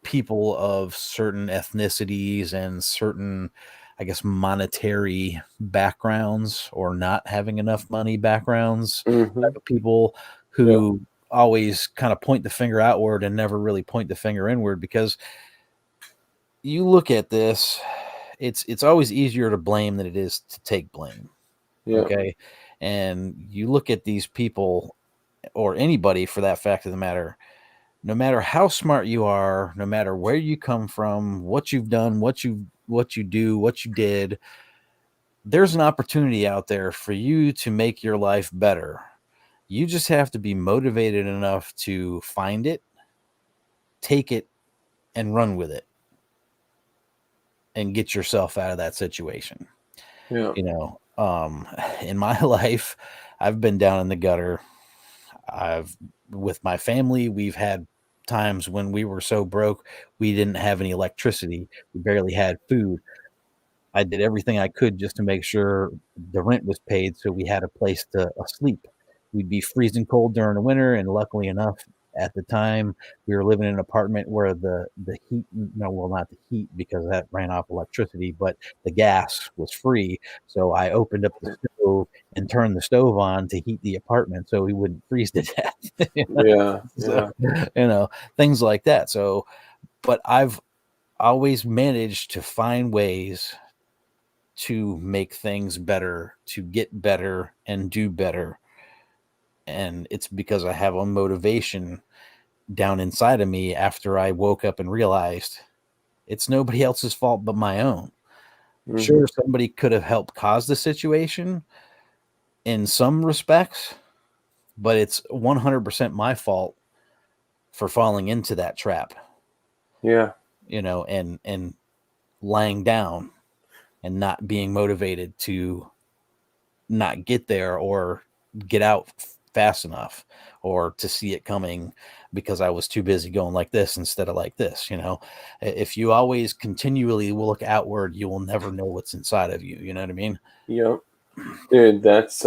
people of certain ethnicities and certain, I guess, monetary backgrounds, or not having enough money backgrounds, Hmm. type of people Yeah, who always kind of point the finger outward and never really point the finger inward. Because you look at this, it's always easier to blame than it is to take blame. yeah, Okay. And you look at these people, or anybody for that fact of the matter, no matter how smart you are, no matter where you come from, what you've done, what you do, what you did, there's an opportunity out there for you to make your life better. You just have to be motivated enough to find it, take it, and run with it, and get yourself out of that situation. yeah. You know, in my life, I've been down in the gutter. I've With my family, we've had times when we were so broke we didn't have any electricity. We barely had food. I did everything I could just to make sure the rent was paid so we had a place to sleep. We'd be freezing cold during the winter, and luckily enough, at the time, we were living in an apartment where the heat, no, well, not the heat because that ran off electricity, but the gas was free. So I opened up the stove and turned the stove on to heat the apartment so we wouldn't freeze to death. You know? Yeah, So, yeah, you know, things like that. So, but I've always managed to find ways to make things better, to get better and do better. And it's because I have a motivation down inside of me after I woke up and realized it's nobody else's fault but my own. hmm, Sure, somebody could have helped cause the situation in some respects, but it's 100% my fault for falling into that trap, yeah, you know, and lying down and not being motivated to not get there or get out fast enough, or to see it coming, because I was too busy going like this instead of like this. You know, if you always continually will look outward, you will never know what's inside of you. You know what I mean? yeah. Dude, that's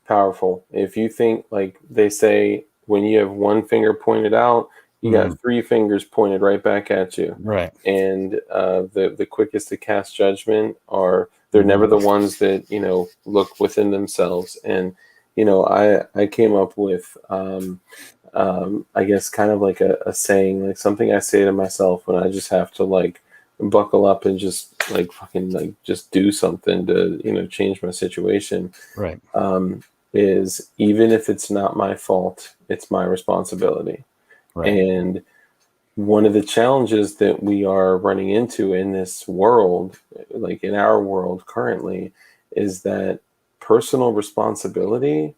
powerful. If you think like they say when you have one finger pointed out, you Mm, got three fingers pointed right back at you. right. And the quickest to cast judgment are they're never Mhm. the ones that, you know, look within themselves. And, you know, I came up with I guess kind of like a saying, like something I say to myself when I just have to like buckle up and just like fucking like just do something to, you know, change my situation. Right. um, is even if it's not my fault, it's my responsibility. Right. And one of the challenges that we are running into in this world, like in our world currently, is that personal responsibility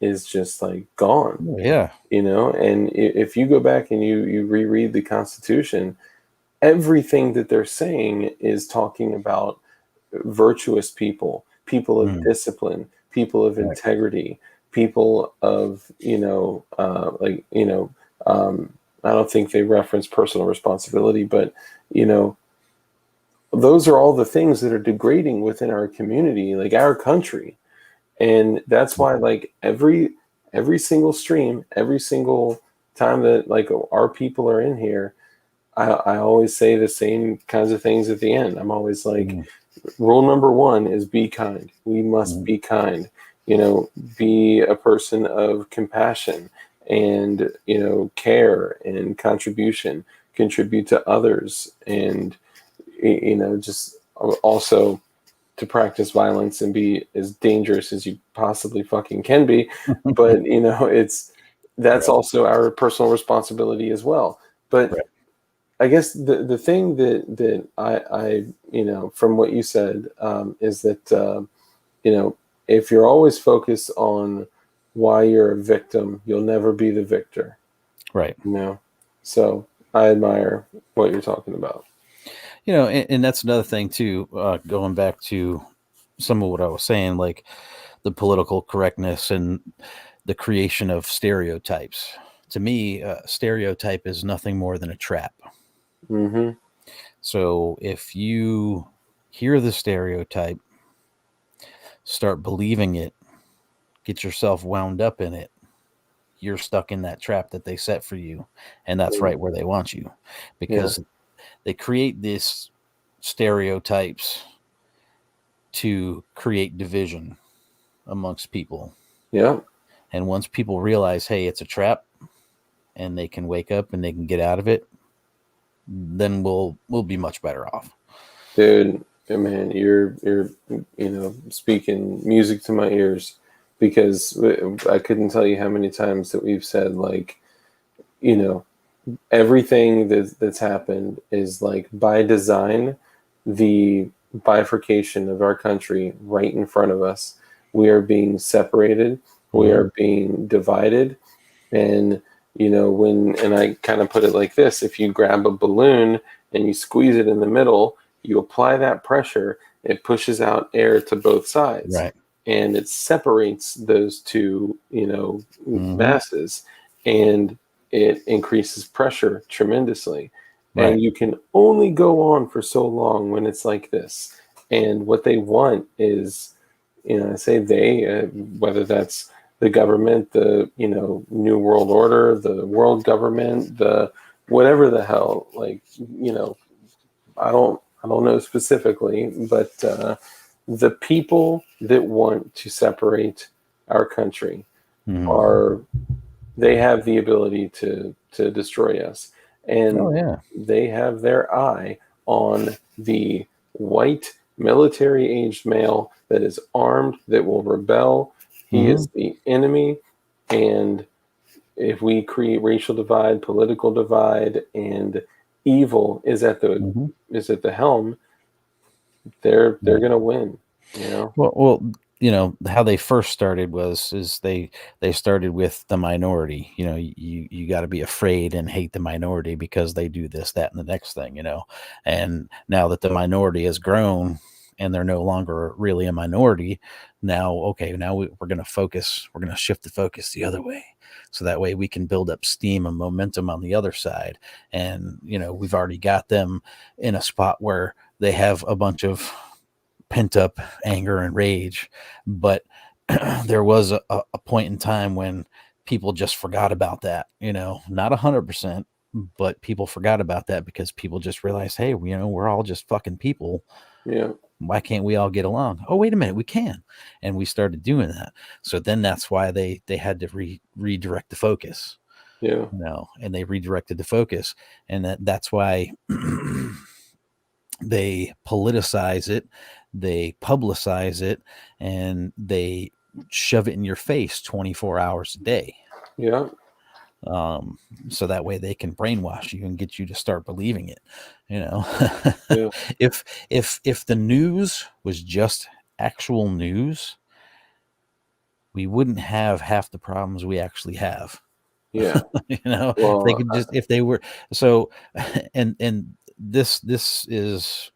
is just like gone, Oh, yeah. you know. And if you go back and you reread the Constitution, everything that they're saying is talking about virtuous people, people of Mm, discipline, people of right. integrity, people of, you know, like, you know, I don't think they reference personal responsibility, but, you know, those are all the things that are degrading within our community, like our country. And that's why, like, every single stream, every single time that like our people are in here, I always say the same kinds of things at the end. I'm always like, Mhm. rule number one is be kind. We must Mhm. be kind. You know, be a person of compassion and, you know, care and contribution, contribute to others, and, you know, just also to practice violence and be as dangerous as you possibly fucking can be. But, you know, that's Right. also our personal responsibility as well. But Right. I guess the thing that I you know, from what you said, is that, you know, if you're always focused on why you're a victim, you'll never be the victor. Right. You know, so I admire what you're talking about. And that's another thing too. Going back to some of what I was saying, like the political correctness and the creation of stereotypes. To me, stereotype is nothing more than a trap. Mm-hmm. So if you hear the stereotype, start believing it, get yourself wound up in it, you're stuck in that trap that they set for you. And that's right where they want you, Yeah. because they create these stereotypes to create division amongst people. Yeah. And once people realize, hey, it's a trap, and they can wake up and they can get out of it, then we'll be much better off. Dude, man, you're you know, speaking music to my ears, because I couldn't tell you how many times that we've said, like, you know, everything that's happened is like by design. The bifurcation of our country right in front of us. We are being separated. We Mm-hmm. are being divided. And, you know, and I kind of put it like this: if you grab a balloon and you squeeze it in the middle, you apply that pressure, it pushes out air to both sides, Right. and it separates those two, you know, Mm-hmm. masses, and it increases pressure tremendously. Right. And you can only go on for so long when it's like this. And what they want is, you know, I say they, whether that's the government, the, you know, New World Order, the world government, the whatever the hell, like, you know, I don't know specifically, but the people that want to separate our country Mm-hmm. are, they have the ability to destroy us, Oh and yeah. they have their eye on the white military aged male that is armed, that will rebel. He Mm-hmm. is the enemy. And if we create racial divide, political divide, and evil Mm-hmm. is at the helm, they're Right. gonna win, you know. Well, how they first started is they started with the minority. You got to be afraid and hate the minority because they do this, that, and the next thing. And now that the minority has grown and they're no longer really a minority, now okay, now we're going to focus. We're going to shift the focus the other way, so that way we can build up steam and momentum on the other side. And we've already got them in a spot where they have a bunch of pent up anger and rage. But there was a point in time when people just forgot about that, not 100%, but people forgot about that because people just realized, hey, we're all just fucking people. Yeah, Why can't we all get along? Oh, wait a minute, we can. And we started doing that. So then that's why they had to redirect the focus, yeah, and they redirected the focus. And that's why they politicize it, they publicize it, and they shove it in your face 24 hours a day. yeah, Um, so that way they can brainwash you and get you to start believing it. You know, yeah, if the news was just actual news, we wouldn't have half the problems we actually have. yeah. If they Well, could just, if they were so, and this is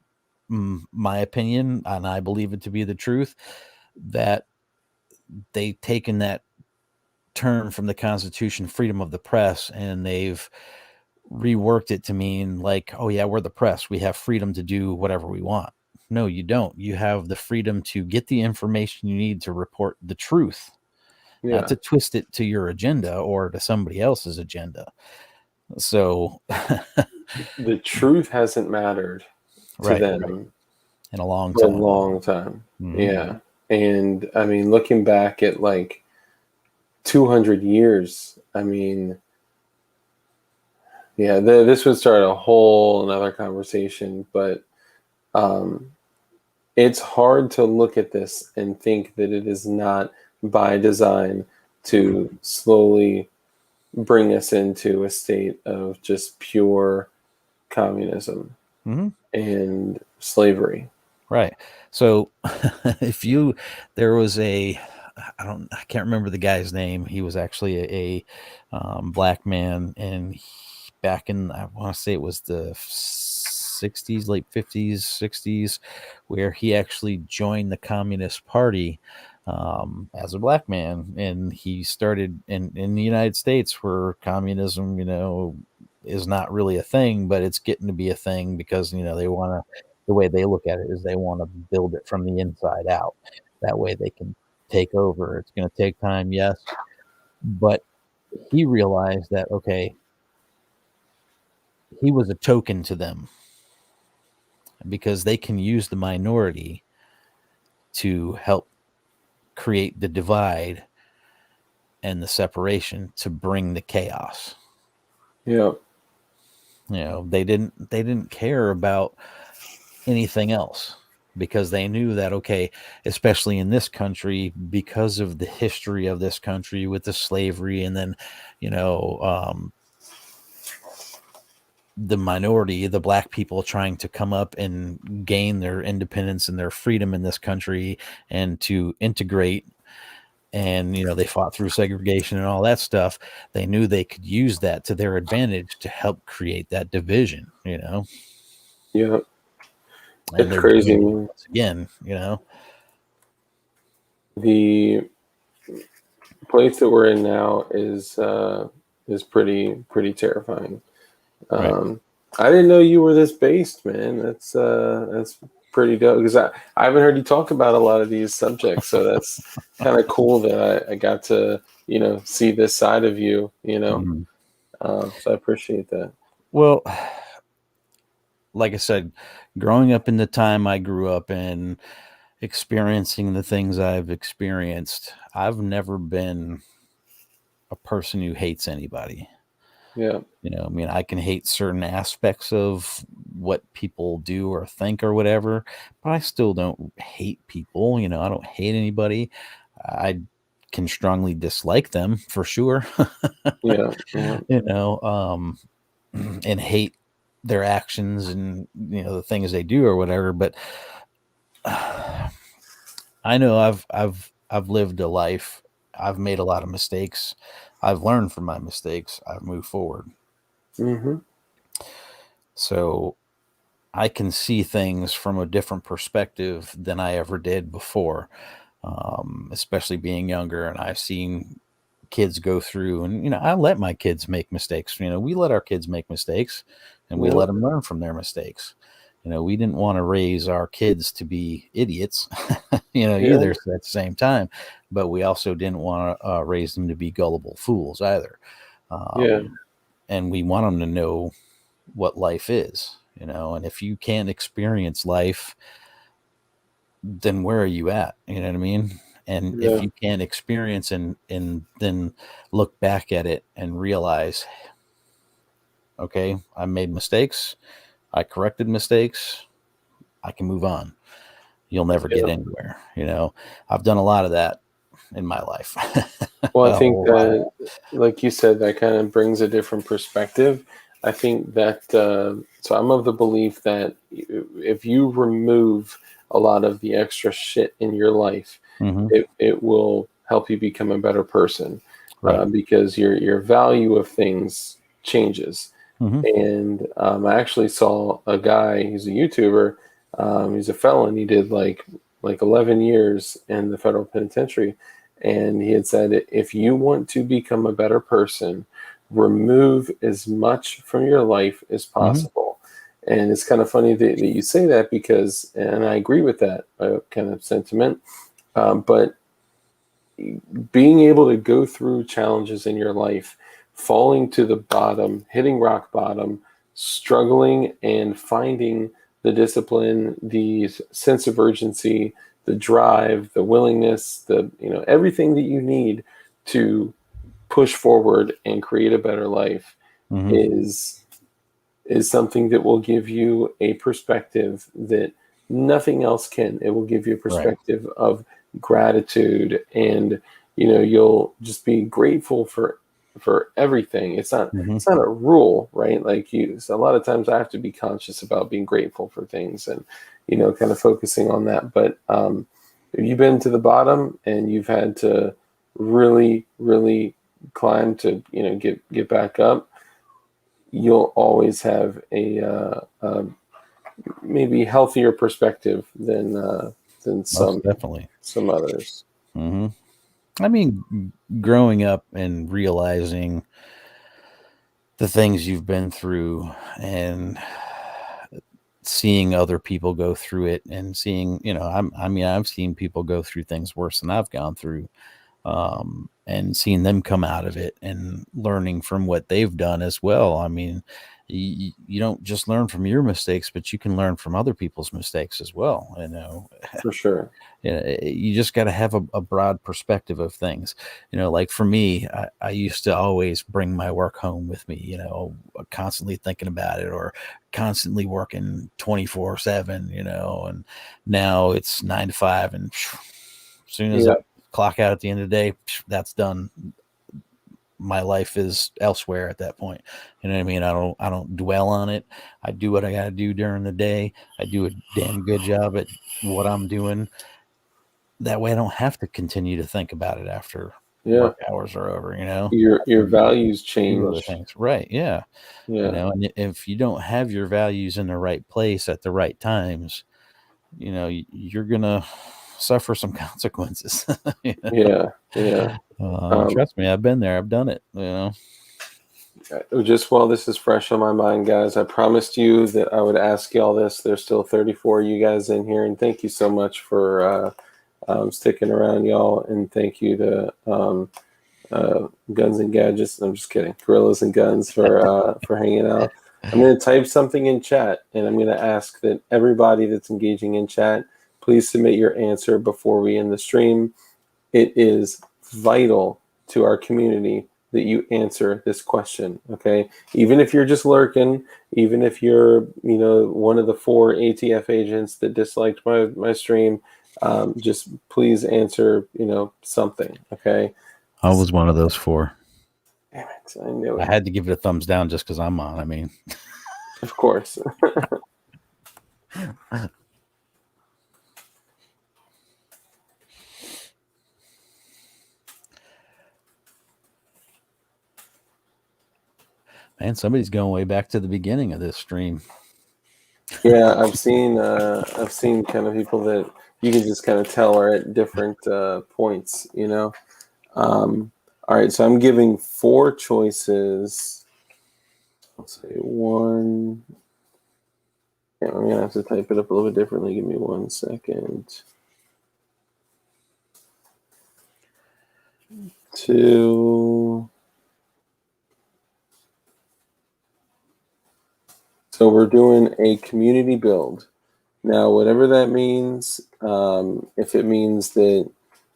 my opinion, and I believe it to be the truth, that they've taken that term from the Constitution, freedom of the press, and they've reworked it to mean like, oh yeah, we're the press, we have freedom to do whatever we want. No, you don't. You have the freedom to get the information you need to report the truth, not Yeah. to twist it to your agenda or to somebody else's agenda. So, The truth hasn't mattered to right, them in a long for a time. long time. Hmm. Yeah. And I mean, looking back at like 200 years, I mean, yeah, this would start a whole another conversation, but um, it's hard to look at this and think that it is not by design to slowly bring us into a state of just pure communism Hmm. and slavery. Right. So, if you, there was I can't remember the guy's name. He was actually a black man, and back in, I want to say it was the 60s, late 50s, 60s, where he actually joined the Communist Party as a black man. And he started in the United States, where communism, is not really a thing, but it's getting to be a thing because, they want to, the way they look at it is they want to build it from the inside out. That way they can take over. It's going to take time, yes. But he realized that, okay, he was a token to them because they can use the minority to help create the divide and the separation to bring the chaos. Yeah. They didn't care about anything else because they knew that, okay, especially in this country, because of the history of this country with the slavery, and then you know um, the minority, the black people trying to come up and gain their independence and their freedom in this country and to integrate, and they fought through segregation and all that stuff. They knew they could use that to their advantage to help create that division, Yeah. and It's they're crazy. doing it once again. The place that we're in now is pretty terrifying. Right. I didn't know you were this based, man. That's pretty dope because I haven't heard you talk about a lot of these subjects, so that's kind of cool that I got to see this side of you. Mhm. So I appreciate that. Well, like I said, growing up in the time I grew up in, experiencing the things I've experienced, I've never been a person who hates anybody. Yeah, I mean, I can hate certain aspects of what people do or think or whatever, but I still don't hate people. I don't hate anybody. I can strongly dislike them for sure, yeah, yeah, you know, um, and hate their actions and, the things they do or whatever. But I know I've lived a life. I've made a lot of mistakes. I've learned from my mistakes. I've moved forward. hmm So I can see things from a different perspective than I ever did before, especially being younger. And I've seen kids go through, and I let my kids make mistakes. We let our kids make mistakes, and we yeah, let them learn from their mistakes. We didn't want to raise our kids to be idiots, yeah, either at the same time, but we also didn't want to raise them to be gullible fools either. yeah, Um, and we want them to know what life is, and if you can't experience life, then where are you at? You know what I mean? And if yeah, you can't experience and then look back at it and realize, okay, I made mistakes, I corrected mistakes, I can move on. You'll never get yeah. anywhere. I've done a lot of that in my life. Well, I A think whole lot. that, like you said, that kind of brings a different perspective. I think that, so I'm of the belief that if you remove a lot of the extra shit in your life, Hmm. it will help you become a better person Right. because your value of things changes. Hmm. And I actually saw a guy, he's a YouTuber, he's a felon. He did like 11 years in the federal penitentiary. And he had said, if you want to become a better person, remove as much from your life as Hmm. possible. And it's kind of funny that you say that because, and I agree with that kind of sentiment, but being able to go through challenges in your life, falling to the bottom, hitting rock bottom, struggling and finding the discipline, the sense of urgency, the drive, the willingness, everything that you need to push forward and create a better life Mm-hmm. is something that will give you a perspective that nothing else can. It will give you a perspective of gratitude, and you'll just be grateful for everything. It's not a rule, right? Like so a lot of times I have to be conscious about being grateful for things and kind of focusing on that. But if you've been to the bottom and you've had to really climb to get back up, you'll always have a maybe healthier perspective than Most definitely. some others. Mm-hmm. I mean, growing up and realizing the things you've been through and seeing other people go through it and seeing, I've seen people go through things worse than I've gone through, and seeing them come out of it and learning from what they've done as well. I mean, you don't just learn from your mistakes, but you can learn from other people's mistakes as well. For sure. You just got to have a broad perspective of things. Like for me, I used to always bring my work home with me, constantly thinking about it or constantly working 24/7, and now it's 9 to 5. And as soon as I clock out at the end of the day, that's done. My life is elsewhere at that point. You know what I mean? I don't dwell on it. I do what I got to do during the day. I do a damn good job at what I'm doing. That way I don't have to continue to think about it after work hours are over, Your values do other change. things. Right. Yeah. And if you don't have your values in the right place at the right times, you're going to suffer some consequences. Trust me, I've been there. I've done it, Just while this is fresh on my mind, guys, I promised you that I would ask y'all this. There's still 34 of you guys in here, and thank you so much for sticking around, y'all. And thank you to Guns and Gadgets. I'm just kidding. Gorillas and Guns for hanging out. I'm going to type something in chat, and I'm going to ask that everybody that's engaging in chat, please submit your answer before we end the stream. It is vital to our community that you answer this question, okay? Even if you're just lurking, even if you're, one of the 4 ATF agents that disliked my stream, just please answer, something, okay? I was one of those 4. Damn it, I knew it. I had to give it a thumbs down just because I'm on. I mean, of course. Man, somebody's going way back to the beginning of this stream. Yeah, I've seen kind of people that you can just kind of tell are at different points, All right, so I'm giving 4 choices. I'll say 1. Yeah, I'm gonna have to type it up a little bit differently. Give me 1 second. 2. So we're doing a community build. Now, whatever that means, if it means that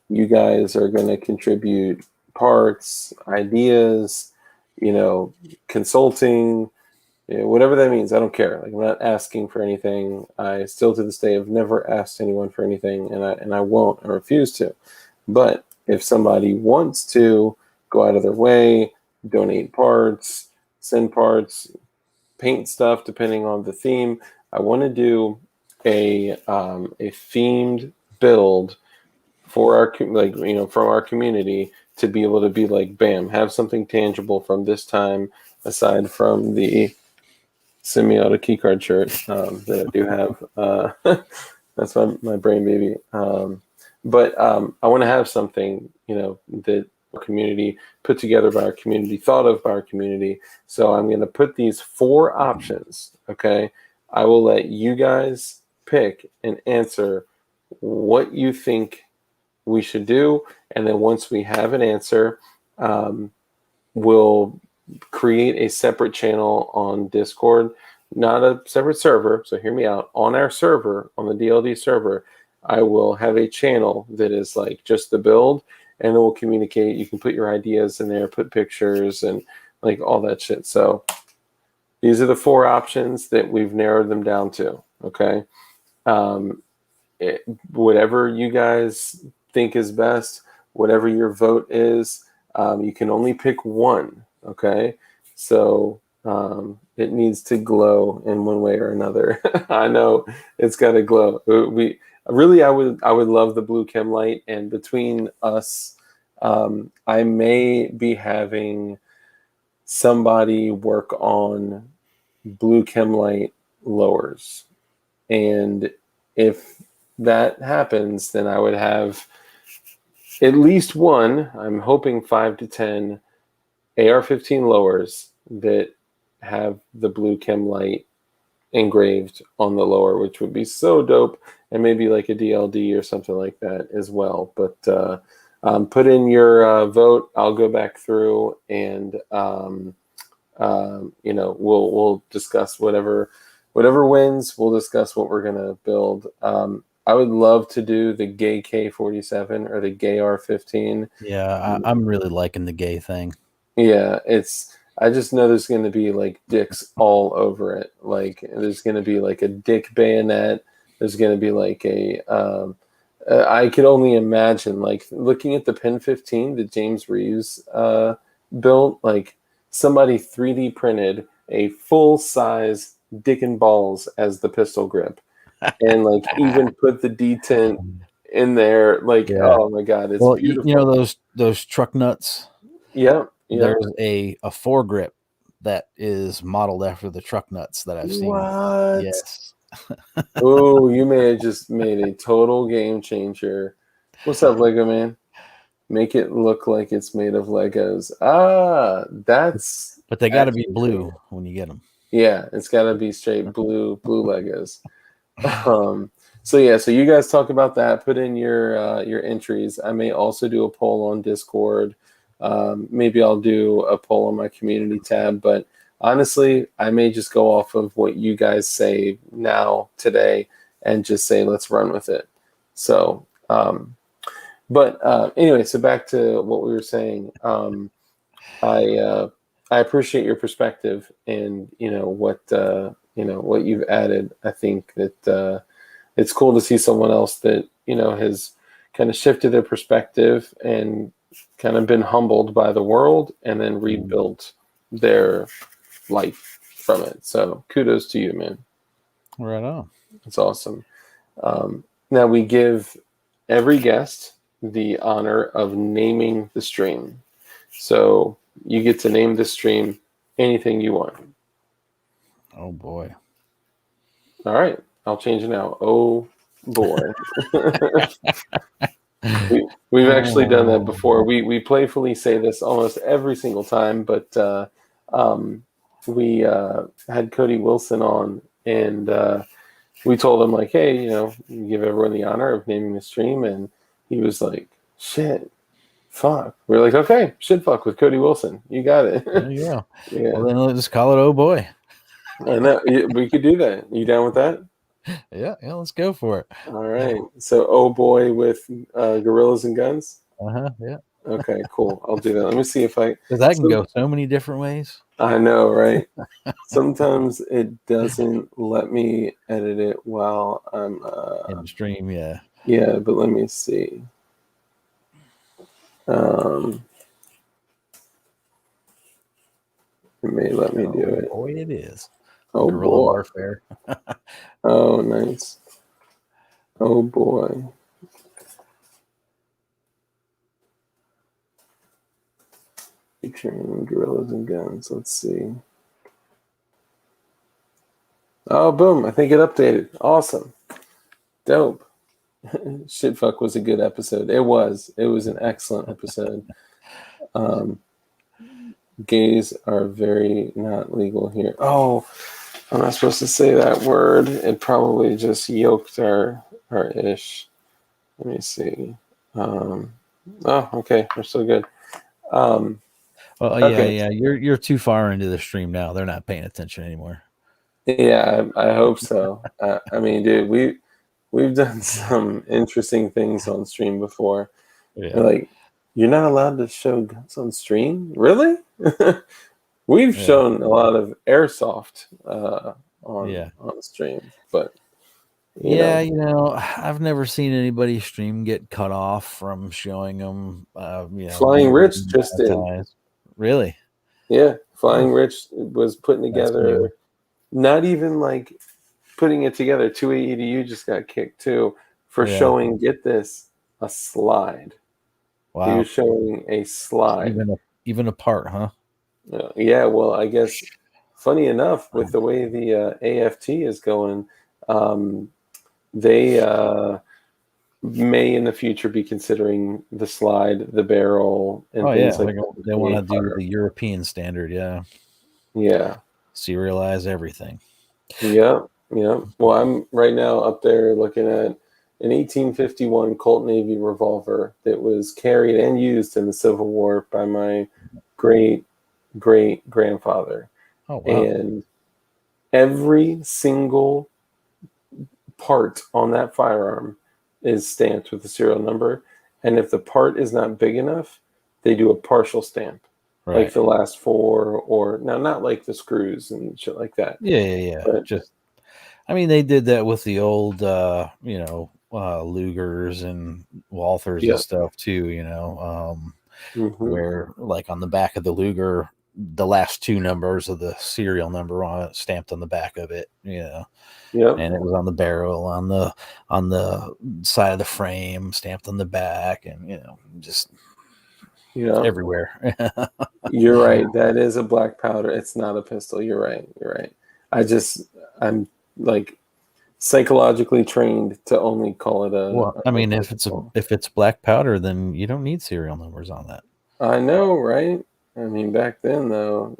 you guys are going to contribute parts, ideas, consulting, whatever that means, I don't care. Like, I'm not asking for anything. I still to this day have never asked anyone for anything, and I won't. I refuse to. But if somebody wants to go out of their way, donate parts, send parts, paint stuff, depending on the theme, I want to do a themed build for our from our community to be able to be like, bam, have something tangible from this time aside from the semi-auto keycard shirt that I do have. That's my brain baby. But I want to have something that our community put together by our community, thought of by our community. So I'm going to put these 4 options. Okay. I will let you guys pick and answer what you think we should do. And then once we have an answer, we'll create a separate channel on Discord, not a separate server. So hear me out. On our server, on the DLD server, I will have a channel that is like just the build, and then we'll communicate. You can put your ideas in there, put pictures, and like all that shit. So these are the 4 options that we've narrowed them down to. Okay. Whatever you guys think is best, whatever your vote is, you can only pick one. Okay. So it needs to glow in one way or another. I know it's got to glow. I would love the blue chem light, and between us, I may be having somebody work on blue chem light lowers, and if that happens, then I would have at least one. I'm hoping 5 to 10 AR-15 lowers that have the blue chem light engraved on the lower, which would be so dope, and maybe like a DLD or something like that as well. But put in your vote. I'll go back through and we'll discuss whatever wins. We'll discuss what we're gonna build. I would love to do the gay K47 or the gay R15. Yeah, I'm really liking the gay thing. Yeah, I just know there's going to be like dicks all over it. Like there's going to be like a dick bayonet. There's going to be like I could only imagine like looking at the Pen 15 that James Reeves built, like somebody 3D printed a full size dick and balls as the pistol grip, and like even put the detent in there. Like, Yeah. oh my God, it's beautiful. You know those truck nuts? Yeah. There's a foregrip that is modeled after the truck nuts that I've seen. What? Yes. Oh, you may have just made a total game changer. What's up, Lego man? Make it look like it's made of Legos. That's. But they got to be blue when you get them. Yeah, it's got to be straight blue Legos. So you guys talk about that. Put in your entries. I may also do a poll on Discord. Maybe I'll do a poll on my community tab, but honestly, I may just go off of what you guys say now today and just say, let's run with it. So, anyway, so back to what we were saying. I appreciate your perspective and, what you've added. I think that, it's cool to see someone else that, has kind of shifted their perspective and kind of been humbled by the world and then rebuilt their life from it. So kudos to you, man. Right on. It's awesome. Now we give every guest the honor of naming the stream. So you get to name the stream anything you want. Oh boy. All right. I'll change it now. Oh boy. We've actually done that before. We playfully say this almost every single time, but we had Cody Wilson on, and we told him like, hey, give everyone the honor of naming the stream, and he was like, shit, fuck. We're like, okay, shit, fuck with Cody Wilson. You got it. There you go. Yeah. Well, then let's just call it oh boy. I know. We could do that. You down with that? Yeah, let's go for it. All right. So, oh boy, with Gorillas and Guns. Yeah. Okay, cool. I'll do that. Let me see if I. Because that can go so many different ways. I know, right? Sometimes it doesn't let me edit it while I'm in the stream. Yeah. Yeah, but let me see. It may let me do it. Boy, it is. Oh, Guerrilla boy. warfare. Oh, nice. Oh, boy. Featuring Gorillas and Guns. Let's see. Oh, boom. I think it updated. Awesome. Dope. Shitfuck was a good episode. It was an excellent episode. Gays are very not legal here. Oh, I'm not supposed to say that word. It probably just yoked our ish. Let me see. Oh, okay. We're still good. Well, Okay. yeah. You're too far into the stream now. They're not paying attention anymore. Yeah, I hope so. I mean, dude, we've done some interesting things on stream before. Yeah. They're like, you're not allowed to show guns on stream? Really? We've Yeah. shown a lot of airsoft Yeah. on stream, but Yeah, I've never seen anybody stream get cut off from showing them, Flying being Rich just did. demonetized. Really? Yeah, Oh, Flying Rich was putting that's new. together, not even like putting it together. 2AEDU just got kicked too for Yeah. showing, get this, a slide. He Wow. was showing a slide. Even a part, huh? Yeah, well, I guess funny enough, with the way the AFT is going, they may in the future be considering the slide, the barrel, and Oh yeah, things like that. they want to do the European standard. Yeah, Yeah. serialize everything. Yeah. Yeah. Well, I'm right now up there looking at an 1851 Colt Navy revolver that was carried and used in the Civil War by my great great grandfather. Oh wow. And every single part on that firearm is stamped with the serial number. And if the part is not big enough, they do a partial stamp, Right. like the last four, or now not like the screws and shit like that. Yeah. But Just, I mean, they did that with the old, Lugers and Walthers yeah. and stuff too. Where like on the back of the Luger, the last two numbers of the serial number on it stamped on the back of it. Yep. And it was on the barrel, on the side of the frame, stamped on the back, and just everywhere. You're right. That is a black powder. It's not a pistol. You're right. I'm like psychologically trained to only call it a. Well, I mean, if it's black powder, then you don't need serial numbers on that. I know, right? I mean, back then though,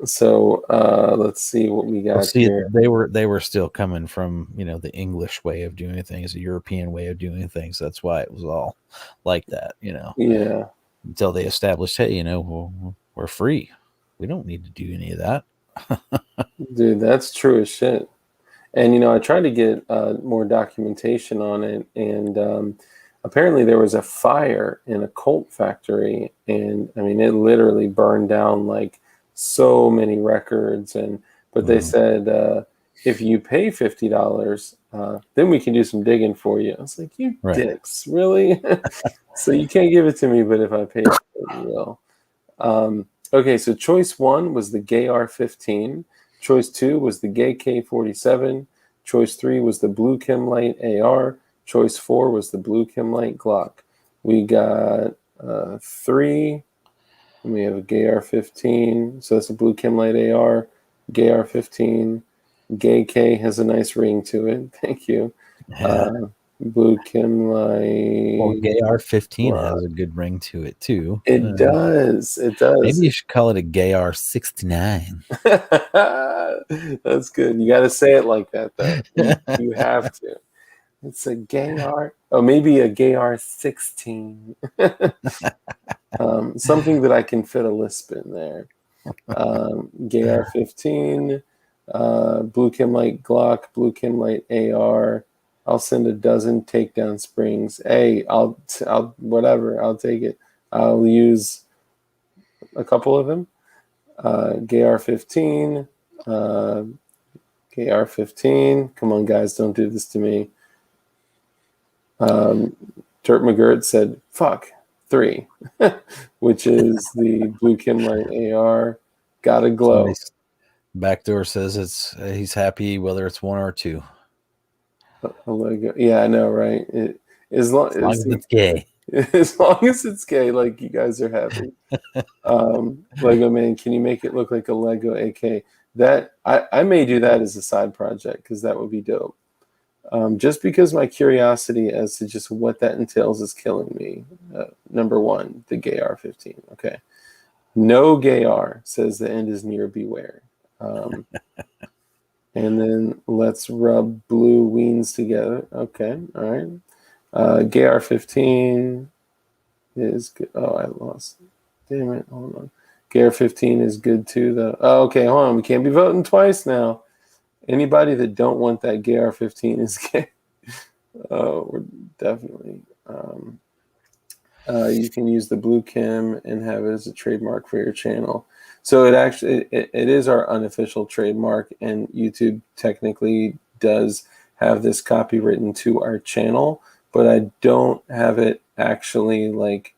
So let's see what we got here. They were still coming from the English way of doing things, the European way of doing things. That's why it was all like that. Yeah. Until they established, hey, we're free. We don't need to do any of that. Dude, that's true as shit. And I tried to get more documentation on it, and apparently there was a fire in a Colt factory, and I mean it literally burned down like so many records, but they said if you pay $50, then we can do some digging for you. I was like, you dicks, really? So you can't give it to me, but if I pay for it, you will. Okay, so choice 1 was the Gay R15. Choice 2 was the Gay K47. Choice 3 was the Blue Chemlite AR. Choice 4 was the Blue Chemlite Glock. We got 3. And we have a Gay R15. So that's a Blue Chemlite AR. Gay R15. Gay K has a nice ring to it. Thank you. Yeah. Blue Chemlite. Well, Gay R15 has a good ring to it too. It does. It does. Maybe you should call it a Gay R69. That's good. You got to say it like that, though. You have to. It's a Gay R. Oh, maybe a Gay R16. Something that I can fit a lisp in there. Gay R15, Blue Chemlite Glock, Blue Chemlite AR. I'll send a dozen takedown springs. Hey, I'll whatever. I'll take it. I'll use a couple of them. Gay R15. Gay R15. Come on, guys, don't do this to me. Turk McGirt said, fuck, 3, which is the Blue Chemlite AR. Gotta glow. Backdoor says he's happy whether it's 1 or 2. A Lego. Yeah, I know, right? As long as it's gay. As long as it's gay, like you guys are happy. Lego man, can you make it look like a Lego AK? That I may do that as a side project because that would be dope. Just because my curiosity as to just what that entails is killing me. Number 1, the Gay R15. Okay. No Gay R says the end is near, beware. And then let's rub blue weens together. Okay, all right. Gay R15 is good. Oh, I lost. Damn it. Hold on. Gay R15 is good too, though. Oh, okay, hold on. We can't be voting twice now. Anybody that don't want that Gay R15 is gay. Oh, we're definitely. You can use the blue chem and have it as a trademark for your channel. So it actually it is our unofficial trademark, and YouTube technically does have this copywritten to our channel, but I don't have it actually like.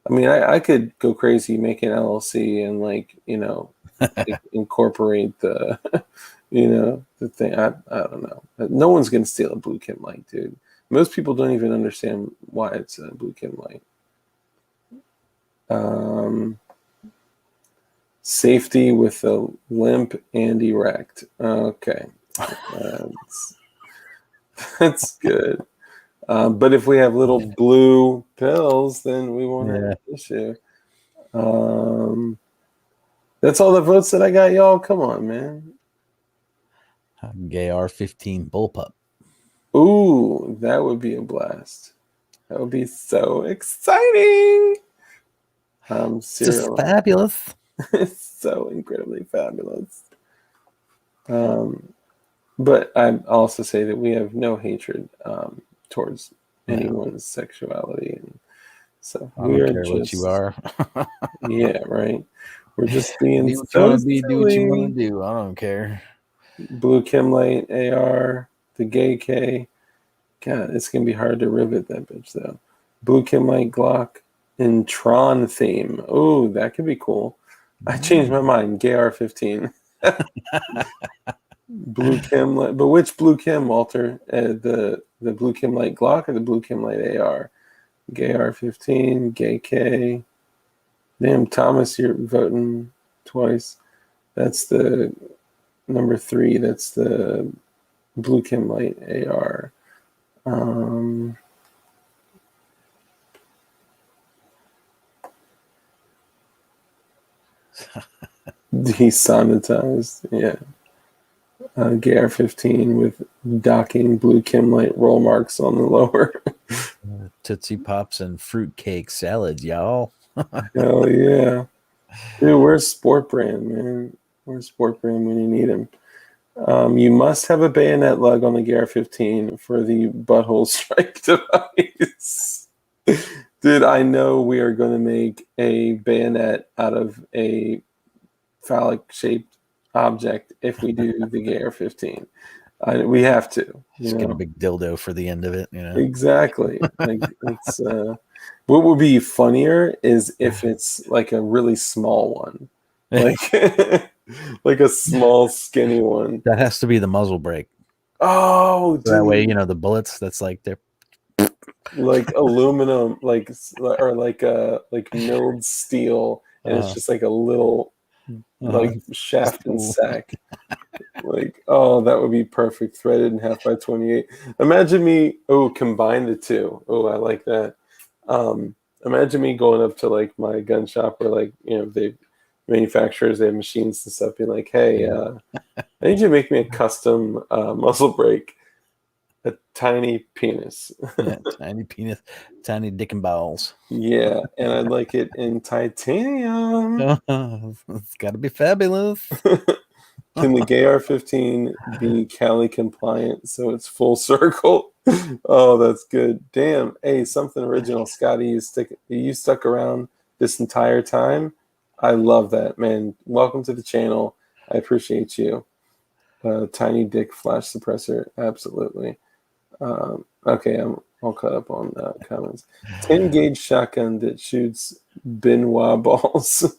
I mean, I could go crazy, make an LLC, and like like incorporate the the thing. I don't know. No one's gonna steal a blue chem light, dude. Most people don't even understand why it's a blue chem light. Safety with a limp and erect. Okay, that's good. But if we have little blue pills, then we won't have an issue. That's all the votes that I got, y'all. Come on, man. Gay R15 bullpup. Ooh, that would be a blast. That would be so exciting. Just fabulous. It's so incredibly fabulous. But I also say that we have no hatred towards anyone's sexuality, and so we are just what you are. Yeah, right. We're just being do what you want to be, do what you want to do. I don't care. Blue chem light AR, the gay K. God, it's gonna be hard to rivet that bitch though. Blue chem light Glock and Tron theme. Oh, that could be cool. I changed my mind. Gay R15. Blue chem light, but which blue chem, Walter? The blue chem light Glock or the blue chem light AR? Gay R15, gay K. Damn, Thomas, you're voting twice. That's the number 3. That's the blue chem light AR. Desanitized, yeah. Gay R15 with docking blue chem light roll marks on the lower. Tootsie Pops and fruitcake salads, y'all. Hell yeah. Dude, where's Sport Brand, man? Where's Sport Brand when you need him? You must have a bayonet lug on the Gay R15 for the butthole strike device. Dude, I know we are going to make a bayonet out of a phallic-shaped object if we do the Gay R15. We have to. Just get a big dildo for the end of it, Exactly. Like it's what would be funnier is if it's like a really small one, like like a small skinny one. That has to be the muzzle brake. Oh, so that way the bullets. That's like they're like aluminum, like milled steel, and it's just like a little like shaft and sack. Like, oh, that would be perfect. Threaded in half by 28. Imagine me, combine the two. Oh, I like that. Imagine me going up to like my gun shop where like, they manufacturers, they have machines and stuff, being like, hey, I need you to make me a custom muzzle brake, a tiny penis. Tiny penis, tiny dick and balls. Yeah, and I'd like it in titanium. It's got to be fabulous. Can the Gay R15 be Cali compliant so it's full circle? Oh, that's good. Damn. Hey, something original, Scotty. You stuck around this entire time. I love that, man. Welcome to the channel. I appreciate you. Tiny dick flash suppressor. Absolutely. Okay, I'm all caught up on comments. 10 gauge shotgun that shoots Benoit balls.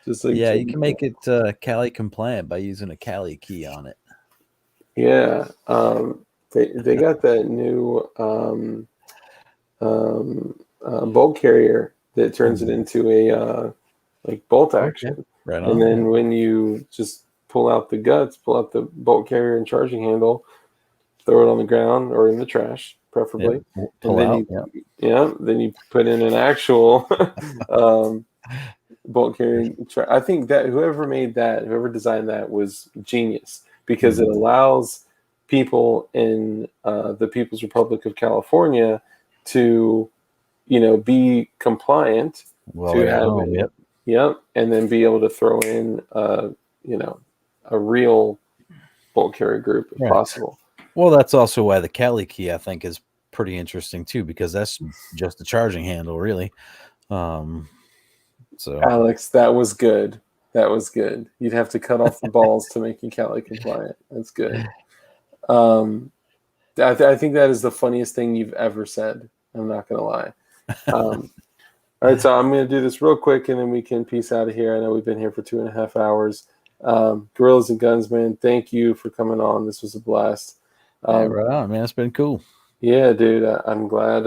Just like you can make it Cali compliant by using a Cali key on it. Yeah, they got that new bolt carrier that turns it into a like bolt action. Right on. And then when you just pull out the guts, pull out the bolt carrier and charging handle, throw it on the ground or in the trash, preferably. Pull and then out. then you put in an actual bolt carrying. I think that whoever designed that was genius because it allows people in the People's Republic of California to, be compliant Well, to like at have home, it. yep. Yep, and then be able to throw in, a real bolt carrier group if Right. possible. Well, that's also why the Cali key I think is pretty interesting too, because that's just a charging handle, really. So Alex, that was good. That was good. You'd have to cut off the balls to make you Cali compliant. That's good. Um, I think that is the funniest thing you've ever said. I'm not going to lie. All right, so I'm going to do this real quick and then we can peace out of here. I know we've been here for 2.5 hours. Gorillas and Guns, man, thank you for coming on. This was a blast. yeah, right on, man. It's been cool. Yeah, dude, I'm glad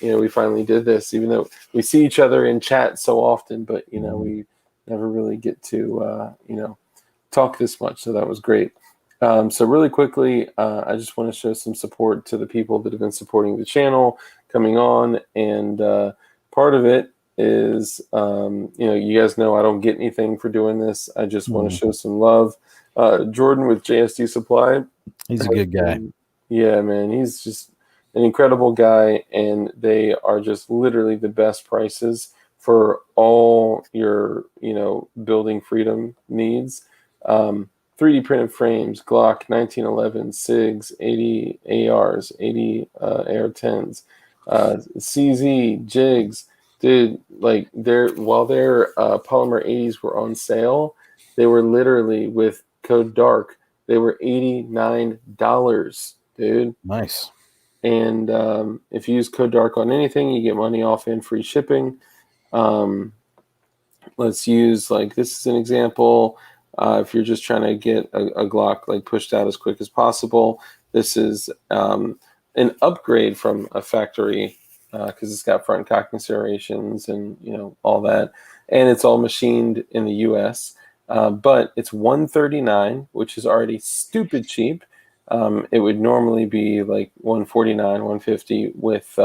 we finally did this, even though we see each other in chat so often, but we never really get to talk this much. So that was great. So really quickly, I just want to show some support to the people that have been supporting the channel, coming on, and part of it is you guys know I don't get anything for doing this. I just want to show some love. Jordan with JSD Supply. He's a good guy. Yeah, man, he's just an incredible guy, and they are just literally the best prices for all your, building freedom needs. 3D printed frames, Glock 1911, SIGs, 80 ARs, 80 AR-10s, CZ, jigs. Dude, like while their polymer 80s were on sale, they were literally with code DARK. They were $89, dude. Nice. And if you use code DARK on anything, you get money off and free shipping. Let's use, like, this is an example. If you're just trying to get a Glock like pushed out as quick as possible, this is an upgrade from a factory because it's got front cocking serrations and all that, and it's all machined in the U.S. But it's $139, which is already stupid cheap. It would normally be like $149, $150 with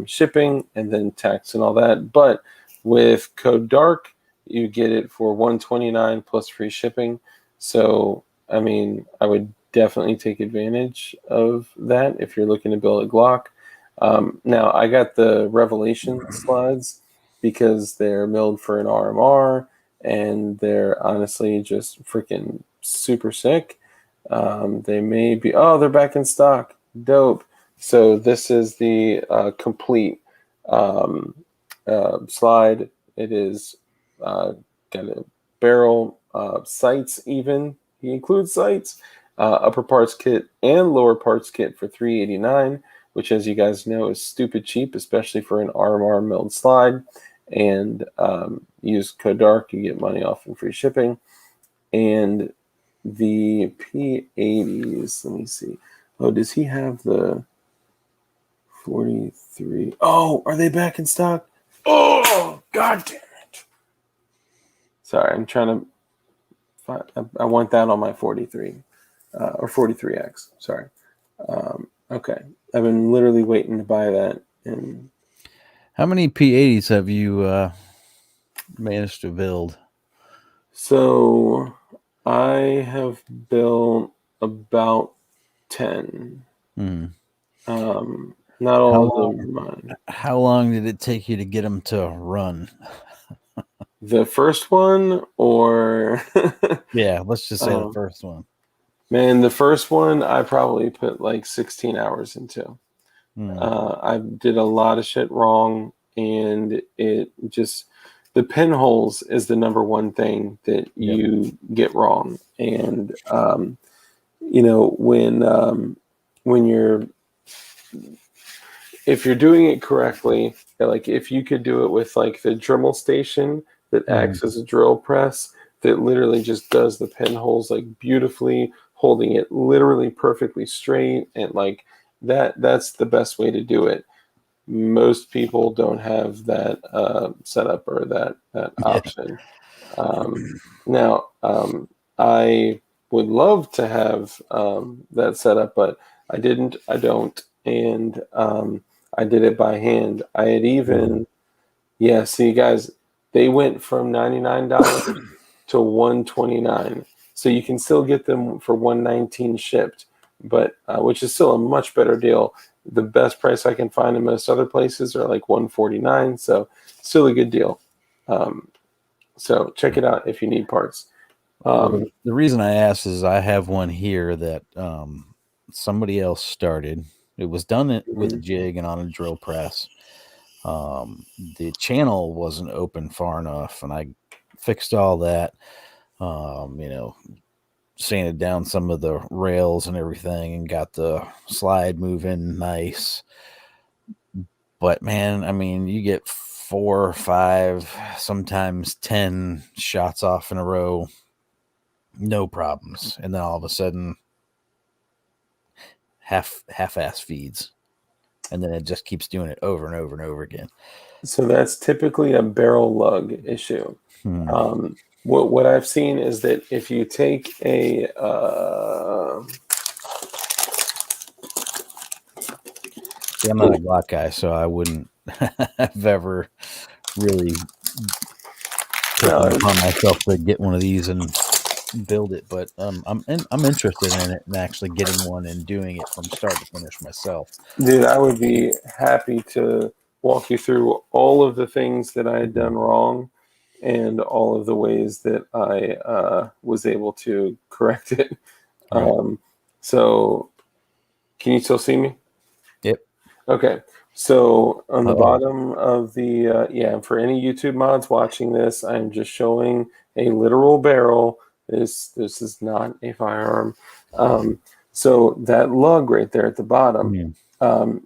shipping and then tax and all that. But with code DARK, you get it for $129 plus free shipping. So, I mean, I would definitely take advantage of that if you're looking to build a Glock. Now, I got the Revelation slides because they're milled for an RMR, and they're honestly just freaking super sick. They may be, they're back in stock. Dope. So this is the complete slide. It is got a barrel, sights even. He includes sights, upper parts kit and lower parts kit for $389, which, as you guys know, is stupid cheap, especially for an RMR milled slide. And use code DARK, you get money off and free shipping. And the P80s, let me see. Oh, does he have the 43? Oh, are they back in stock? Oh, god damn it. Sorry, I'm trying to find, I want that on my 43 or 43X. Sorry. Okay. I've been literally waiting to buy that. And how many P80s have you managed to build? So I have built about 10. Not all of them mine. How long did it take you to get them to run? The first one, or yeah, let's just say the first one. Man, the first one I probably put like 16 hours into. I did a lot of shit wrong, and it just, the pinholes is the number one thing that you get wrong. And when you're, if you're doing it correctly, like if you could do it with like the Dremel station that acts as a drill press that literally just does the pinholes like beautifully, holding it literally perfectly straight, and like that's the best way to do it. Most people don't have that setup or that option. Now, I would love to have that setup, but I didn't. I don't, and I did it by hand. I had even, see, guys, They went from $99 to $129. So you can still get them for $119 shipped, but which is still a much better deal. The best price I can find in most other places are like $149. So still a good deal. So check it out if you need parts. Well, the reason I asked is I have one here that somebody else started. It was done with a jig and on a drill press. The channel wasn't open far enough, and I fixed all that. Sanded down some of the rails and everything, and got the slide moving nice. But man, I mean, you get 4 or 5, sometimes 10 shots off in a row, no problems, and then all of a sudden, half-ass feeds, and then it just keeps doing it over and over and over again. So that's typically a barrel lug issue. What I've seen is that if you take a I'm not a Glock guy, so I wouldn't have ever really taken it upon myself to get one of these and build it, but I'm interested in it and actually getting one and doing it from start to finish myself. Dude, I would be happy to walk you through all of the things that I had done wrong and all of the ways that I was able to correct it. Right. So can you still see me? Yep. Okay. So on the bottom of the, for any YouTube mods watching this, I'm just showing a literal barrel. This is not a firearm. So that lug right there at the bottom,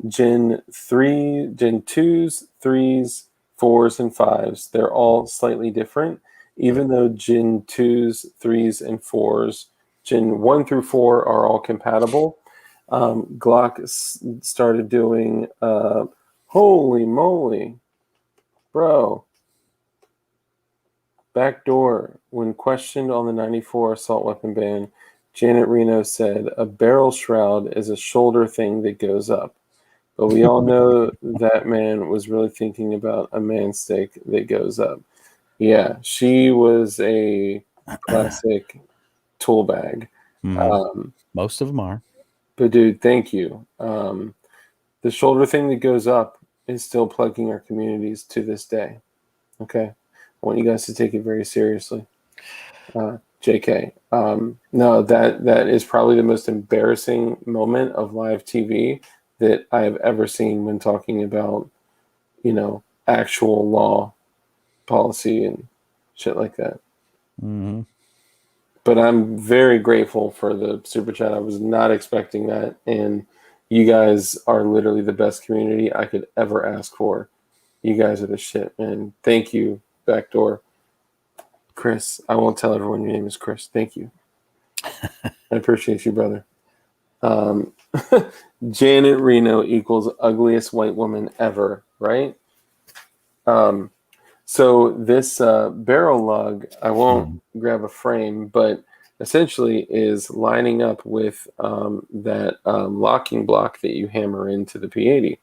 Gen 3, Gen 2s, 3s, 4s, and 5s, they're all slightly different. Even though Gen 2s, 3s, and 4s, Gen 1 through 4 are all compatible, Glock started doing, holy moly, bro. Backdoor. When questioned on the 94 assault weapon ban, Janet Reno said, a barrel shroud is a shoulder thing that goes up. But we all know that man was really thinking about a man stick that goes up. Yeah, she was a classic tool bag. Most of them are. But dude, thank you. The shoulder thing that goes up is still plugging our communities to this day. Okay? I want you guys to take it very seriously. JK. No, that is probably the most embarrassing moment of live TV that I have ever seen when talking about, actual law, policy, and shit like that. Mm-hmm. But I'm very grateful for the super chat. I was not expecting that, and you guys are literally the best community I could ever ask for. You guys are the shit, man. Thank you, Backdoor. Chris, I won't tell everyone your name is Chris. Thank you. I appreciate you, brother. Janet Reno equals ugliest white woman ever, right? So this barrel lug, I won't grab a frame, but essentially is lining up with that locking block that you hammer into the P80.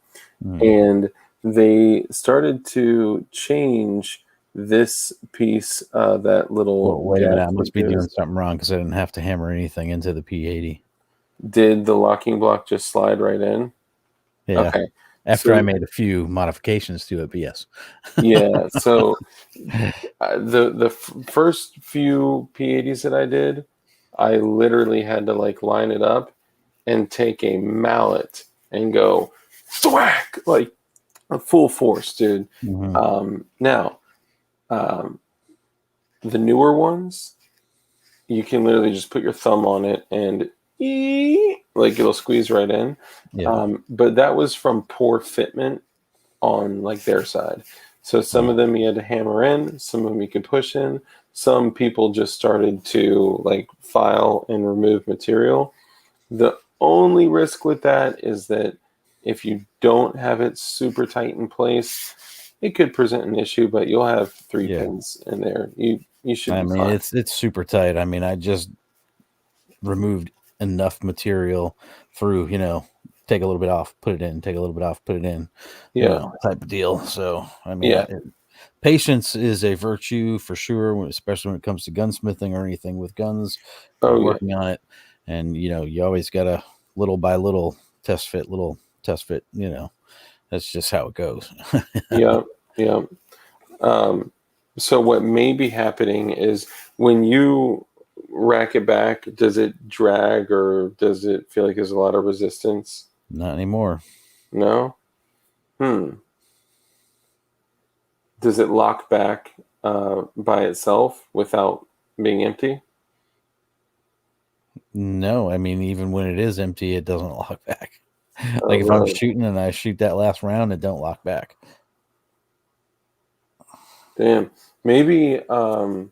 And they started to change this piece, that little. Wait a minute, I must be doing something wrong because I didn't have to hammer anything into the P80. Did the locking block just slide right in? Yeah. Okay. After I made a few modifications to it, but yes. Yeah. So the first few P80s that I did, I literally had to line it up and take a mallet and go thwack, like a full force, dude. Now, the newer ones, you can literally just put your thumb on it and it'll squeeze right in. But that was from poor fitment on their side. So some of them you had to hammer in, some of them you could push in. Some people just started to file and remove material. The only risk with that is that if you don't have it super tight in place, it could present an issue, but you'll have 3 pins in there. You should be fine. It's super tight. I mean, I just removed enough material through, take a little bit off, put it in, take a little bit off, put it in, type of deal. So, I mean, Patience is a virtue for sure, especially when it comes to gunsmithing or anything with guns. You're Oh yeah, working on it, and you always got to little by little little test fit. That's just how it goes. yeah, yeah. Um, so what may be happening is when you rack it back, does it drag or does it feel like there's a lot of resistance? Not anymore. No? Hmm. Does it lock back by itself without being empty? No, I mean even when it is empty, it doesn't lock back. Oh, Like if I'm really? shooting and I shoot that last round, it don't lock back. Damn. Maybe we'll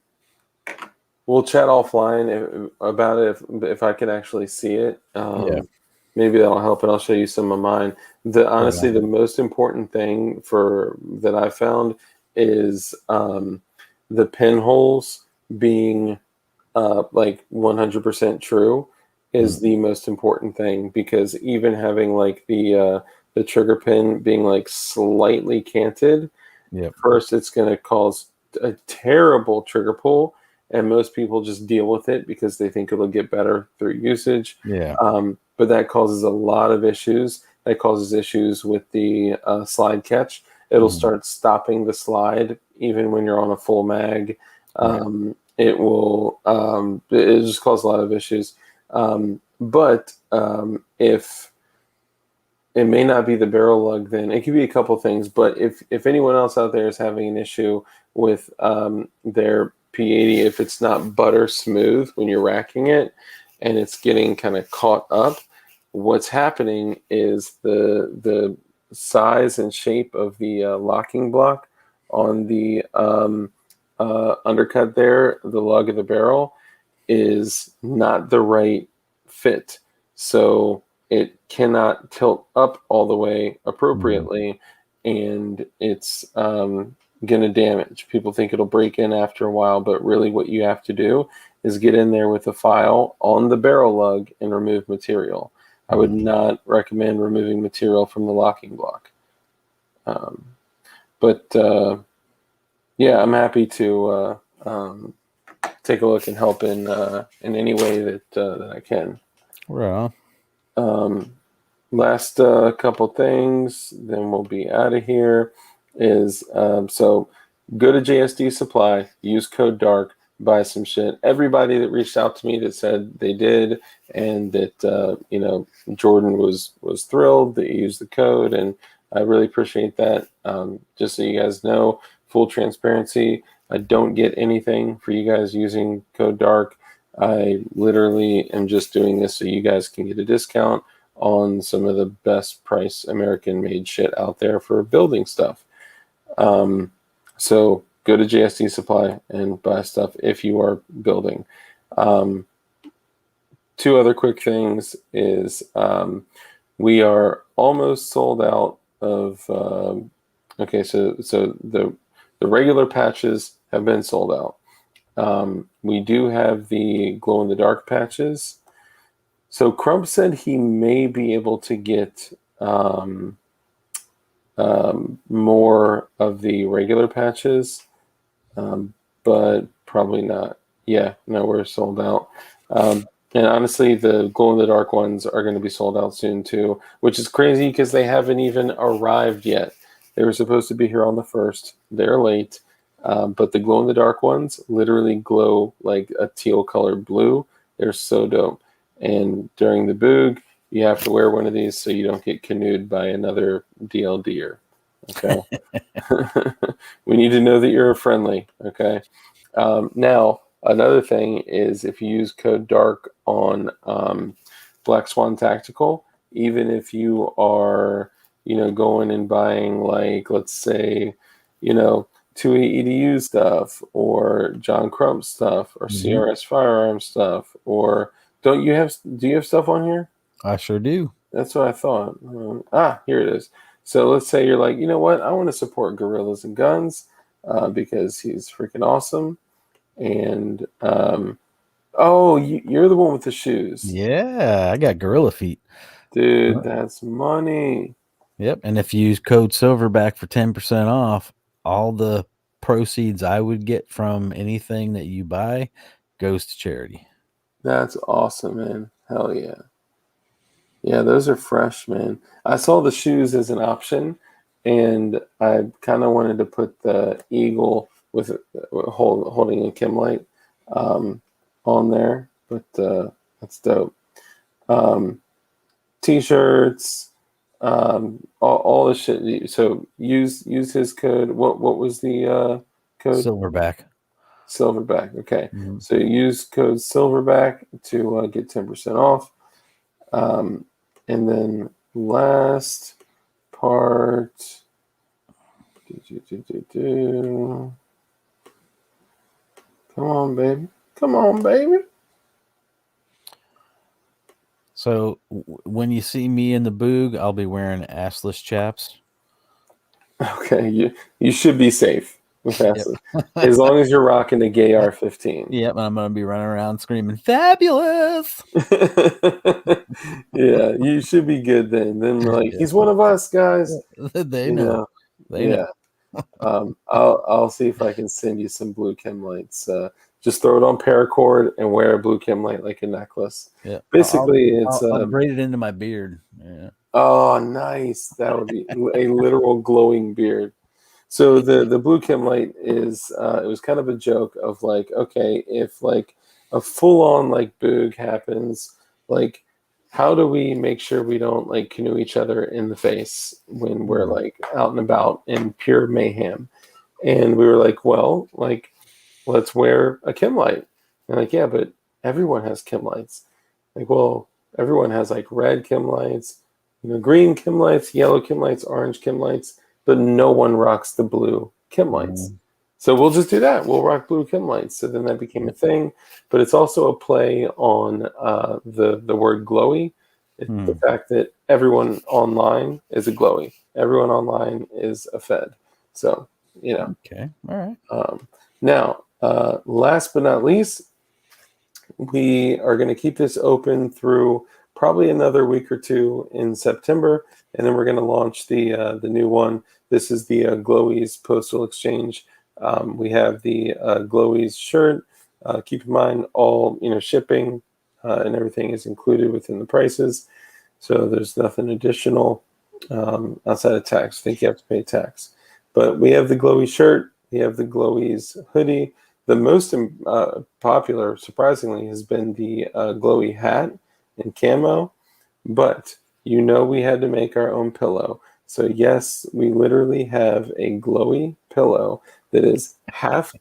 chat offline about it if I can actually see it. Yeah, Maybe that'll help, and I'll show you some of mine. The right honestly, on. the most important thing for that I found is the pinholes being like 100% true is Mm, the most important thing because even having like the trigger pin being like slightly canted, yep. first it's going to cause a terrible trigger pull, and most people just deal with it because they think it'll get better through usage. Yeah. But that causes a lot of issues. That causes issues with the slide catch. It'll Mhm. start stopping the slide even when you're on a full mag. Right. It will it just cause a lot of issues. But if it may not be the barrel lug, then it could be a couple things. But if anyone else out there is having an issue with their P80, if it's not butter smooth when you're racking it and it's getting kind of caught up, what's happening is the size and shape of the locking block on the undercut there, the lug of the barrel, is not the right fit. So it cannot tilt up all the way Mhm. appropriately, and it's going to damage. People think it'll break in after a while, but really what you have to do is get in there with a file on the barrel lug and remove material. I would Mhm. not recommend removing material from the locking block. Um, but yeah, I'm happy to take a look and help in any way that I can. Right on. Um, last couple things, then we'll be out of here. Is so go to JSD Supply, use code DARK, buy some shit. Everybody that reached out to me that said they did, and that Jordan was thrilled that you used the code, and I really appreciate that. Just so you guys know, full transparency, I don't get anything for you guys using code DARK. I literally am just doing this so you guys can get a discount on some of the best price American made shit out there for building stuff. Um, so go to JSD Supply and buy stuff if you are building. Um, two other quick things is we are almost sold out of. Okay, so the regular patches have been sold out. We do have the glow in the dark patches. So Crump said he may be able to get more of the regular patches, um, but probably not. Yeah, no, we're sold out. And honestly, the glow in the dark ones are going to be sold out soon too, which is crazy because they haven't even arrived yet. They were supposed to be here on the 1st. They're late. But the glow in the dark ones literally glow like a teal colored blue. They're so dope. And during the boog, you have to wear one of these so you don't get canoed by another DLDer. Okay. We need to know that you're friendly. Okay. Now, another thing is if you use code DARK on Black Swan Tactical, even if you are, going and buying like, let's say, you know, 2A EDU stuff or John Crump stuff or Mhm. CRS Firearm stuff, or do you have stuff on here? I sure do. That's what I thought. Here it is. So let's say you're like, you know what? I want to support Gorillas and Guns because he's freaking awesome. And oh, you're the one with the shoes, Yeah, I got gorilla feet. dude. Yep. That's money. Yep. And if you use code Silverback for 10% off, all the proceeds I would get from anything that you buy goes to charity. That's awesome, man. Hell yeah. Yeah, those are fresh, man. I saw the shoes as an option, and I kind of wanted to put the eagle with holding a Kim light on there, but that's dope. Um, T-shirts, all the shit. So use his code. What was the code? Silverback. Silverback. Okay, Mhm. so use code Silverback to get 10% off. And then last part. Come on, baby. Come on, baby. So when you see me in the boog, I'll be wearing assless chaps. Okay, you should be safe with that. Yep. As long as you're rocking the gay R15. Yep, and I'm gonna be running around screaming "fabulous." Yeah, you should be good then. Then like Yeah. he's one of us guys. They You know. know. They Yeah. know. I'll see if I can send you some blue chem lights. Just throw it on paracord and wear a blue chem light like a necklace. Yeah. Basically, it's I'll braid it into my beard. Yeah. oh, nice. That would be a literal glowing beard. So the blue chem light is it was kind of a joke of like, okay, if like a full on like boog happens, like how do we make sure we don't like canoe each other in the face when we're like out and about in pure mayhem? And we were like, well, like let's wear a chem light. And like, yeah, but everyone has chem lights. Like, well, everyone has like red chem lights, green chem lights, yellow chem lights, orange chem lights, but no one rocks the blue chem lights. Mhm. So we'll just do that. We'll rock blue chem lights. So then that became a thing. But it's also a play on the word glowy. The fact that everyone online is a glowy. Everyone online is a fed. So, Okay. All right. Now, last but not least, we are going to keep this open through probably another week or two in September, and then we're going to launch the new one. This is the Glowies Postal Exchange. We have the Glowies shirt. Keep in mind, all shipping and everything is included within the prices, so there's nothing additional outside of tax. I think you have to pay tax, but we have the Glowies shirt. We have the Glowies hoodie. The most popular, surprisingly, has been the glowy hat in camo, but we had to make our own pillow. So yes, we literally have a glowy pillow that is half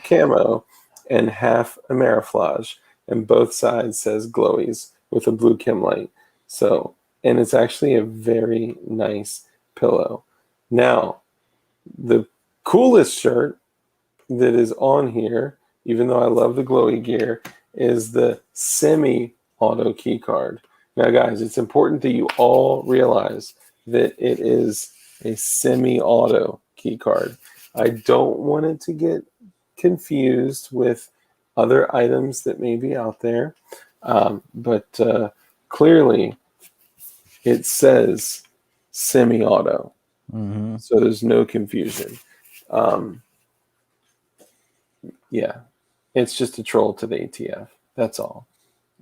camo and half Ameriflage, and both sides says glowies with a blue chem light. So, and it's actually a very nice pillow. Now, the coolest shirt that is on here, even though I love the glowy gear, is the semi-auto key card. Now, guys, it's important that you all realize that it is a semi-auto key card. I don't want it to get confused with other items that may be out there, but clearly it says semi-auto, so there's no confusion. Yeah, it's just a troll to the ATF. That's all.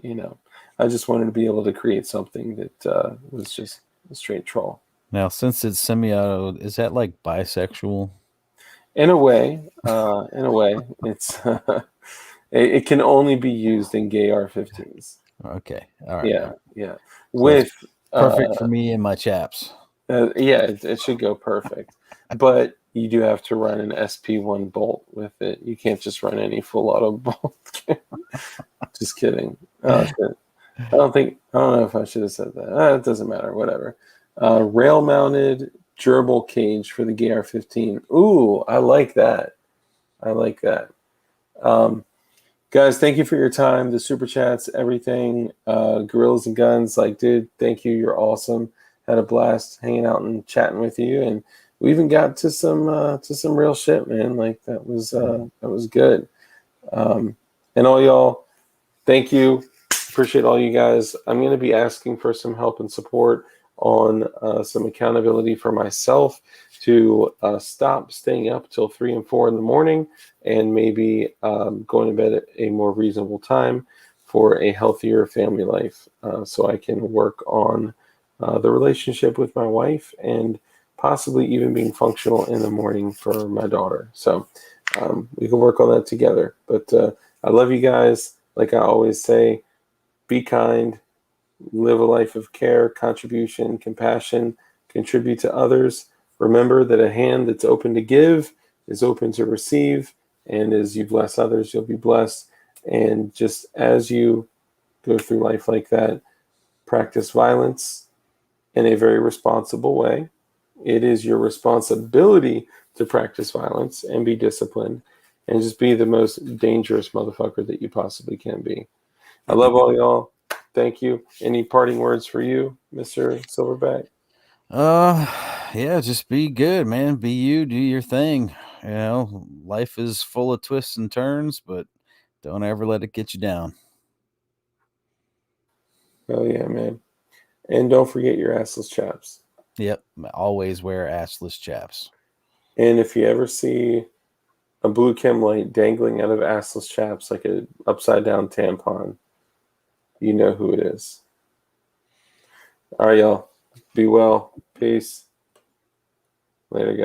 I just wanted to be able to create something that was just a straight troll. Now, since it's semi-auto, is that like bisexual? In a way, it's it can only be used in gay R15s. Okay. All right. Yeah, yeah. So With perfect for me and my chaps. yeah, it should go perfect. But you do have to run an SP1 bolt with it. You can't just run any full auto bolt. Just kidding. Oh, shit. I don't know if I should have said that. It doesn't matter. Whatever. Rail mounted gerbil cage for the Gay 15. Ooh, I like that. I like that. Guys, thank you for your time. The super chats, everything. Gorillas and Guns, dude, thank you. You're awesome. Had a blast hanging out and chatting with you, and we even got to some real shit, man. That was good. And all y'all, thank you. Appreciate all you guys. I'm going to be asking for some help and support on some accountability for myself. to stop staying up till 3 and 4 in the morning, and maybe going to bed at a more reasonable time for a healthier family life, so I can work on the relationship with my wife and possibly even being functional in the morning for my daughter. So we can work on that together. But I love you guys. Like I always say, be kind, live a life of care, contribution, compassion, contribute to others. Remember that a hand that's open to give is open to receive. And as you bless others, you'll be blessed. And just as you go through life like that, practice violence in a very responsible way. It is your responsibility to practice violence and be disciplined and just be the most dangerous motherfucker that you possibly can be. I love all y'all. Thank you. Any parting words for you, Mr. Silverback? Yeah, just be good, man. Be you, do your thing. You know, life is full of twists and turns, but don't ever let it get you down. Oh yeah, man. And don't forget your assless chaps. Yep. Always wear assless chaps. And if you ever see a blue chem light dangling out of assless chaps like an upside down tampon, you know who it is. All right, y'all. Be well. Peace. Later, guys.